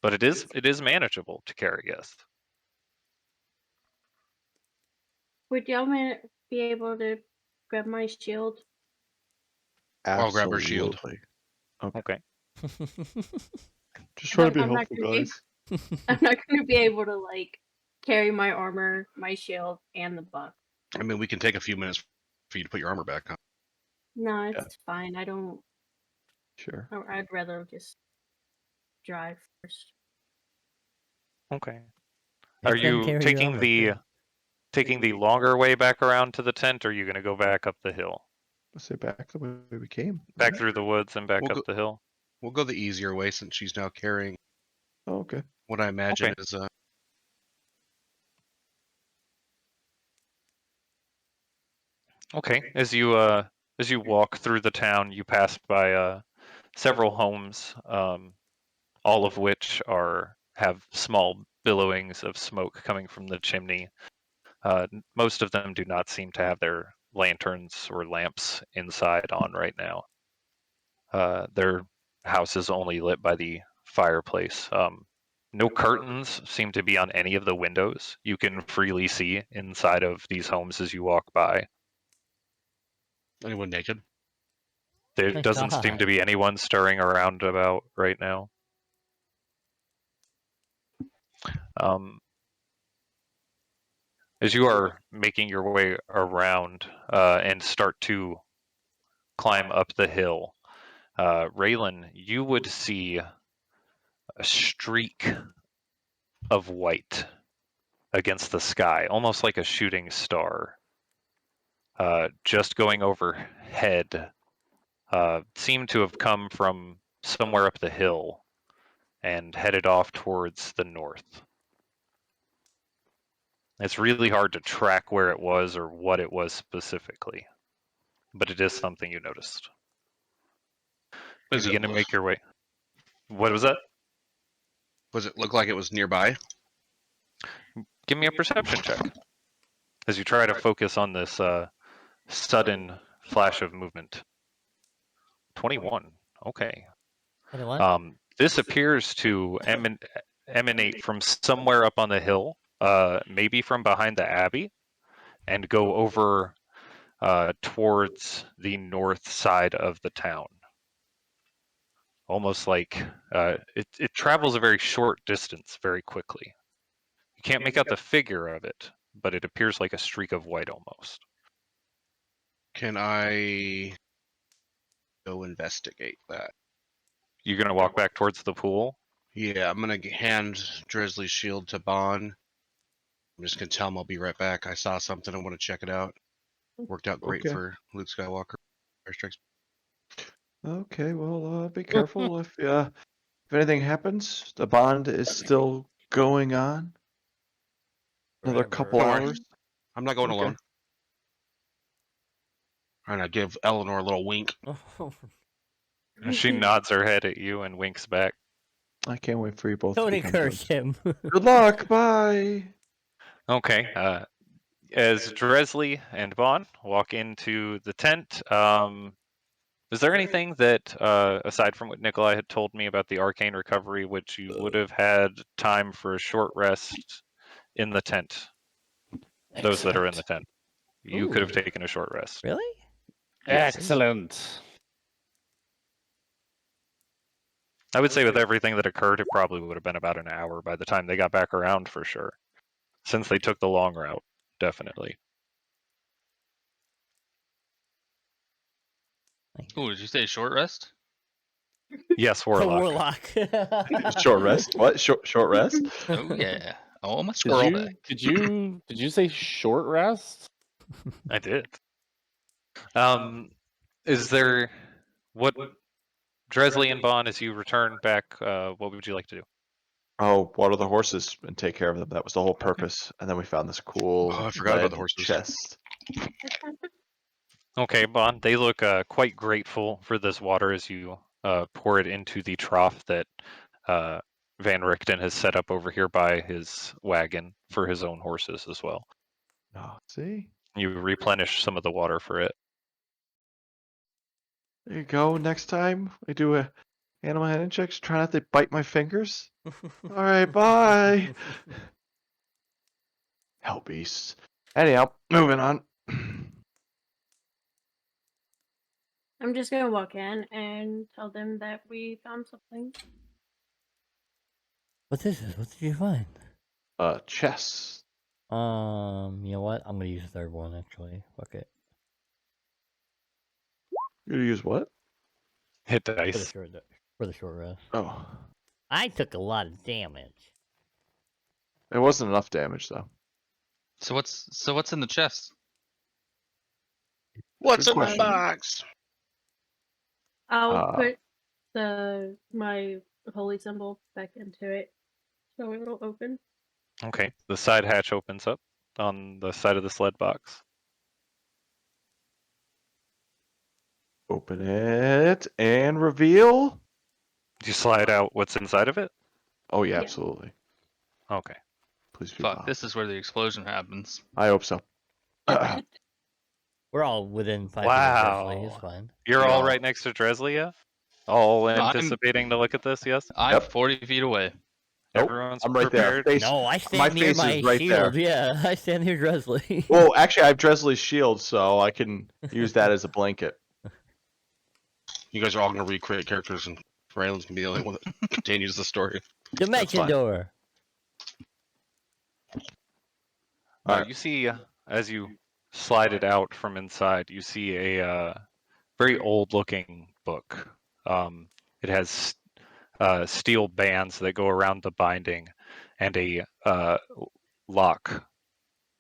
But it is manageable to carry, yes. Would y'all be able to grab my shield? I'll grab her shield. absolutely. Okay. Just trying to be I'm not helpful, gonna be- guys. I'm not going to be able to like carry my armor, my shield, and the buck. I mean, we can take a few minutes for you to put your armor back on. No, Yeah. it's fine. I don't. Sure. I'd rather just drive first. Okay. Let Are them you carry your taking armor, taking the longer way back around to the tent, or are you going to go back up the hill? Let's say back the way we came. Back right? through the woods and back We'll up go- the hill? We'll go the easier way since she's now carrying Oh, okay. what I imagine Okay. is Okay. As you walk through the town, you pass by several homes, all of which have small billowings of smoke coming from the chimney. Most of them do not seem to have their lanterns or lamps inside on right now. Their house is only lit by the fireplace. No curtains seem to be on any of the windows. You can freely see inside of these homes as you walk by. anyone naked. There My doesn't seem God. to be anyone stirring around about right now. As you are making your way around and start to climb up the hill, Raylan, you would see a streak of white against the sky, almost like a shooting star, just going overhead. Seemed to have come from somewhere up the hill and headed off towards the north. It's really hard to track where it was or what it was specifically, but it is something you noticed. You begin to make your way. What was that? Does it look like it was nearby? Give me a perception check as you try to focus on this sudden flash of movement. 21. Okay. 21? This appears to emanate from somewhere up on the hill, maybe from behind the abbey, and go over towards the north side of the town. Almost like it travels a very short distance very quickly. You can't make out the figure of it, but it appears like a streak of white almost. Can I go investigate that? You're going to walk back towards the pool? Yeah, I'm going to hand Drizzly's shield to Bon. I'm just going to tell him I'll be right back. I saw something. I want to check it out. Worked out great for Luke Skywalker. Airstrikes. Okay, well, be careful if anything happens. The bond is still going on. Another couple Don't worry. hours. I'm not going alone. And I give Eleanor a little wink. She nods her head at you and winks back. I can't wait for you both. Don't to become encourage friends. him. Good luck. Bye. Okay. As Dresley and Vaughn walk into the tent, is there anything that, aside from what Nikolai had told me about the arcane recovery, which you would have had time for a short rest in the tent? Those that are in the tent. You could have taken a short rest. Really? Yes. Excellent. I would say with everything that occurred, it probably would have been about an hour by the time they got back around for sure. Since they took the long route, definitely. Ooh, did you say short rest? Yes, The Warlock. warlock. Short rest? What? Short rest? Oh yeah. Oh, my squirrel back. Did you say short rest? I did. Is there what Dresley and Bond, as you return back, what would you like to do? Oh, water the horses and take care of them. That was the whole purpose. And then we found this cool Oh, I forgot about the lead horses. chest. Okay, Bond, they look quite grateful for this water as you pour it into the trough that Van Richten has set up over here by his wagon for his own horses as well. Oh, see? You replenish some of the water for it. There you go. Next time I do a animal handling check, just try not to bite my fingers. All right, bye. Hell beasts. Anyhow, moving on. I'm just gonna walk in and tell them that we found something. What is this? What did you find? Chess. You know what? I'm gonna use the third one actually. Fuck it. You're gonna use what? Hit For the dice. short rest. Oh, I took a lot of damage. it wasn't enough damage though. So what's in the chest? What's Good in the question. box? I'll put my holy symbol back into it, so it'll open. Okay, the side hatch opens up on the side of the sled box. Open it and reveal. Do you slide out what's inside of it? Oh yeah, Yeah. absolutely. Okay. Please be Fuck, Bob. this is where the explosion happens. I hope so. We're all within 5 Wow. feet of Dresley. It's fine. You're all Yeah. right next to Dresley, yeah? All I'm- anticipating to look at this, yes? I'm Yep. 40 feet away. Nope, Everyone's I'm right there. prepared. Face- No, I my stand near face my is right shield. there. Yeah, I stand near Dresley. Well, actually, I have Dresley's shield, so I can use that as a blanket. You guys are all going to recreate characters, and Raylan's going to be the only one that continues the story. Dimension fine. door. Alright. You see, as you slide it out from inside, you see a very old-looking book. It has steel bands that go around the binding, and a lock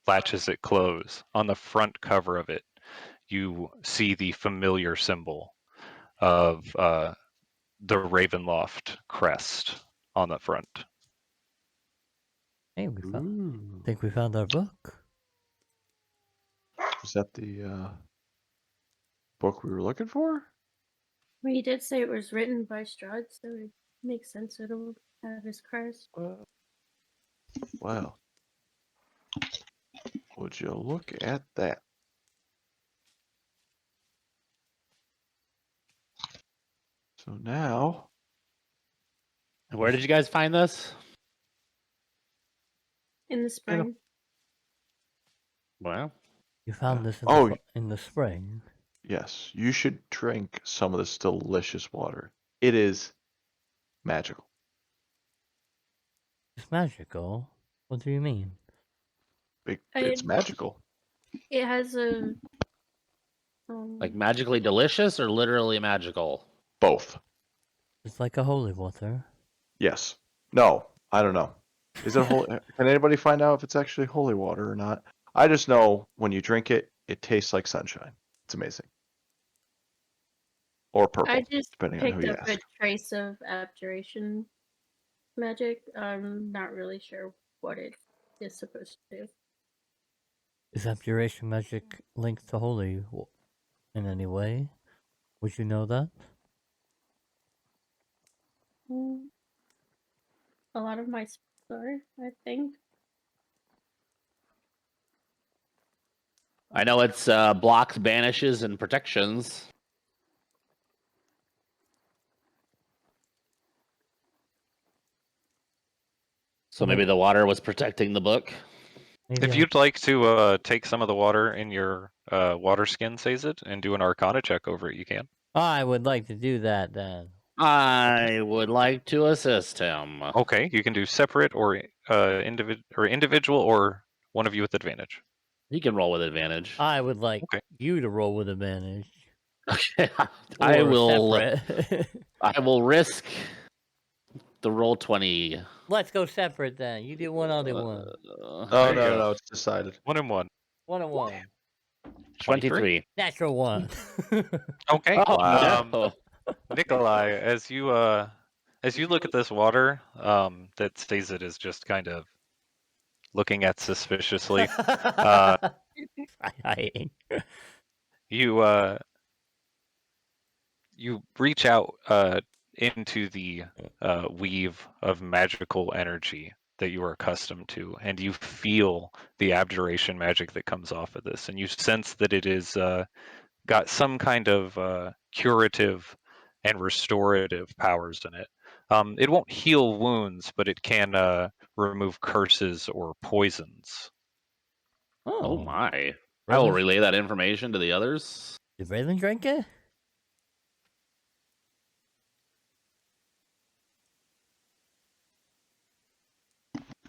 latches it close. On the front cover of it, you see the familiar symbol of the Ravenloft crest on the front. Hey, we found. I think we found our book. Was that the book we were looking for? Well, he did say it was written by Strahd, so it makes sense it'll have his crest. Wow. Would you look at that? So now, Where did you guys find this? In the spring. Well, You found this in the spring. yes, you should drink some of this delicious water. It is magical. It's magical. What do you mean? It's magical. It has a like magically delicious or literally magical? Both. It's like a holy water. Yes. No, I don't know. Is it holy? Can anybody find out if it's actually holy water or not? I just know when you drink it, it tastes like sunshine. It's amazing. Or purple, I just depending on who picked you up a ask. trace of abjuration magic. I'm not really sure what it is supposed to do. Is abjuration magic linked to holy in any way? Would you know that? A lot of my spells are, I think. I know it's blocks, banishes, and protections. So maybe the water was protecting the book. If you'd like to take some of the water in your water skin, says it, and do an Arcana check over it, you can. I would like to do that then. I would like to assist him. Okay, you can do separate or individual, or one of you with advantage. He can roll with advantage. I would like you to roll with advantage. Okay, I Or will. separate. I will risk the roll 20. Let's go separate then. You do one, I'll do one. Oh, There you go. no, it's decided. 1 and 1. 1 and 1. 23. Natural 1. Okay. Oh, Nikolai, as you look at this water, that stays it is just kind of looking at suspiciously. You reach out into the weave of magical energy that you are accustomed to, and you feel the abjuration magic that comes off of this, and you sense that it is got some kind of curative and restorative powers in it. It won't heal wounds, but it can remove curses or poisons. Oh my. I will relay that information to the others. Did Raylan drink it?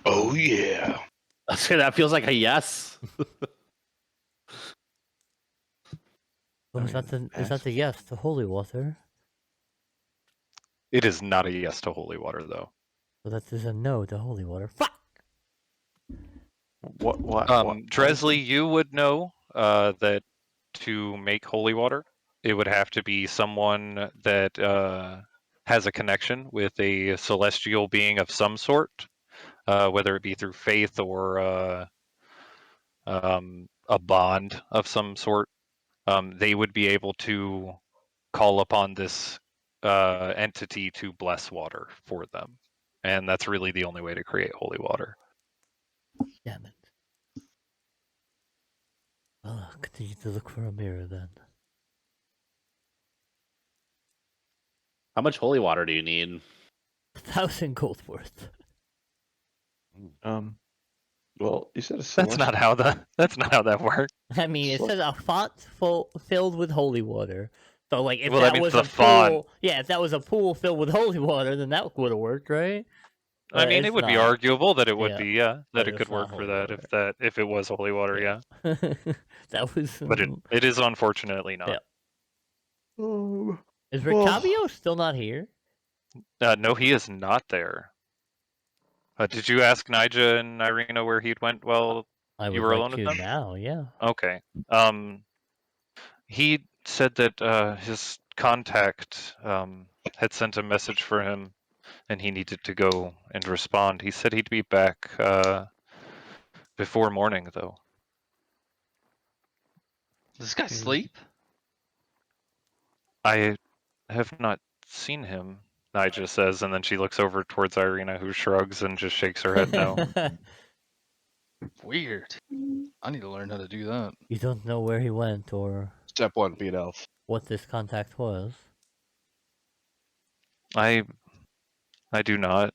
Oh yeah. I'll say that feels like a yes. Is that the yes to holy water? It is not a yes to holy water, though. So that is a no to holy water. Fuck! What? Dresley, you would know that to make holy water, it would have to be someone that has a connection with a celestial being of some sort, whether it be through faith or a bond of some sort. They would be able to call upon this entity to bless water for them. And that's really the only way to create holy water. Damn it. I'll continue to look for a mirror then. How much holy water do you need? 1,000 gold worth. Well, you said that's not how that works. I mean, it says a font filled with holy water. So, like, if that that means was the a font. pool, if that was a pool filled with holy water, then that would have worked, right? I mean, it would be arguable that it would be, that But it it's could not work for holy that if it was holy water, yeah. That was. But it is unfortunately not. Yeah. Is well, Ricabio still not here? No, he is not there. Did you ask Nija and Irina where he'd went while I you would were like alone with to them? now, yeah. Okay. He said that his contact had sent a message for him, and he needed to go and respond. He said he'd be back before morning, though. Does this guy sleep? I have not seen him, Nija says, and then she looks over towards Irina, who shrugs and just shakes her head no. Weird. I need to learn how to do that. You don't know where he went or Step 1, be an elf. what this contact was? I do not.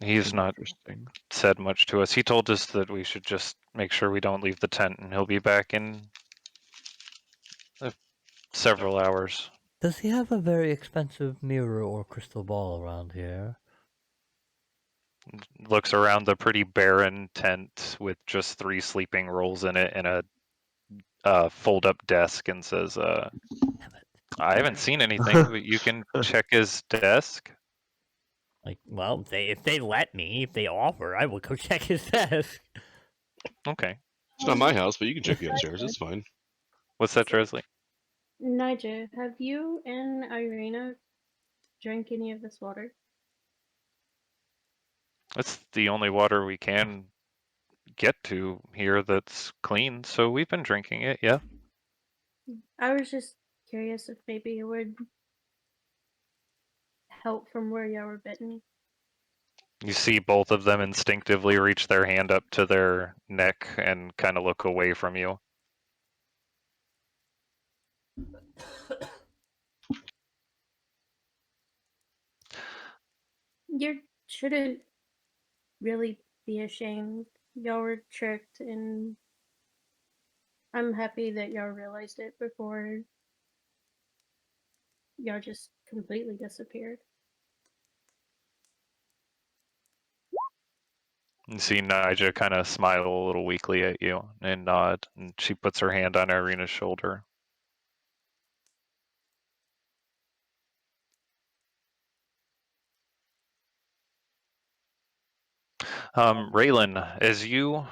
He's not Interesting. said much to us. He told us that we should just make sure we don't leave the tent, and he'll be back in several hours. Does he have a very expensive mirror or crystal ball around here? Looks around the pretty barren tent with just 3 sleeping rolls in it and a fold-up desk, and says, I haven't seen anything, but you can check his desk. Like, well, if they let me, if they offer, I will go check his desk. Okay. It's not my house, but you can check the upstairs. It's fine. What's that, Dresley? Nigel, have you and Irina drank any of this water? That's the only water we can get to here that's clean, so we've been drinking it, yeah. I was just curious if maybe it would help from where y'all were bitten. You see both of them instinctively reach their hand up to their neck and kind of look away from you. You shouldn't really be ashamed. Y'all were tricked, and I'm happy that y'all realized it before y'all just completely disappeared. You see Nija kind of smile a little weakly at you and nod, and she puts her hand on Irina's shoulder. Raylan, as you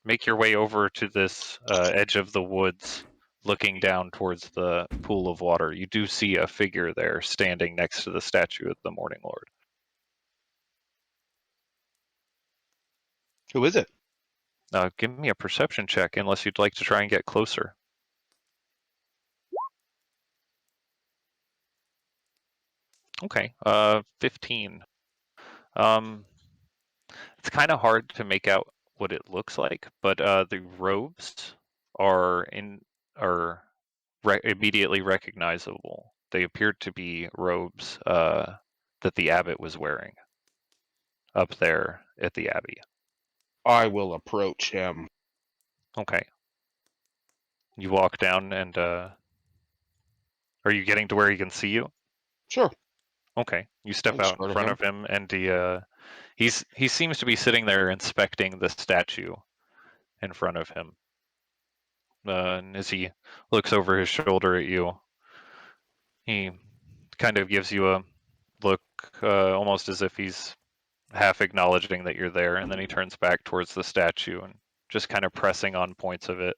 make your way over to this edge of the woods, looking down towards the pool of water, you do see a figure there standing next to the statue of the Morning Lord. Who is it? Give me a perception check, unless you'd like to try and get closer. Okay, 15. It's kind of hard to make out what it looks like, but the robes are immediately recognizable. They appear to be robes that the abbot was wearing up there at the abbey. I will approach him. Okay. You walk down and are you getting to where he can see you? Sure. Okay. You step I'm out in short of front him. of him, and he seems to be sitting there inspecting the statue in front of him. And as he looks over his shoulder at you, he kind of gives you a look, almost as if he's half acknowledging that you're there, and then he turns back towards the statue and just kind of pressing on points of it.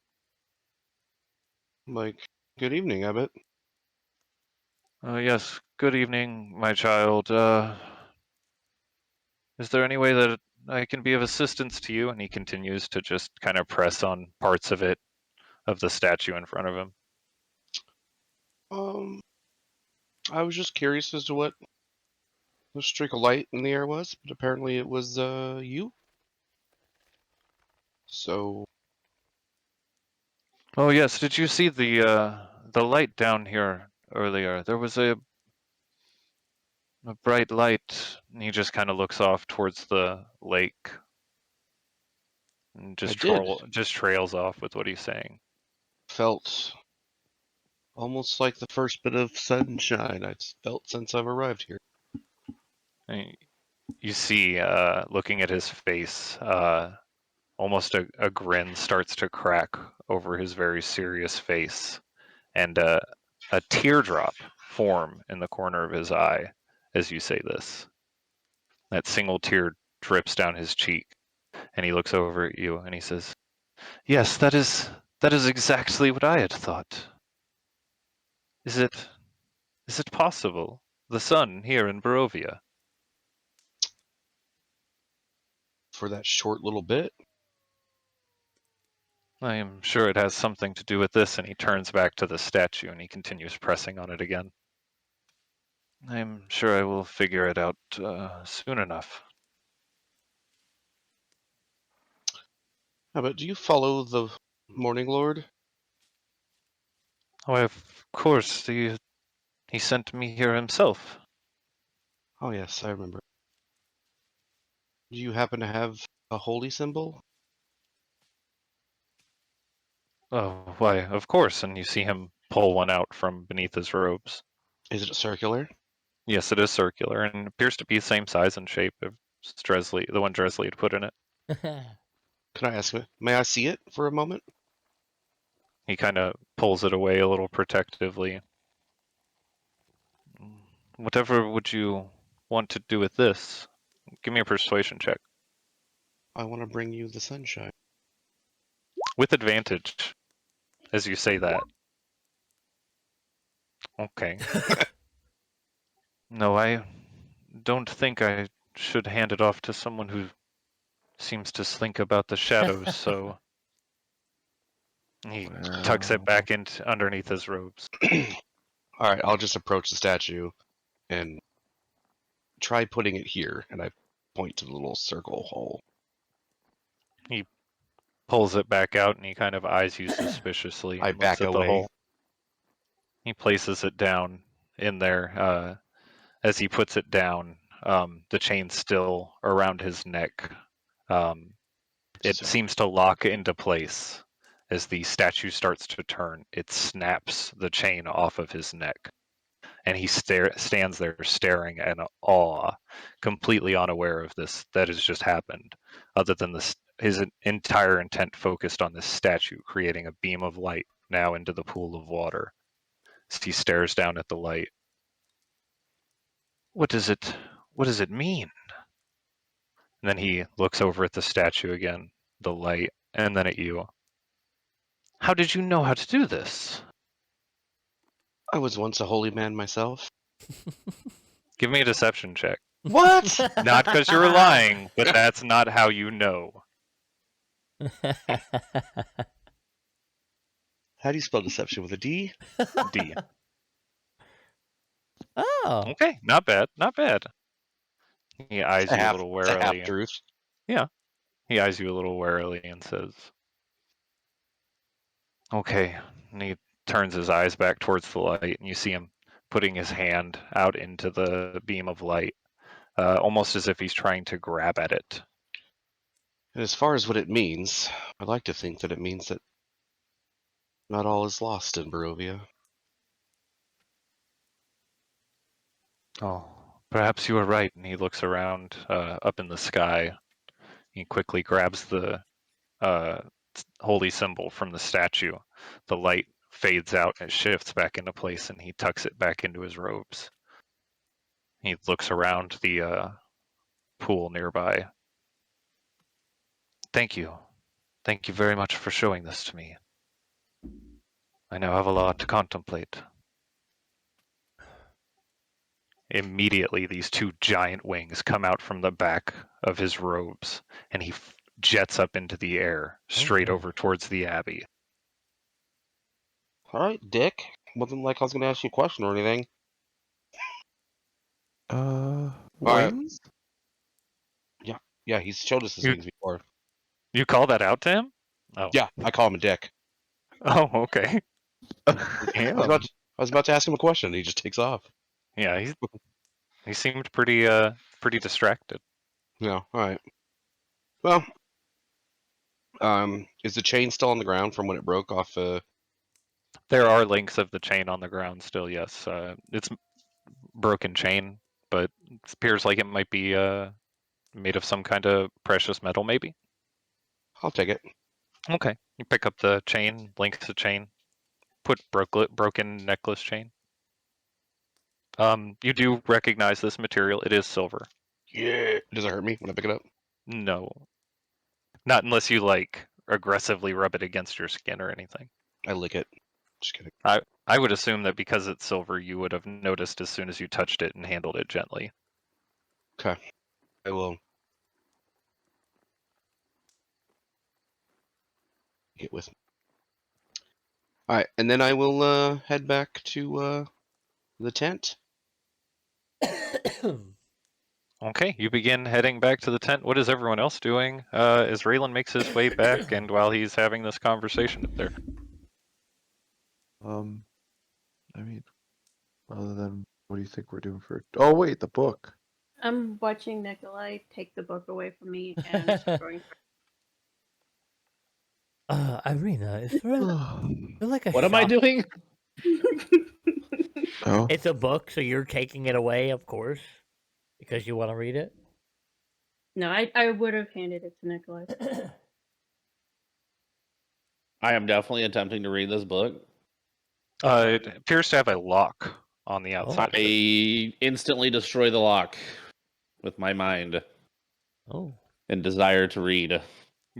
Like, good evening, Abbot. Yes, good evening, my child. Is there any way that I can be of assistance to you? And he continues to just kind of press on parts of it, of the statue in front of him. I was just curious as to what the streak of light in the air was, but apparently it was you. So Oh yes, did you see the light down here earlier? There was a bright light, and he just kind of looks off towards the lake and just trails off with what he's saying. Felt almost like the first bit of sunshine I've felt since I've arrived here. And you see, looking at his face, almost a grin starts to crack over his very serious face and a teardrop form in the corner of his eye as you say this. That single tear drips down his cheek, and he looks over at you and he says, "Yes, that is exactly what I had thought. Is it possible? The sun here in Barovia?" For that short little bit? "I am sure it has something to do with this," and he turns back to the statue and he continues pressing on it again. "I'm sure I will figure it out soon enough." How about, do you follow the Morning Lord? "Oh, of course, he sent me here himself." Oh yes, I remember. Do you happen to have a holy symbol? "Oh, why, of course," and you see him pull one out from beneath his robes. Is it circular? Yes, it is circular and appears to be the same size and shape of the one Dresley had put in it. Can I ask, may I see it for a moment? He kind of pulls it away a little protectively. "Whatever would you want to do with this? Give me a persuasion check." I want to bring you the sunshine. With advantage, as you say that. Okay. No, I don't think I should hand it off to someone who seems to slink about the shadows, so he tucks it back into underneath his robes. Alright, I'll just approach the statue and try putting it here, and I point to the little circle hole. He pulls it back out and he kind of eyes you suspiciously. I and back looks at the away. hole. He places it down in there. As he puts it down, the chain's still around his neck. It So- seems to lock into place. As the statue starts to turn, it snaps the chain off of his neck. And he stands there staring in awe, completely unaware of this that has just happened, other than his entire intent focused on this statue creating a beam of light now into the pool of water. As he stares down at the light. What does it mean?" And then he looks over at the statue again, the light, and then at you. "How did you know how to do this?" I was once a holy man myself. Give me a deception check. What? Not because you're lying, but that's not how you know. How do you spell deception, with a D? D. Oh. Okay, not bad, not bad. He eyes you a little It's a warily. half-truth. Yeah. He eyes you a little warily and says, "Okay." And he turns his eyes back towards the light, and you see him putting his hand out into the beam of light, almost as if he's trying to grab at it. And as far as what it means, I'd like to think that it means that not all is lost in Barovia. "Oh, perhaps you are right." And he looks around up in the sky. He quickly grabs the holy symbol from the statue. The light fades out and it shifts back into place, and he tucks it back into his robes. He looks around the pool nearby. Thank you very much for showing this to me. I now have a lot to contemplate." Immediately, these two giant wings come out from the back of his robes, and he jets up into the air, straight over towards the Abbey. Alright, Dick. Wasn't like I was going to ask you a question or anything. Wings? Yeah, he's showed us his wings before. You call that out to him? Oh. Yeah, I call him a dick. Oh, okay. I was about to ask him a question, and he just takes off. Yeah, he seemed pretty distracted. Yeah, alright. Well, is the chain still on the ground from when it broke off? There are links of the chain on the ground still, yes. It's broken chain, but it appears like it might be made of some kind of precious metal, maybe. I'll take it. Okay. You pick up the chain, link the chain. put broken necklace chain. You do recognize this material. It is silver. Yeah. Does it hurt me when I pick it up? No. Not unless you, like, aggressively rub it against your skin or anything. I lick it. Just kidding. I would assume that because it's silver, you would have noticed as soon as you touched it and handled it gently. Okay. I will get with me. Alright, and then I will head back to the tent. Okay, you begin heading back to the tent. What is everyone else doing as Raylan makes his way back and while he's having this conversation up there? I mean, other than what do you think we're doing for? Oh wait, the book. I'm watching Nikolai take the book away from me and start going. Irina, is there like a What am I shop- doing? Oh, It's a book, so you're taking it away, of course, because you want to read it. No, I would have handed it to Nikolai. I am definitely attempting to read this book. It appears to have a lock on the outside. I instantly destroy the lock with my mind Oh. and desire to read.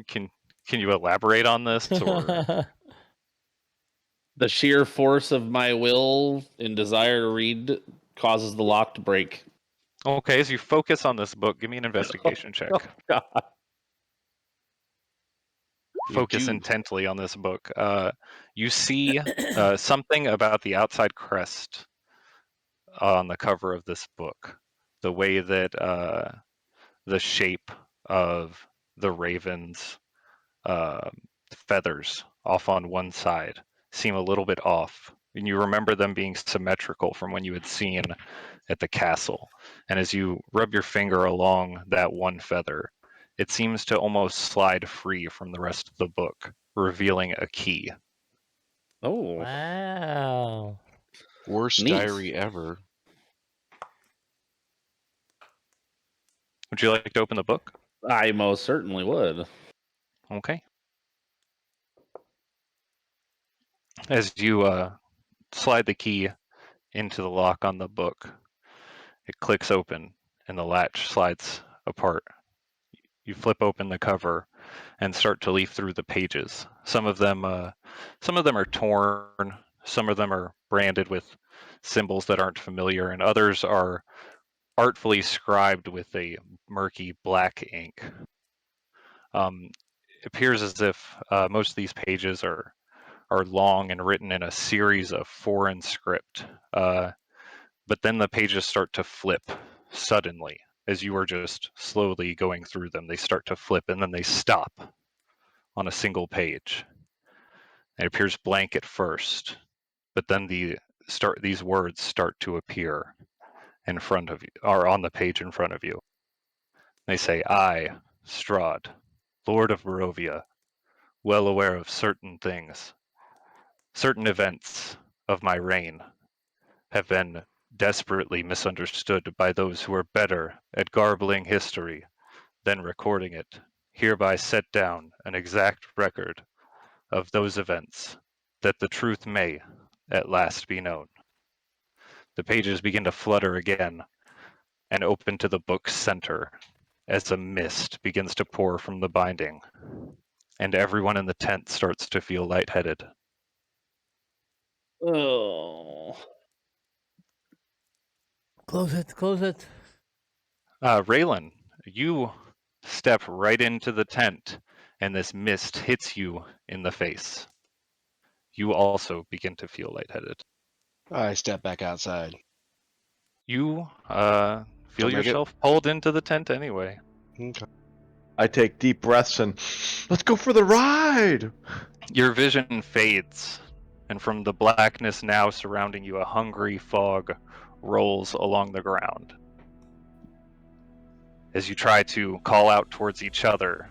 Can you elaborate on this? Or The sheer force of my will and desire to read causes the lock to break. okay, as you focus on this book, give me an investigation check. Oh, God. Focus intently on this book. You see something about the outside crest on the cover of this book. The way that the shape of the raven's feathers off on one side seem a little bit off. And you remember them being symmetrical from when you had seen at the castle. And as you rub your finger along that one feather, it seems to almost slide free from the rest of the book, revealing a key. Oh. Wow. Worst Neat. diary ever. Would you like to open the book? I most certainly would. Okay. As you slide the key into the lock on the book, it clicks open and the latch slides apart. You flip open the cover and start to leaf through the pages. Some of them are torn, some of them are branded with symbols that aren't familiar, and others are artfully scribed with a murky black ink. It appears as if most of these pages are long and written in a series of foreign script. But then the pages start to flip suddenly as you are just slowly going through them. They start to flip and then they stop on a single page. It appears blank at first, but then these words start to appear in front of you, or on the page in front of you. They say, "I, Strahd, Lord of Barovia, well aware of certain things, certain events of my reign have been desperately misunderstood by those who are better at garbling history than recording it, hereby set down an exact record of those events, that the truth may at last be known." The pages begin to flutter again and open to the book's center as a mist begins to pour from the binding, and everyone in the tent starts to feel lightheaded. Oh. Close it, close it. Raylan, you step right into the tent, and this mist hits you in the face. You also begin to feel lightheaded. I step back outside. You Don't feel make it. yourself pulled into the tent anyway. Okay. I take deep breaths and let's go for the ride. Your vision fades, and from the blackness now surrounding you, a hungry fog rolls along the ground. As you try to call out towards each other,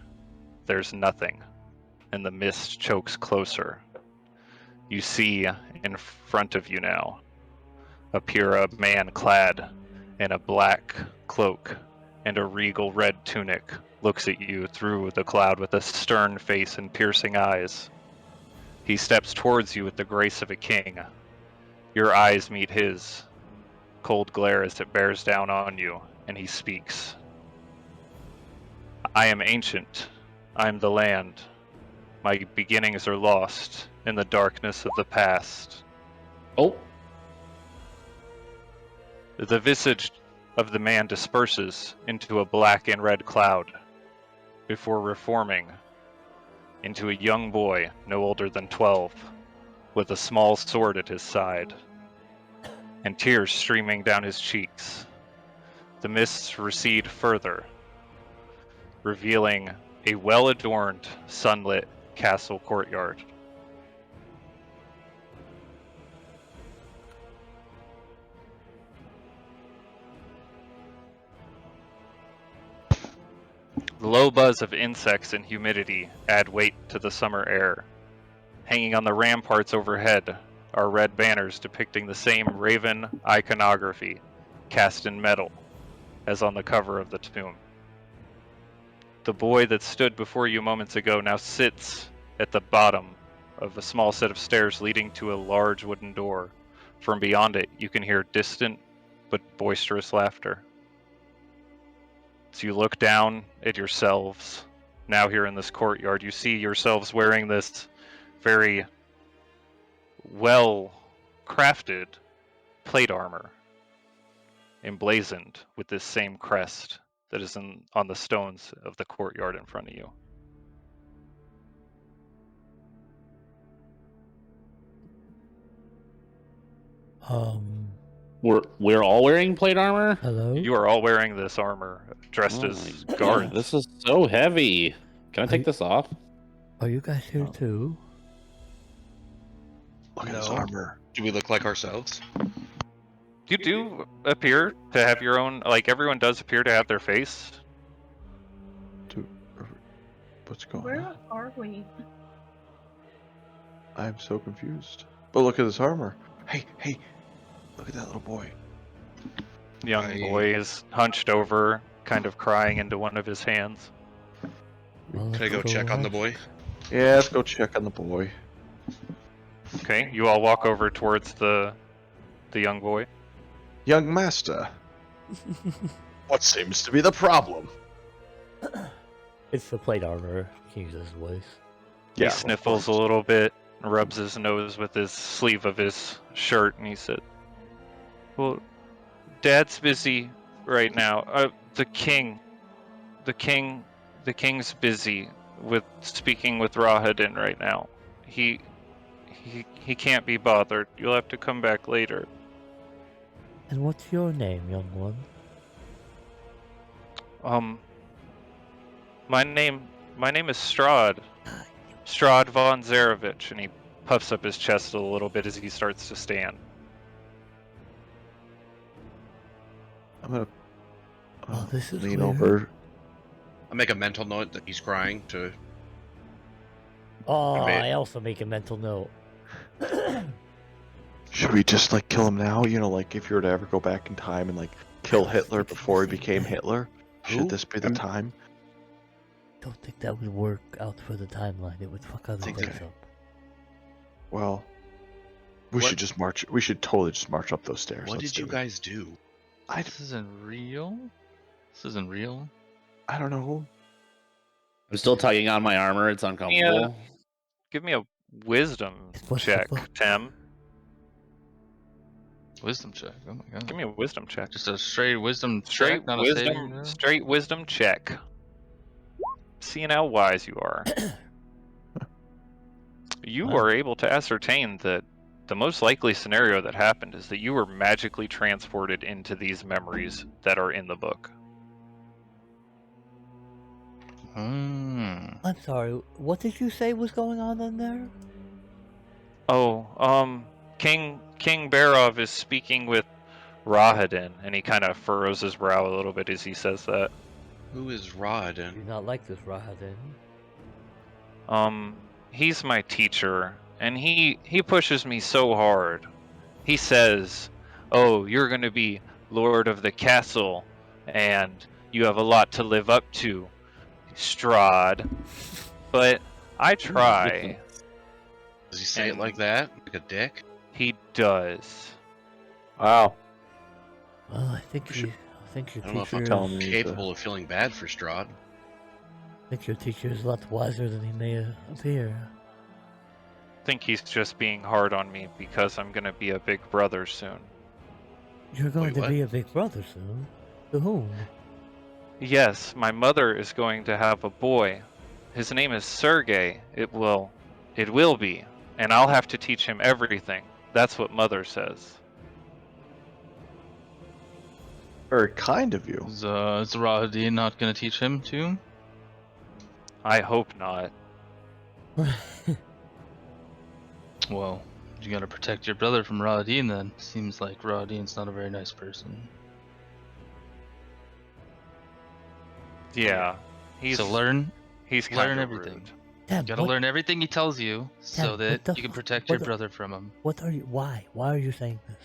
there's nothing, and the mist chokes closer. You see in front of you now appear a man clad in a black cloak and a regal red tunic, looks at you through the cloud with a stern face and piercing eyes. He steps towards you with the grace of a king. Your eyes meet his, cold glare as it bears down on you, and he speaks. I am ancient. I am the land. My beginnings are lost in the darkness of the past. Oh, The visage of the man disperses into a black and red cloud before reforming into a young boy no older than 12, with a small sword at his side, and tears streaming down his cheeks. The mists recede further, revealing a well-adorned, sunlit castle courtyard. The low buzz of insects and humidity add weight to the summer air. Hanging on the ramparts overhead are red banners depicting the same raven iconography cast in metal as on the cover of the tomb. The boy that stood before you moments ago now sits at the bottom of a small set of stairs leading to a large wooden door. From beyond it, you can hear distant but boisterous laughter. As you look down at yourselves, now here in this courtyard, you see yourselves wearing this very well-crafted plate armor, emblazoned with this same crest that is on the stones of the courtyard in front of you. we're all wearing plate armor. Hello? You are all wearing this armor, dressed as my guards. God, this is so heavy. Can I take this off? Are you guys here too? Look at his No. armor. Do we look like ourselves? You do appear to have your own, like everyone does appear to have their face. Dude, what's going Where on? are we? I'm so confused. But look at his armor. Hey, look at that little boy. Young boy is hunched over, kind of crying into one of his hands. Well, Can I go let's check on the ask. boy? Yeah, let's go check on the boy. Okay, you all walk over towards the young boy. Young master, what seems to be the problem? It's the plate armor. He uses his voice. He of sniffles a course. little bit, and rubs his nose with his sleeve of his shirt, and he said, "Well, Dad's busy right now. The king's busy with speaking with Rahadin right now. He can't be bothered. You'll have to come back later." And what's your name, young one? My name is Strahd. Strahd von Zarevich, and he puffs up his chest a little bit as he starts to stand. I'm gonna Oh, this is lean weird. over. I make a mental note that he's crying to. Oh, I mean- I also make a mental note. Should we just like kill him now? You know, like if you were to ever go back in time and like kill Hitler before he became Hitler, Who? should this be the time? Don't think that would work out for the timeline. It would fuck other Think things that- up. Well, we What- should just march. We should totally just march up those stairs. What Let's did you do it. guys do? This isn't real. This isn't real. I don't know. I'm still tugging on my armor. It's uncomfortable. Give me a wisdom What the check, fuck? Tim. Wisdom check. Oh my god. Give me a wisdom check. Just a straight wisdom Straight check, not a saving wisdom, throw? straight wisdom check. Seeing how wise you are. You Wow. are able to ascertain that the most likely scenario that happened is that you were magically transported into these memories that are in the book. I'm sorry. What did you say was going on in there? Oh, King Barov is speaking with Rahadin, and he kind of furrows his brow a little bit as he says that. Who is Do Rahadin? not like this, Rahadin. He's my teacher, and he pushes me so hard. He says, "Oh, you're going to be Lord of the Castle, and you have a lot to live up to, Strahd." But I try. Does he say it And- like that? Like a dick? He does. Wow. Well, I think your I don't know if I'm teacher telling is, me capable of feeling bad for Strahd. I think your teacher is a lot wiser than he may appear. I think he's just being hard on me because I'm gonna be a big brother soon. You're going Wait, to what? be a big brother soon. To whom? Yes, my mother is going to have a boy. His name is Sergey. It will be, and I'll have to teach him everything. That's what mother says. Very kind of you. Is Rahadin not gonna teach him too? I hope not. Well, you gotta protect your brother from Rahadin then. Seems like Rahadin's not a very nice person. Yeah, he's So learn he's learn kinda everything. rude. Tim, You gotta learn everything he tells you so Tim, that what the you can f- protect what your the- brother from him. What are you? Why? Why are you saying this?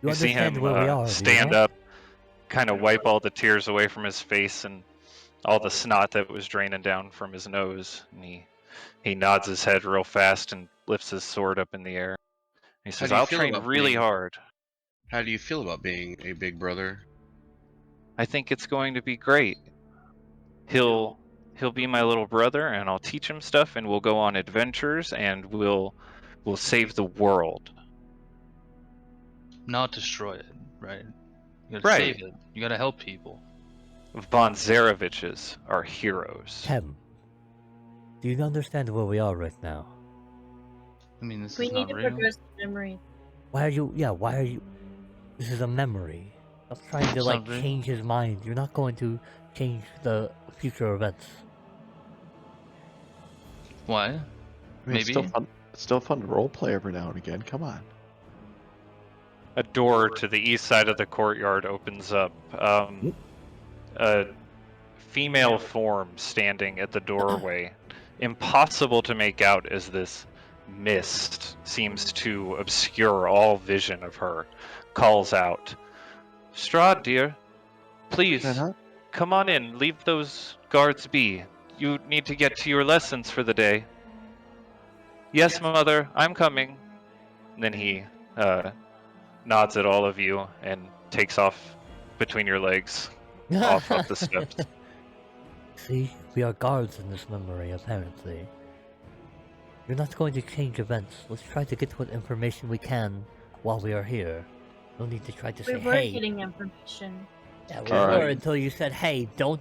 You You see understand him where we are, do you stand not? up, kind of wipe all the tears away from his face and all the snot that was draining down from his nose, and he nods his head real fast and lifts his sword up in the air. He How says, do you "I'll feel train about really being- hard. How do you feel about being a big brother? I think it's going to be great. He'll be my little brother, and I'll teach him stuff, and we'll go on adventures, and we'll save the world." Not destroy it, right? You gotta Right. save it. You gotta help people. Von Zareviches are heroes. Tim, do you understand where we are right now? I mean, this We is need not to real. progress the memory. Why are you? Yeah, why are you? This is a memory. Stop trying to It's like not real. change his mind. You're not going to change the future events. Why? I mean, Maybe. It's still fun to roleplay every now and again. Come on. A door to the east side of the courtyard opens up. A female form standing at the doorway. Impossible to make out as this mist seems to obscure all vision of her. Calls out, "Strahd, dear, please, come on in. Leave those guards be. You need to get to your lessons for the day." "Yes, mother, I'm coming." And then he nods at all of you and takes off between your legs, off up the steps. See, we are guards in this memory, apparently. You're not going to change events. Let's try to get what information we can while we are here. No need to try to We say, were hey. getting information. Yeah, we All were right. until you said, hey, don't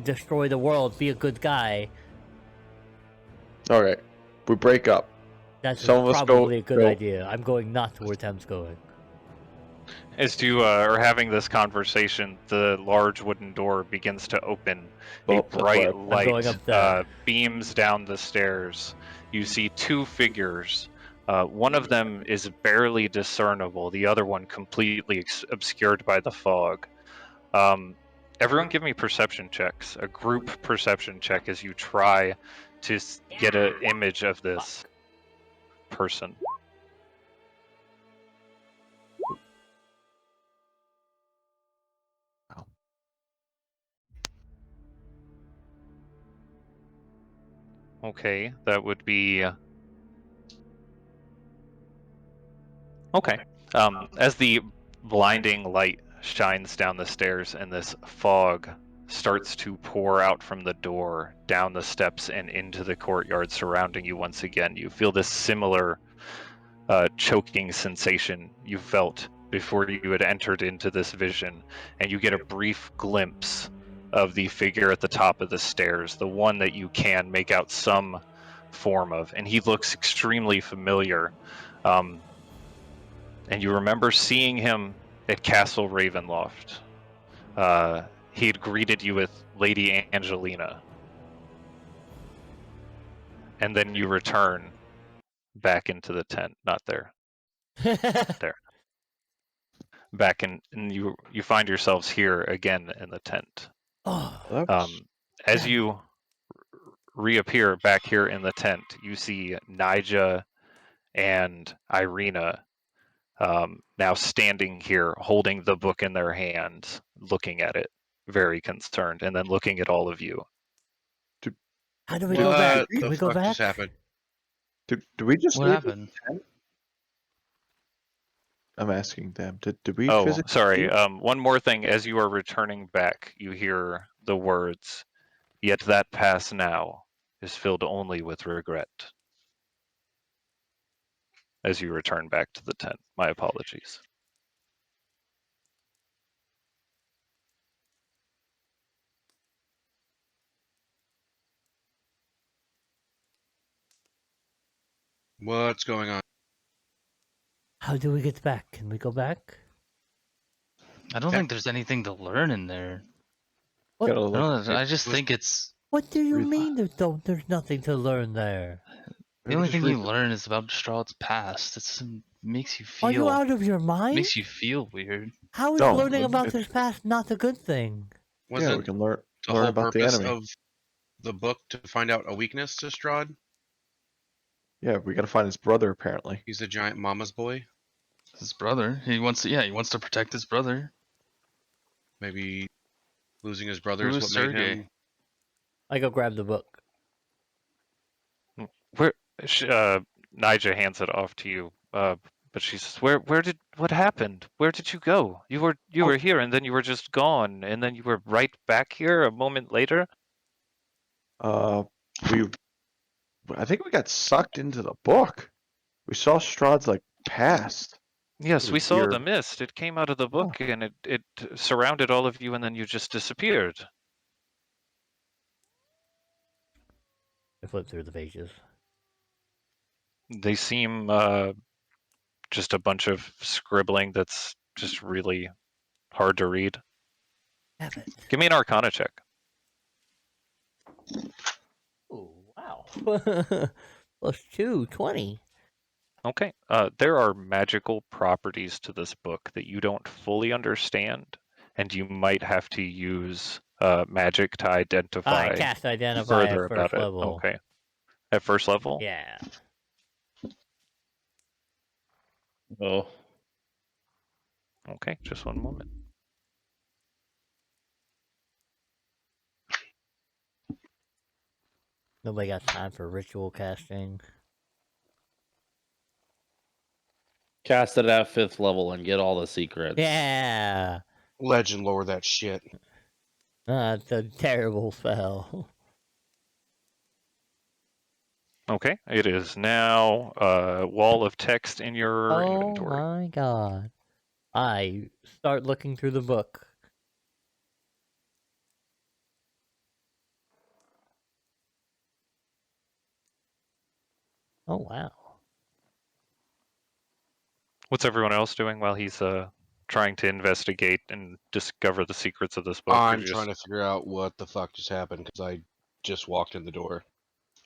destroy the world, be a good guy. All right. We break up. That's Some of us probably a good go- idea. I'm going not to where Tim's going. As you are having this conversation, the large wooden door begins to open. Oh, A that's bright right. light going up there. beams down the stairs. You see two figures. One of them is barely discernible, the other one completely obscured by the fog. Everyone give me perception checks. A group perception check as you try to get an image of this person. Okay, that would be... Okay. As the blinding light shines down the stairs and this fog starts to pour out from the door, down the steps, and into the courtyard surrounding you once again, you feel this similar choking sensation you felt before you had entered into this vision, and you get a brief glimpse of the figure at the top of the stairs, the one that you can make out some form of, and he looks extremely familiar. And you remember seeing him at Castle Ravenloft. He had greeted you with Lady Angelina. And then you return back into the tent. Not there. There. Back in, and you find yourselves here again in the tent. As you reappear back here in the tent, you see Nija and Irina now standing here, holding the book in their hands, looking at it, very concerned, and then looking at all of you. How do we go back? Can the we go fuck back? just happened? Do we just What leave the happened? tent? I'm asking them. Did we Oh, physically sorry. leave? One more thing. As you are returning back, you hear the words, "Yet that pass now is filled only with regret." As you return back to the tent. My apologies. What's going on? How do we get back? Can we go back? I don't Okay. think there's anything to learn in there. What? Gotta look. I just think it's What do you Read- mean there's nothing to learn there? the only thing you learn is about Strahd's past. It makes you Are you feel out of your mind? makes you feel weird. How is No, learning about it's- his past not a good thing? Yeah, Wasn't we can learn the learn whole about the purpose enemy. of the book to find out a weakness to Strahd? Yeah, we gotta find his brother. Apparently. He's a giant mama's boy. His brother. He wants to protect his brother. Maybe losing his brother Who is is what made Sergey? him. I go grab the book. Where Nija hands it off to you, but she says, what happened? Where did you go? You were here, and then you were just gone, and then you were right back here a moment later. I think we got sucked into the book. We saw Strahd's past. Yes, It we was saw the weird. mist. It came out of the book, and it surrounded all of you, and then you just disappeared. I flip through the pages. They seem just a bunch of scribbling that's just really hard to read. Have it. Give me an Arcana check. Oh, wow. +2, 20. Okay. There are magical properties to this book that you don't fully understand, and you might have to use magic to identify I cast Identify further at about first it. level. Okay. At first level? Yeah. Oh, Okay, just one moment. Nobody got time for ritual casting. cast it at 5th level and get all the secrets. Yeah. Legend lore that shit. It's a terrible spell. Okay, it is now a wall of text in your Oh inventory. my god. I start looking through the book. Oh wow. What's everyone else doing while he's trying to investigate and discover the secrets of this book? I'm trying to figure out what the fuck just happened because I just walked in the door.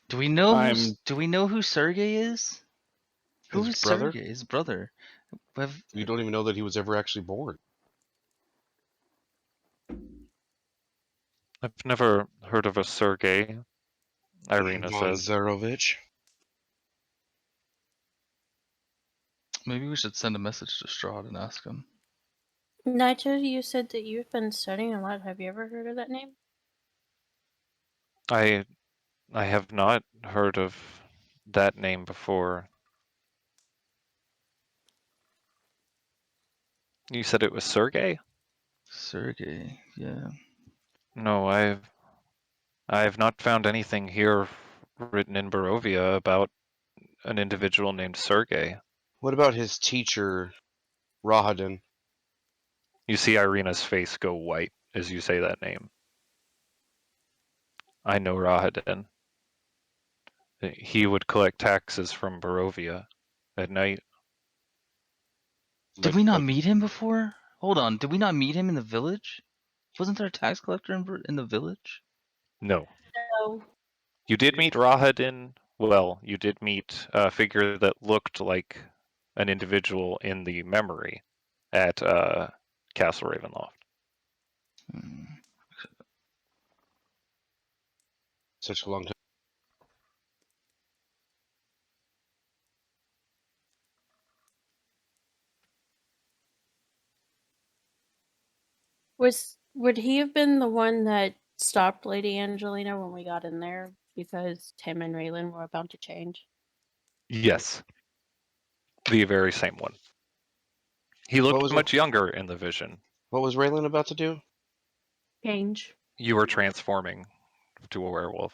Do we know I'm- do we know who Sergey is? Who His is brother? Sergey? His brother. You don't even know that he was ever actually born. I've never heard of a Sergey, Irina Von says. Zarovich. Maybe we should send a message to Strahd and ask him. Nigel, you said that you've been studying a lot. Have you ever heard of that name? I have not heard of that name before. You said it was Sergey? Sergey, yeah. No, I have not found anything here written in Barovia about an individual named Sergey. What about his teacher, Rahadin? You see Irina's face go white as you say that name. I know Rahadin. He would collect taxes from Barovia at night. Did we not meet him before? Hold on, did we not meet him in the village? Wasn't there a tax collector in the village? No. No. You did meet Rahadin. Well, you did meet a figure that looked like an individual in the memory at Castle Ravenloft. Such a long time. Would he have been the one that stopped Lady Angelina when we got in there because Tim and Raylan were about to change? Yes, the very same one. He What looked was much younger in the vision. What was Raylan about to do? Change. You were transforming to a werewolf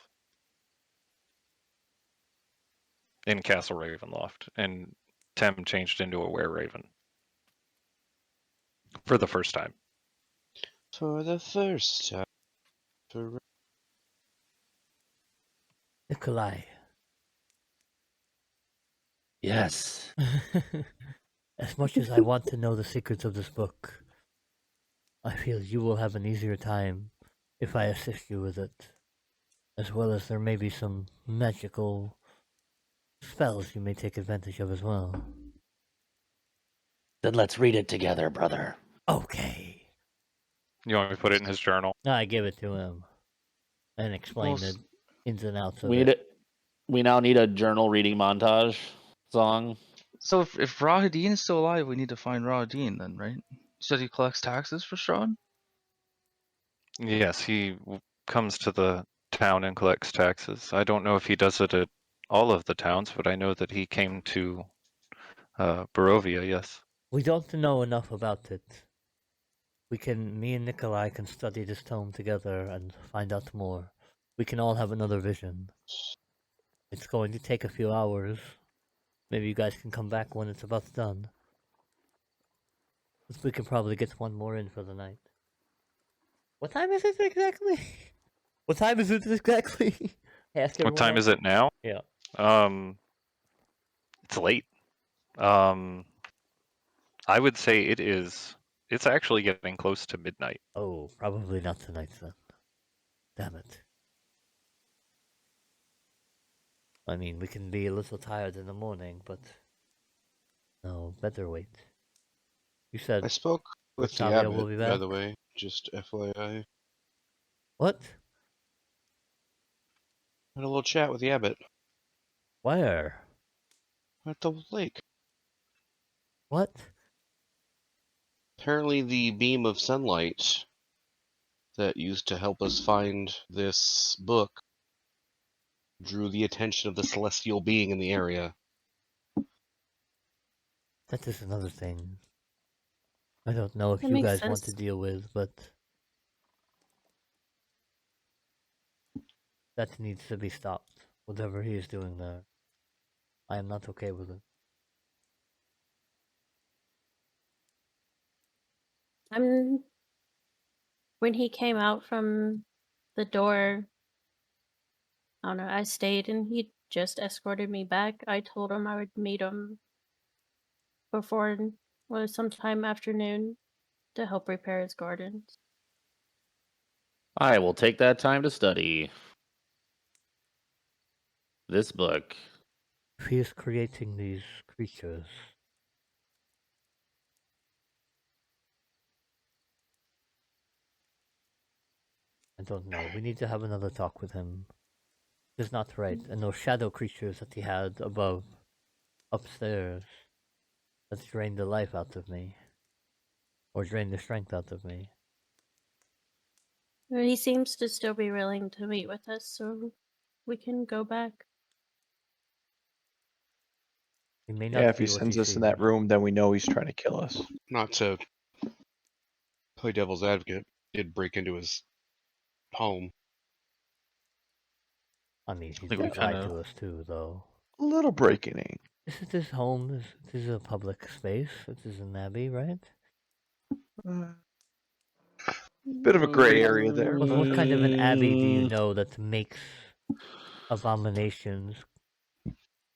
in Castle Ravenloft, and Tem changed into a were-raven for the first time. For the first time. For... Nikolai. Yes. As much as I want to know the secrets of this book, I feel you will have an easier time if I assist you with it. As well as there may be some magical spells you may take advantage of as well. Then let's read it together, brother. Okay. You want me to put it in his journal? I give it to him and explain Well, the ins and outs of We it. need it. We now need a journal reading montage song. So if Rahadin is still alive, we need to find Rahadin then, right? You said he collects taxes for Strahd? Yes, he comes to the town and collects taxes. I don't know if he does it at all of the towns, but I know that he came to Barovia, yes. We don't know enough about it. Me and Nikolai can study this tome together and find out more. We can all have another vision. It's going to take a few hours. Maybe you guys can come back when it's about done. We can probably get one more in for the night. What time is it exactly? What time is it exactly? What time is it now? Yeah. It's late. I would say it's actually getting close to midnight. Oh, probably not tonight then. Damn it. I mean, we can be a little tired in the morning, but no, better wait. You said I spoke with the Talia abbot, will be by back? the way. Just FYI. What? Had a little chat with the abbot Where? at the lake. What? Apparently the beam of sunlight that used to help us find this book drew the attention of the celestial being in the area. That is another thing. I don't know if That you makes guys want to sense. deal with, but that needs to be stopped. Whatever he is doing there. I am not okay with it. When he came out from the door, I don't know, I stayed and he just escorted me back. I told him I would meet him before, sometime afternoon to help repair his gardens. I will take that time to study this book. If he is creating these creatures, I don't know. We need to have another talk with him. It's not right. And those shadow creatures that he had above, upstairs, that drained the life out of me. Or drained the strength out of me. He seems to still be willing to meet with us, so we can go back. He may not Yeah, if be he what sends us in that seems. room, then we know he's trying to kill us. Not to play devil's advocate, did break into his home. I mean, he think we did lie kinda- to us too, though. A little breaking in. This is his home. This is a public space. This is an abbey, right? Bit of a gray area there. What kind of an abbey do you Mm, know that makes abominations,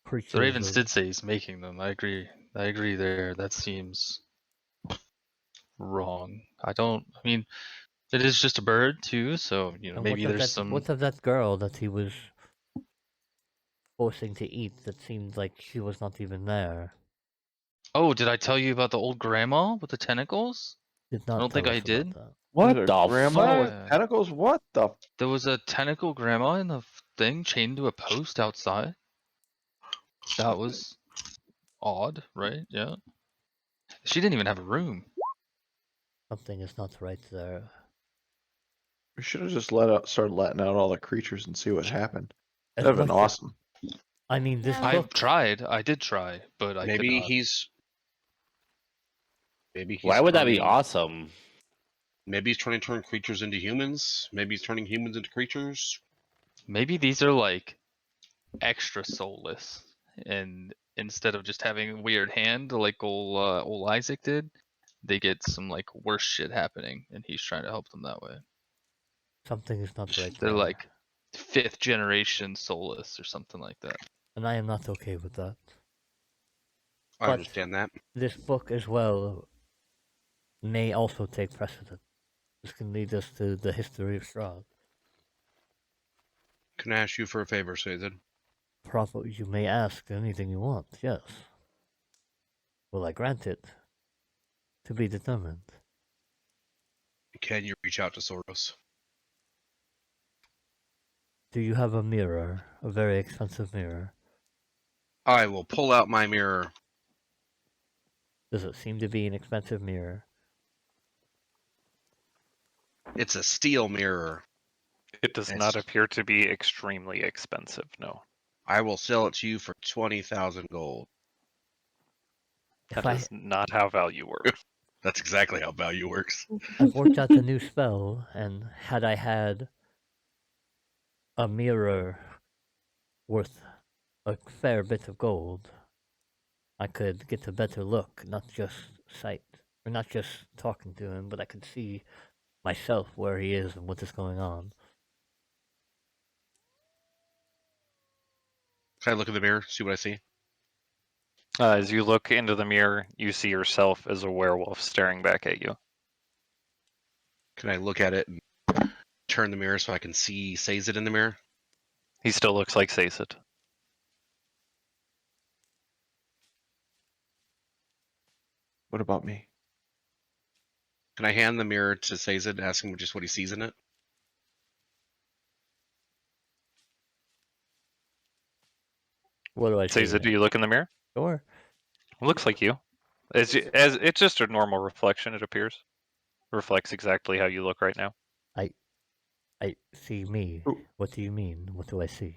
creatures? The Ravens of- did say he's making them. I agree. I agree there. That seems wrong. I mean, it is just a bird too, so And maybe what of there's that, some. What of that girl that he was forcing to eat? That seemed like she was not even there. Oh, did I tell you about the old grandma with the tentacles? Did not. I don't think tell I us about did. that. what Is it the grandma fuck? with Yeah. tentacles? What the? There was a tentacle grandma in the thing chained to a post outside. That was odd, right? Yeah. She didn't even have a room. Something is not right there. We should have just started letting out all the creatures and see what happened. As That'd have been much- awesome. I mean, this Yeah. book. I did try, but I could Maybe not. he's. Maybe he's. Why would that be turning- awesome? Maybe he's trying to turn creatures into humans. Maybe he's turning humans into creatures. Maybe these are like extra soulless, and instead of just having a weird hand like old Isaac did, they get some like worse shit happening, and he's trying to help them that way. Something is not right They're there. like 5th generation soulless or something like that. And I am not okay with that. I But- understand that. This book as well may also take precedent. This can lead us to the history of Strahd. Can I ask you for a favor, Sazed? Probably you may ask anything you want, yes. Will I grant it? To be determined. Can you reach out to Soros? Do you have a mirror? A very expensive mirror? I will pull out my mirror. Does it seem to be an expensive mirror? It's a steel mirror. It does not appear to be extremely expensive, no. I will sell it to you for 20,000 gold. If That is not how value works. That's exactly how value works. I've worked out a new spell, and had I had a mirror worth a fair bit of gold, I could get a better look, not just sight, or not just talking to him, but I could see myself where he is and what is going on. Can I look in the mirror, see what I see? As you look into the mirror, you see yourself as a werewolf staring back at you. Can I look at it and turn the mirror so I can see Sazed in the mirror? He still looks like Sazed. What about me? Can I hand the mirror to Sazed, ask him just what he sees in it? What do I say? Sazed, do you look in the mirror? Sure. It looks like you. As it's just a normal reflection, it appears. Reflects exactly how you look right now. I see me. Ooh. What do you mean? What do I see?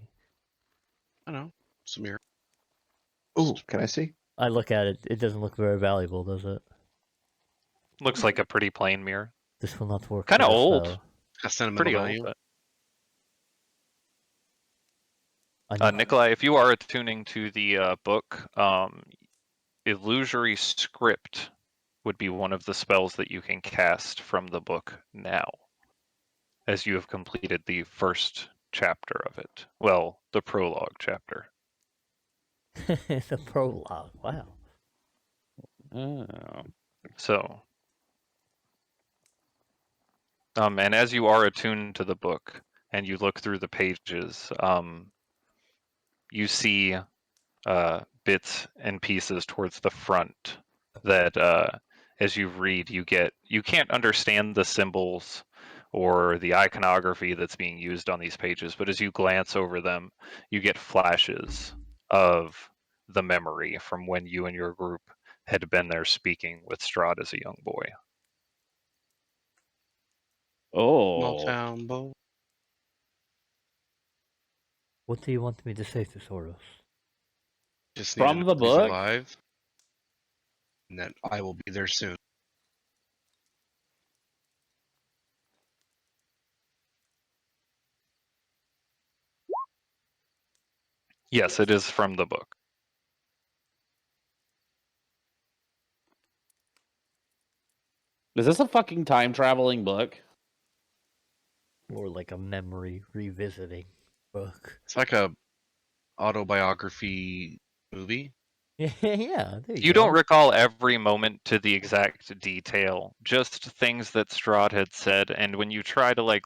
I don't know. It's a mirror. Ooh, can I see? I look at it. It doesn't look very valuable, does it? Looks like a pretty plain mirror. This will not work. Kinda for the old. spell. Got sentimental Pretty value. old. I But, know- Nikolai, if you are attuning to the book, Illusory Script would be one of the spells that you can cast from the book now, as you have completed the first chapter of it. Well, the prologue chapter. it's a prologue. Wow. Oh. So, and as you are attuned to the book and you look through the pages, you see bits and pieces towards the front that, as you read, you can't understand the symbols or the iconography that's being used on these pages, but as you glance over them, you get flashes of the memory from when you and your group had been there speaking with Strahd as a young boy. Small Oh. town boy. What do you want me to say to Soros? Just From need to know the he's book? alive, and that I will be there soon. Yes, it is from the book. Is this a fucking time traveling book? Or like a memory revisiting book. It's like a autobiography movie. Yeah, there you You go. don't recall every moment to the exact detail, just things that Strahd had said, and when you try to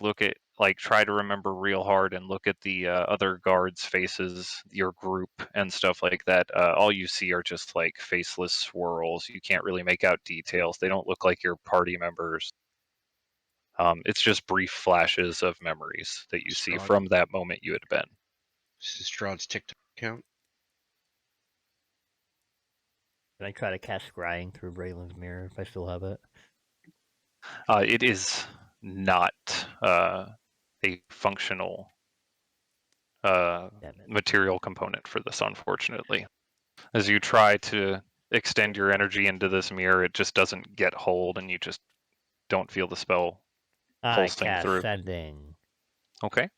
try to remember real hard and look at the other guards' faces, your group and stuff like that, all you see are just like faceless swirls. You can't really make out details. They don't look like your party members. It's just brief flashes of memories that you see Strahd. from that moment you had been. This is Strahd's TikTok account. Can I try to cast scrying through Braylon's mirror if I still have it? It is not a functional material component for this, unfortunately. As you try to extend your energy into this mirror, it just doesn't get hold, and you just don't feel the spell I pulsing cast through. sending. Okay.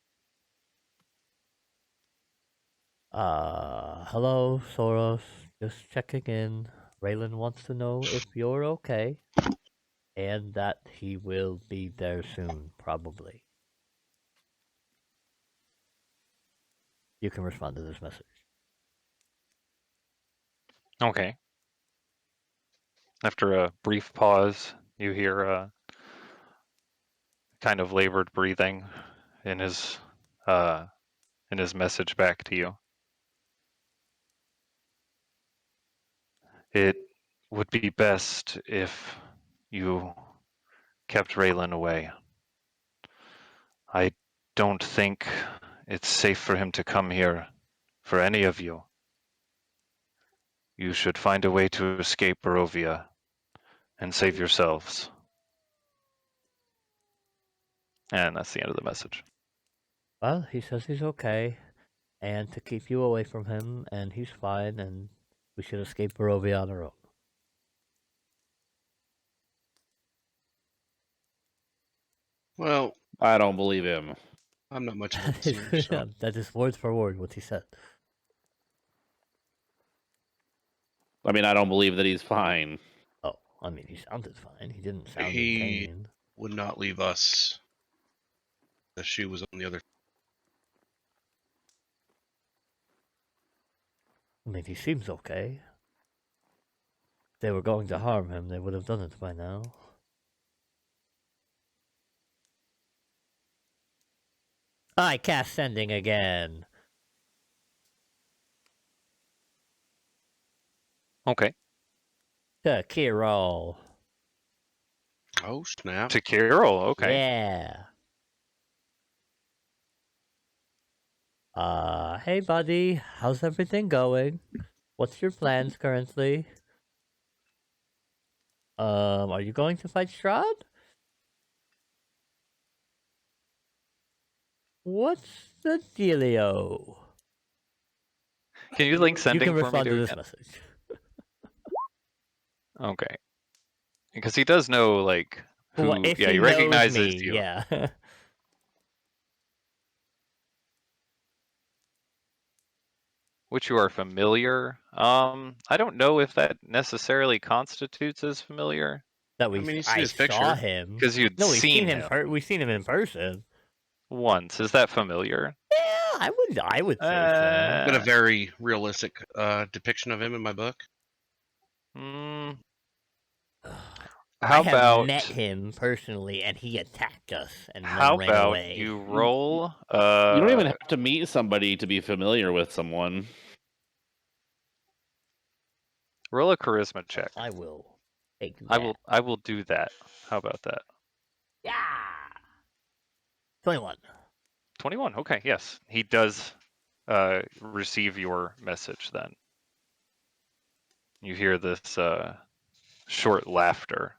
Hello, Soros. Just checking in. Raylan wants to know if you're okay, and that he will be there soon, probably. You can respond to this message. Okay. After a brief pause, you hear kind of labored breathing in his message back to you. It would be best if you kept Raylan away. I don't think it's safe for him to come here for any of you. You should find a way to escape Barovia and save yourselves. And that's the end of the message. Well, he says he's okay, and to keep you away from him, and he's fine, and we should escape Barovia on our own. Well, I don't believe him. I'm not much of a listener, so That is word for word what he said. I mean, I don't believe that he's fine. Oh, I mean, he sounded fine. He didn't sound in he pain. would not leave us. The shoe was on the other. I mean, he seems okay. If they were going to harm him, they would have done it by now. I cast sending again. Okay. To Kiro. Oh snap! To Kirill, okay. Yeah. Hey buddy, how's everything going? What's your plans currently? Are you going to fight Strahd? What's the dealio? Can you link You sending can for me respond to to this again? message. Okay. Because he does know, like, who... Well, if yeah, he he knows recognizes me, you. yeah. Which you are familiar. I don't know if that necessarily constitutes as familiar. That I mean, you see I his saw picture. him. Because you'd No, we've seen seen him we've seen him in person. once. Is that familiar? Yeah, I would say so. Got a very realistic depiction of him in my book. How I have about... met him personally, and he attacked us and How then ran about away. you roll... You don't even have to meet somebody to be familiar with someone. roll a charisma check. I will take that. I will do that. How about that? Yeah. 21. 21. Okay, yes. He does receive your message then. You hear this short laughter.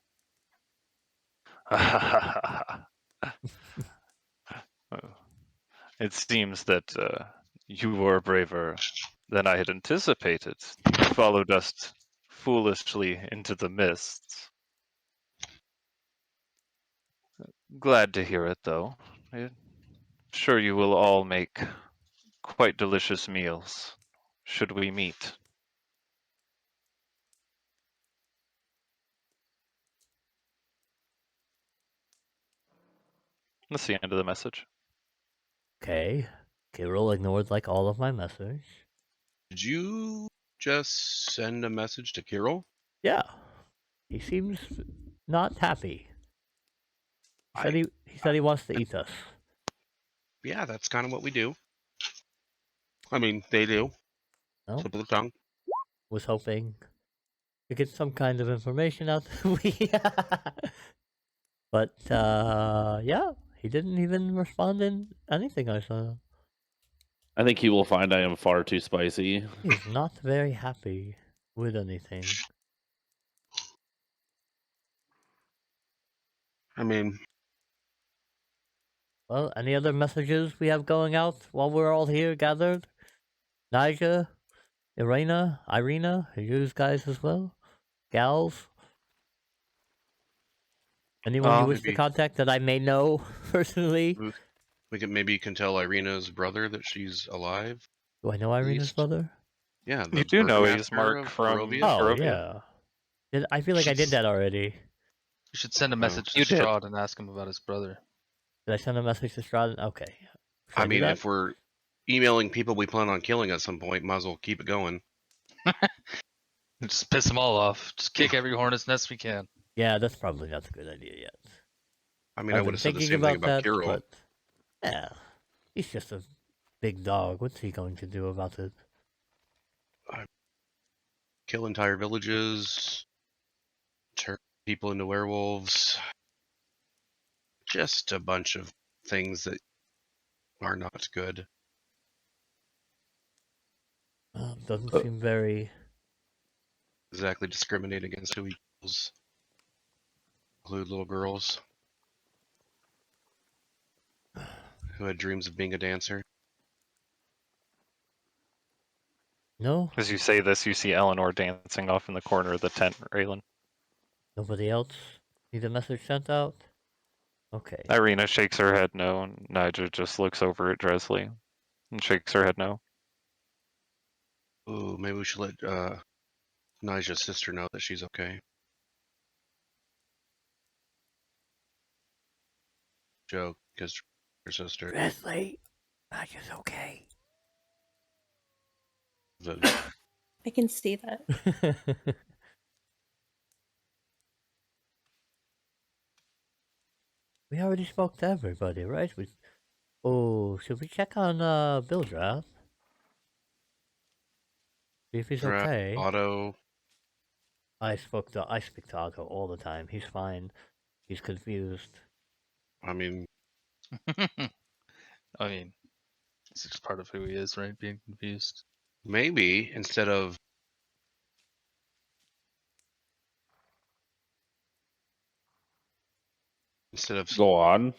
It seems that you were braver than I had anticipated. You followed us foolishly into the mists. Glad to hear it, though. I'm sure you will all make quite delicious meals, should we meet. That's the end of the message. Okay. Kirill ignored like all of my message. Did you just send a message to Kirill? Yeah. He seems not happy. He said he wants to eat us. Yeah, that's kind of what we do. I mean, they do. No? Slip of the tongue. Was hoping to get some kind of information out. But yeah, he didn't even respond in anything I saw. I think he will find I am far too spicy. He's not very happy with anything. I mean, Well, any other messages we have going out while we're all here gathered? Nija, Irena, you guys as well? Gals? Anyone you wish to Maybe contact that I may know personally? maybe you can tell Irina's brother that she's alive. Do I know Irina's least. brother? Yeah, the You do know he's burgomaster Mark of from Barovia. Oh, Barovia. yeah. I feel like I did that already. You should send a message to You did. Strahd and ask him about his brother. Did I send a message to Strahd? Okay. Should I do mean, that? if we're emailing people we plan on killing at some point, might as well keep it going. Just piss them all off. Just kick every hornet's nest we can. Yeah, that's probably not a good idea yet. I mean, I I've would been have said the thinking same thing about about that, Kirill. but yeah, he's just a big dog. What's he going to do about it? Kill entire villages, turn people into werewolves. Just a bunch of things that are not good. Doesn't seem very. Exactly discriminate against who he kills. Include little girls who had dreams of being a dancer. No, As you say this, you see Eleanor dancing off in the corner of the tent, Raylan. nobody else need a message sent out. Okay. Irina shakes her head no, and Nija just looks over at Dresley and shakes her head no. Ooh, maybe we should let Nija's sister know that she's okay. Joke, because her sister. Dresley, Nija's okay. I can see that. We already spoke to everybody, right? Oh, should we check on Bildrath? See if he's okay. Otto. I speak to Otto all the time. He's fine. He's confused. I mean, It's just part of who he is, right? Being confused. maybe instead of Go on.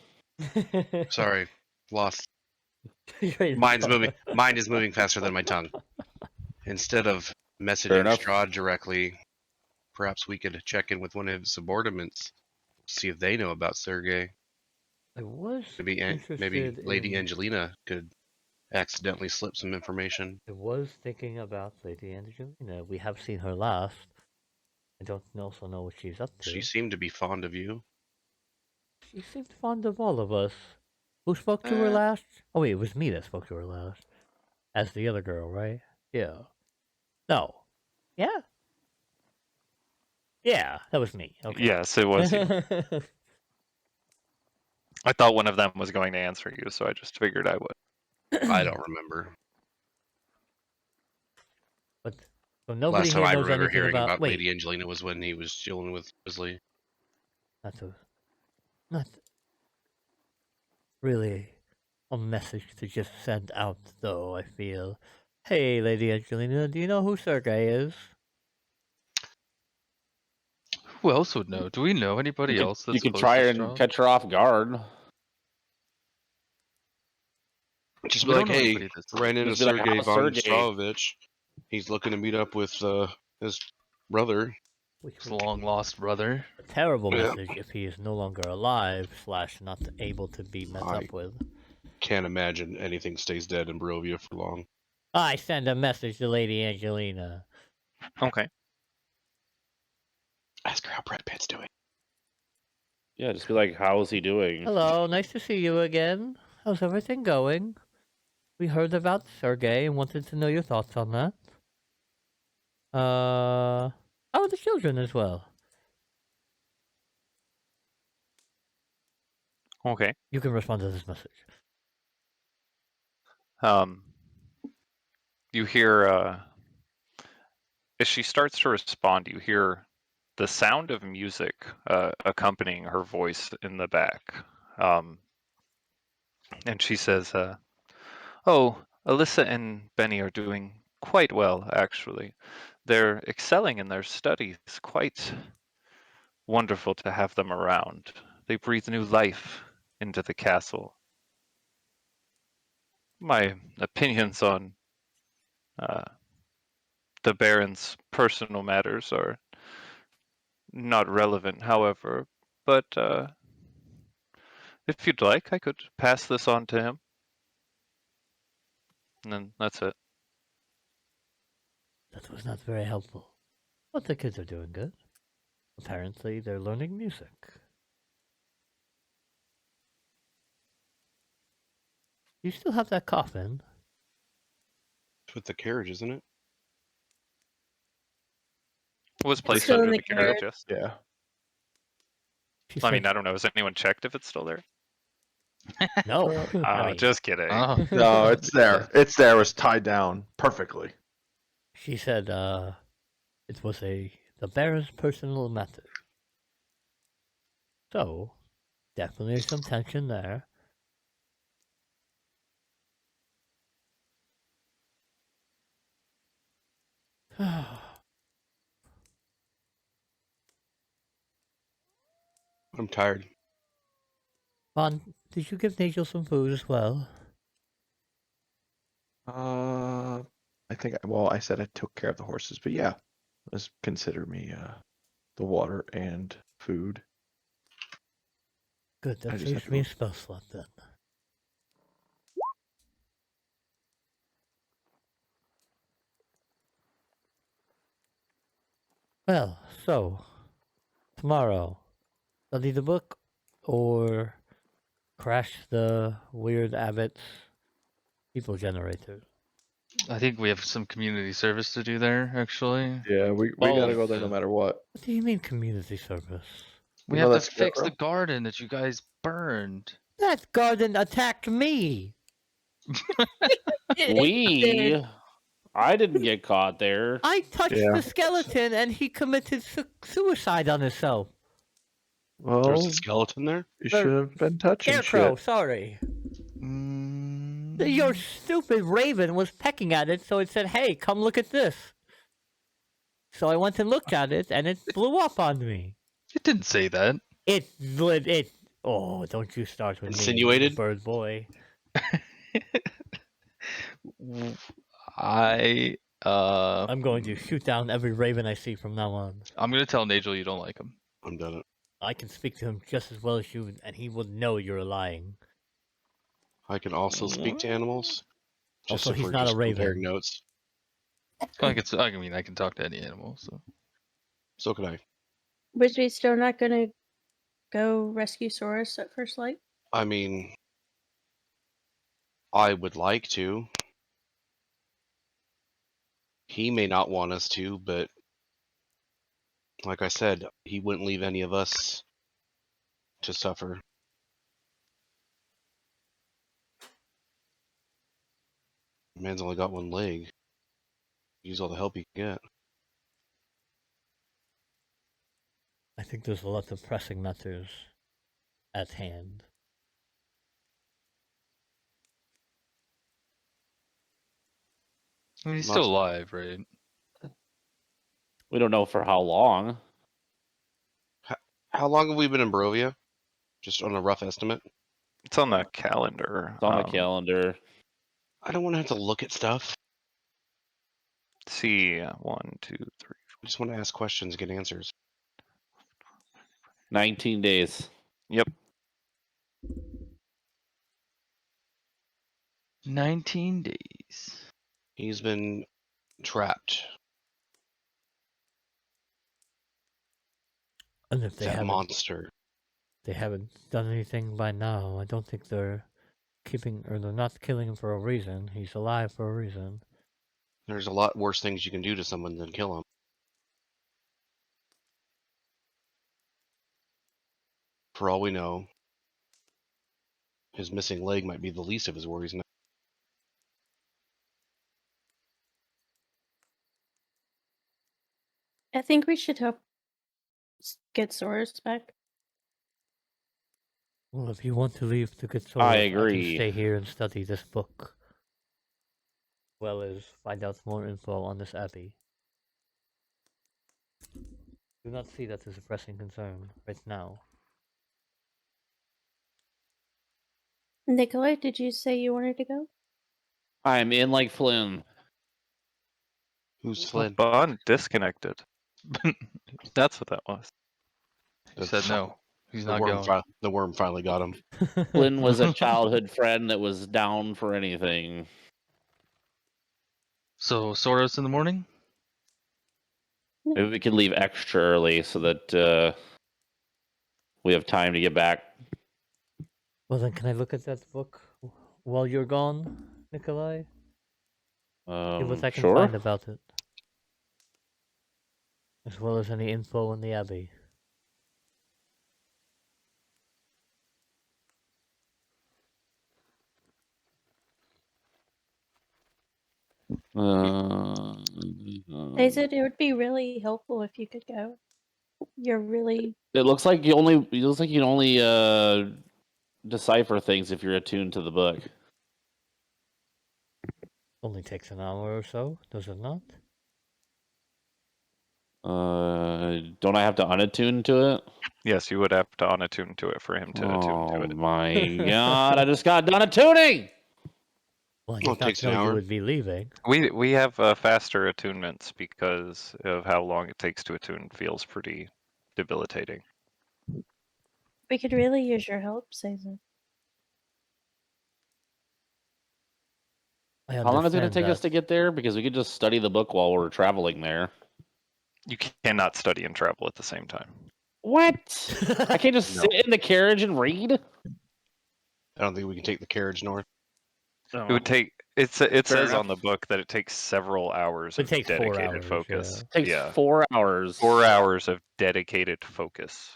sorry, lost. Mind Mind is moving faster than my tongue. Instead of messaging Strahd directly, perhaps we could check in with one of his subordinates, see if they know about Sergei. I was maybe Lady Angelina could accidentally slip some information. I was thinking about Lady Angelina. We have seen her last. I don't also know what she's up to. She seemed to be fond of you. She seemed fond of all of us. Who spoke to her last? Oh wait, it was me that spoke to her last. As the other girl, right? Yeah. No. Yeah? Yeah, that was me. Okay. Yes, it was you. I thought one of them was going to answer you, so I just figured I would. I don't remember. But so nobody Last time here I knows remember anything hearing about wait, Lady Angelina was when he was chilling with Wesley. Not really a message to just send out, though, I feel. Hey, Lady Angelina, do you know who Sergei is? Who else would know? Do we know anybody else that's You could close try to and Strahd? catch her off guard. Just We be don't like, know hey, anybody that's ran into Just be like, Sergei "How's von Sergei?" Stravovich. He's looking to meet up with his brother. his long lost brother. A terrible Yeah. message if he is no longer alive / not able to be met up with. Can't imagine anything stays dead in Barovia for long. I send a message to Lady Angelina. Okay. Ask her how Brad Pitt's doing. Yeah, just be like, how's he doing? Hello, nice to see you again. How's everything going? We heard about Sergei and wanted to know your thoughts on that. How are the children as well? Okay. You can respond to this message. You hear, as she starts to respond, you hear the sound of music accompanying her voice in the back. And she says, oh, Alyssa and Benny are doing quite well, actually. They're excelling in their studies. Quite wonderful to have them around. They breathe new life into the castle. My opinions on the Baron's personal matters are not relevant, however, but if you'd like, I could pass this on to him. And then that's it. That was not very helpful. But the kids are doing good. Apparently, they're learning music. You still have that coffin? It's with the carriage, isn't it? It was placed still in under the the carriage, yes. Yeah. She I mean, said- I don't know. Has anyone checked if it's still there? No. I mean, Just kidding. Oh, No, it's there. It's there. It was tied down perfectly. she said it was the Baron's personal matter. So, definitely some tension there. I'm tired. Vaughn, did you give Nigel some food as well? I think. Well, I said I took care of the horses, but yeah, just consider me the water and food. Good, I that just saves have to me a go- spell slot then. Well, so, tomorrow, study the book or crash the weird abbot's people generator? I think we have some community service to do there. Actually, Yeah, we gotta go there no Both. matter what. What do you mean community service? we You know have to that fix the scarecrow? garden that you guys burned. That garden attacked me! I didn't get caught there. I touched Yeah. the skeleton and he committed suicide on himself. Well, There's a skeleton there. you the should have been touching Scarecrow, shit. sorry. Mm, Your stupid raven was pecking at it, so it said, hey, come look at this. So I went and looked at it, and it blew up on me. it didn't say that. Oh, don't you start with Insinuated? me, bird boy. I I'm going to shoot down every raven I see from now on. I'm gonna tell Nigel you don't like him. I'm done it. I can speak to him just as well as you, and he will know you're lying. I can also speak to animals. Just Also, if he's we're not a just raven. comparing notes. I can talk to any animal. So So can I. Was we still not gonna go rescue Saurus at first light? I mean, I would like to. He may not want us to, but like I said, he wouldn't leave any of us to suffer. Man's only got one leg. Use all the help he can get. I think there's a lot of pressing matters at hand. I mean, he's Lots- still alive, right? We don't know for how long. How long have we been in Barovia? Just on a rough estimate. It's on the calendar. It's on the calendar. I don't want to have to look at stuff. See, 1, 2, 3. I just want to ask questions, get answers. 19 days. Yep. 19 days. He's been trapped. And if That monster. they haven't done anything by now, I don't think they're they're not killing him for a reason. He's alive for a reason. There's a lot worse things you can do to someone than kill him. For all we know, his missing leg might be the least of his worries now. I think we should help get Saurus back. Well, if you want to leave to get Saurus, I can agree. stay here and study this book. Well as find out more info on this abbey. Do not see that as a pressing concern right now. Nikolai, did you say you wanted to go? I'm in like Flynn. Who's Flynn? Bond disconnected. That's what that was. He said no. He's not going. The worm finally got him. Flynn was a childhood friend that was down for anything. So Soros in the morning? Maybe we could leave extra early so that we have time to get back. Well, then, can I look at that book while you're gone, Nikolai? See what I can Sure. find about it. As well as any info in the Abbey. They said it would be really helpful if you could go. You're really It looks like you can only decipher things if you're attuned to the book. Only takes an hour or so, does it not? Don't I have to unattune to it? Yes, you would have to unattune to it for him to attune to Oh it. my god! I just got done attuning. Well, I Well, did it takes not an know you hour. would be leaving. We have faster attunements because of how long it takes to attune. Feels pretty debilitating. we could really use your help, Caesar. How long is it going to take us to get there? Because we could just study the book while we're traveling there. You cannot study and travel at the same time. What? I can't just No. sit in the carriage and read? I don't think we can take the carriage north. It would take. It says enough. on the book that it takes several hours It of takes 4 dedicated hours, focus. It takes Yeah, 4 hours. 4 hours of dedicated focus.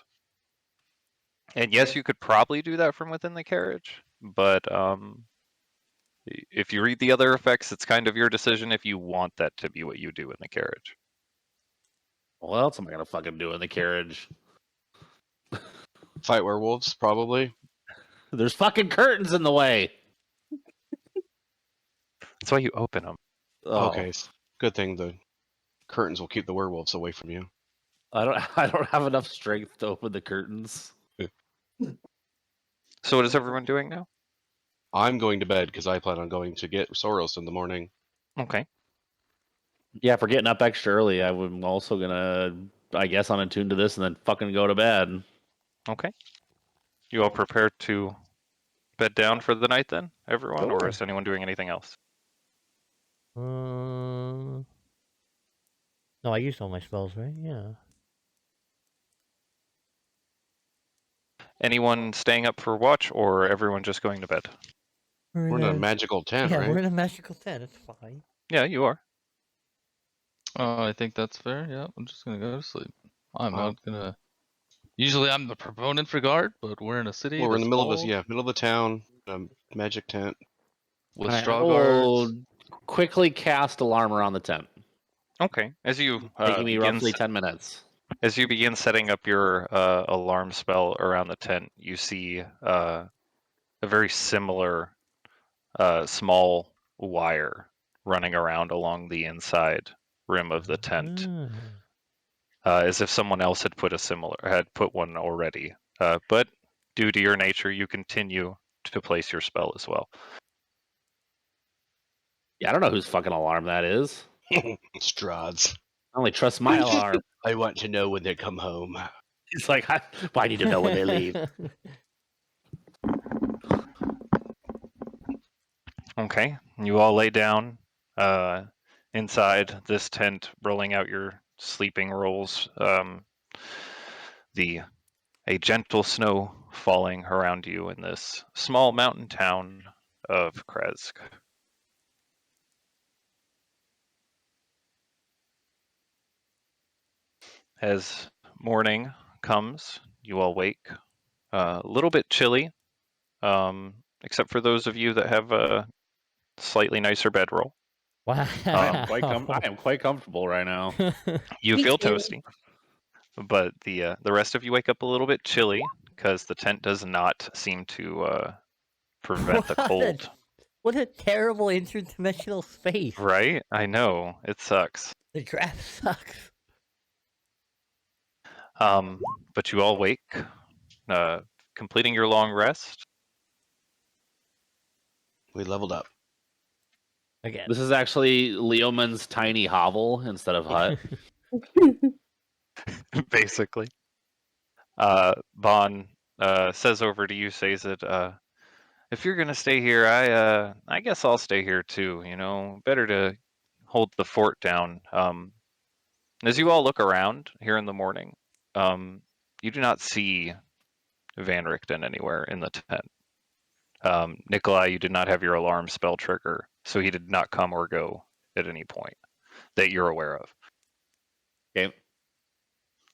And yes, you could probably do that from within the carriage, but if you read the other effects, it's kind of your decision if you want that to be what you do in the carriage. What else am I going to fucking do in the carriage? Fight werewolves, probably. There's fucking curtains in the way. That's why you open them. Oh, Okay, good thing the curtains will keep the werewolves away from you. I don't have enough strength to open the curtains. So what is everyone doing now? I'm going to bed because I plan on going to get Soros in the morning. Okay. Yeah, for getting up extra early, I'm also gonna, I guess, unattune to this and then fucking go to bed. Okay. You all prepared to bed down for the night then, everyone, or is anyone doing anything else? No, I used all my spells, right? Yeah. Anyone staying up for watch, or everyone just going to bed? We're in a magical tent, yeah, right? we're in a magical tent. It's fine. Yeah, you are. I think that's fair. Yeah, I'm just gonna go to sleep. I'm not gonna. Usually, I'm the proponent for guard, but we're in a city. Well, we're in the that's middle of full middle of the town, magic tent. with I straw will guards. quickly cast alarm around the tent, Okay. As you taking me begin roughly 10 minutes. As you begin setting up your alarm spell around the tent, you see a very similar small wire running around along the inside rim of the tent, as if someone else had put one already. But due to your nature, you continue to place your spell as well. Yeah, I don't know whose fucking alarm that is. Strahd's. I only trust my alarm. I want to know when they come home. He's like, I need to know when they leave. Okay, you all lay down inside this tent, rolling out your sleeping rolls. A gentle snow falling around you in this small mountain town of Krezk. As morning comes, you all wake a little bit chilly, except for those of you that have a slightly nicer bedroll. Wow. I am quite comfortable right now. You Me feel too. toasty, but the rest of you wake up a little bit chilly because the tent does not seem to prevent the cold. What a terrible interdimensional space. Right? I know. It sucks. The draft sucks. But you all wake, completing your long rest. We leveled up. Again. This is actually Leoman's tiny hovel instead of hut. Basically. Bon says over to you, says it, if you're gonna stay here, I guess I'll stay here too, you know. Better to hold the fort down. As you all look around here in the morning, you do not see Van Richten anywhere in the tent. Nikolai, you did not have your alarm spell trigger, so he did not come or go at any point that you're aware of. Okay.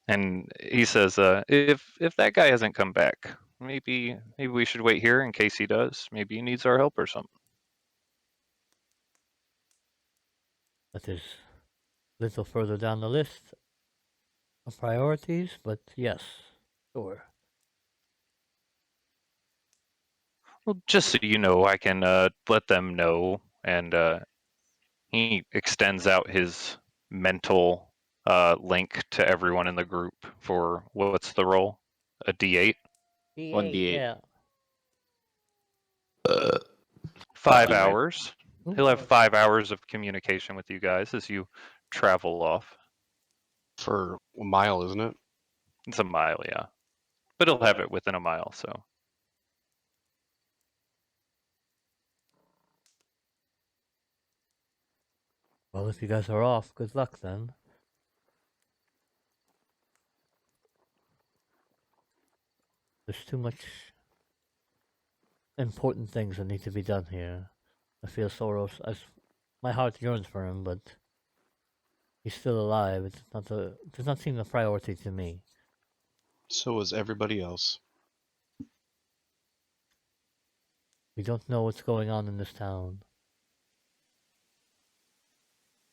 And he says, if that guy hasn't come back, maybe we should wait here in case he does. Maybe he needs our help or something. That is a little further down the list of priorities, but yes, sure. Well, just so you know, I can let them know. And he extends out his mental link to everyone in the group for what's the roll? A D8? 1d8. Yeah. 5 Anyway. hours. He'll have 5 hours of communication with you guys as you travel off. For a mile, isn't it? It's a mile, yeah. But he'll have it within a mile, so. Well, if you guys are off, good luck then. There's too much important things that need to be done here. I feel Soros, as my heart yearns for him, but he's still alive. It does not seem a priority to me. So is everybody else. We don't know what's going on in this town.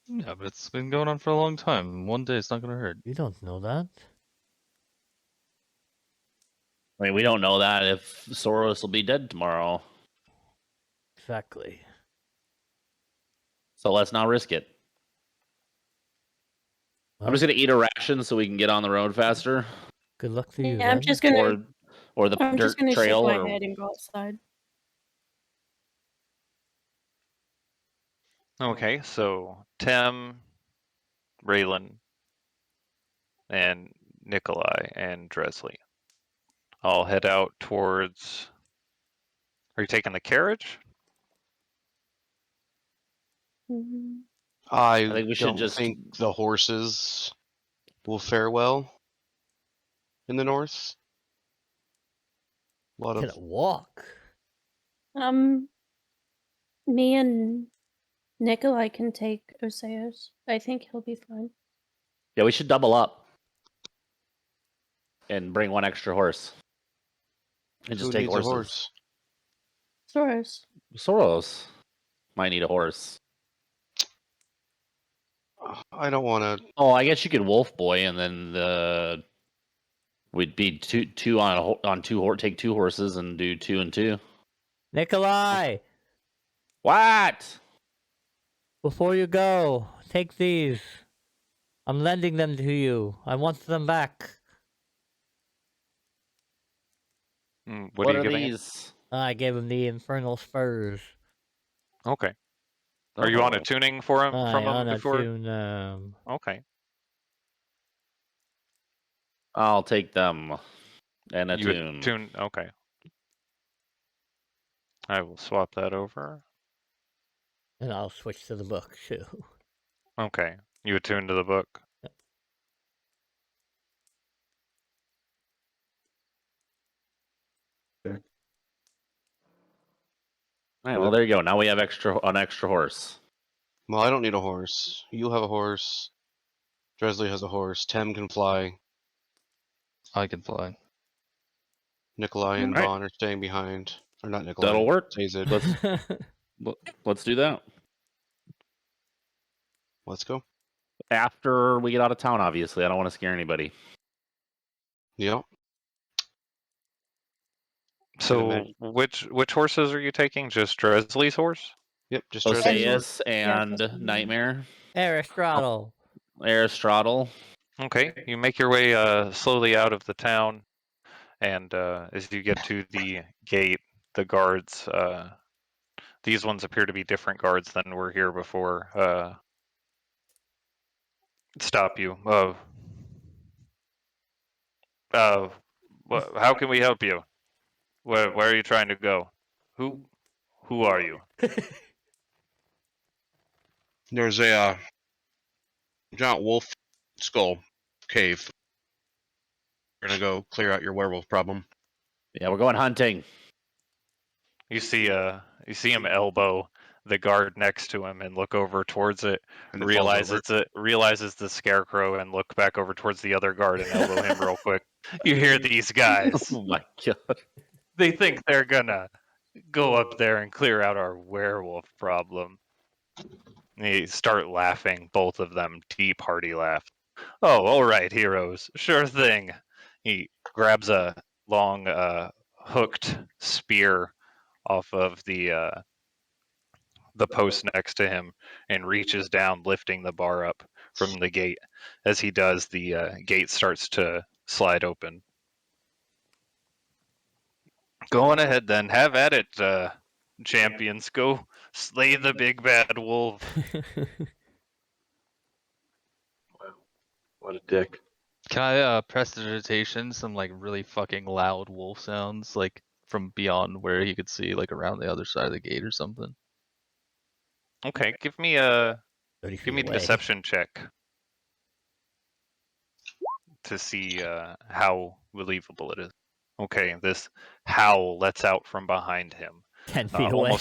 Yeah, but it's been going on for a long time. One day it's not gonna hurt. You don't know that. I mean, we don't know that if Soros will be dead tomorrow. Exactly. So let's not risk it. I'm just gonna eat a ration so we can get on the road faster. Good luck to you. Yeah, I'm just gonna. Or the I'm dirt just gonna trail. shake my Or... head and go outside. Okay, so Tem, Raylan, and Nikolai and Dresley. I'll head out towards. Are you taking the carriage? I think we should don't just- think the horses will fare well in the north. A lot Can of it walk? Me and Nikolai can take Oseos. I think he'll be fine. Yeah, we should double up and bring one extra horse. And just who take needs horses. a horse? Soros. Soros might need a horse. I don't want to. Oh, I guess you could wolf boy, and then we'd be two on two take two horses and do 2 and 2. Nikolai! What? Before you go, take these. I'm lending them to you. I want them back. What are you are giving him? these? I gave him the infernal spurs. Okay. Are you on a Oh. tuning for him I from him on a before? tune, Okay. I'll take them and a You would tune. tune. Okay. I will swap that over. and I'll switch to the book too. Okay. You attune to the book. All right, well, there you go. Now we have an extra horse. Well, I don't need a horse. You have a horse. Dresley has a horse. Tem can fly. I can fly. Nikolai and Alright. Bon are staying behind. Or not Nikolai. That'll work. Tazid. Let's do that. Let's go. After we get out of town, obviously. I don't want to scare anybody. Yep. So which horses are you taking? Just Dresley's horse? Yep. Just Dresley. Oseus Yeah, and just- Nightmare. Aristotle. Aristotle. Okay. You make your way slowly out of the town, and as you get to the gate, the guards These ones appear to be different guards than were here before. Stop you. How can we help you? Where are you trying to go? Who are you? There's a giant wolf skull cave. We're gonna go clear out your werewolf problem. Yeah, we're going hunting. You see him elbow the guard next to him and look over towards it. And it falls over. Realizes the scarecrow and look back over towards the other guard and elbow him real quick. You hear these guys? Oh my god! They think they're gonna go up there and clear out our werewolf problem. They start laughing, both of them, deep, hearty laugh. Oh, all right, heroes, sure thing. He grabs a long, hooked spear off of the post next to him and reaches down, lifting the bar up from the gate. As he does, the gate starts to slide open. Go on ahead then, have at it, champions. Go slay the big bad wolf. Wow, what a dick. Can I prestidigitation some like really fucking loud wolf sounds, like from beyond where he could see, like around the other side of the gate or something? Okay, give me a 30 feet give me a away. deception check to see how believable it is. Okay, this howl lets out from behind him. 10 feet away.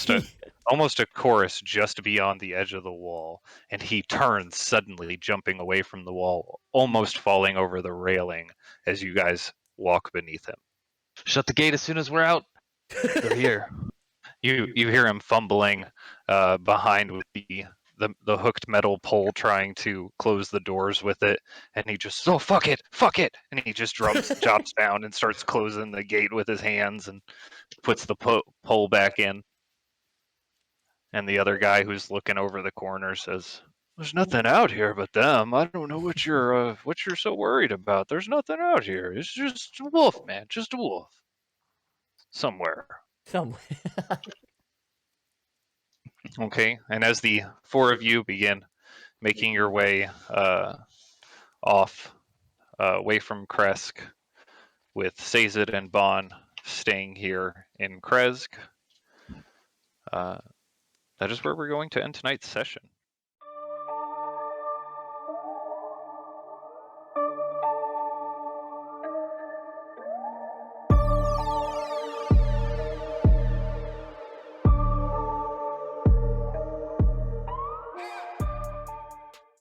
Almost a chorus just beyond the edge of the wall, and he turns suddenly, jumping away from the wall, almost falling over the railing as you guys walk beneath him. Shut the gate as soon as we're out. They're here. You hear him fumbling behind with the hooked metal pole, trying to close the doors with it, and he just, oh, fuck it, and he just drops down and starts closing the gate with his hands and puts the pole back in. And the other guy who's looking over the corner says, "There's nothing out here but them. I don't know what you're so worried about. There's nothing out here. It's just a wolf, man. Just a wolf. Somewhere." Okay, and as the four of you begin making your way off, away from Krezk, with Sazed and Bon staying here in Krezk, that is where we're going to end tonight's session.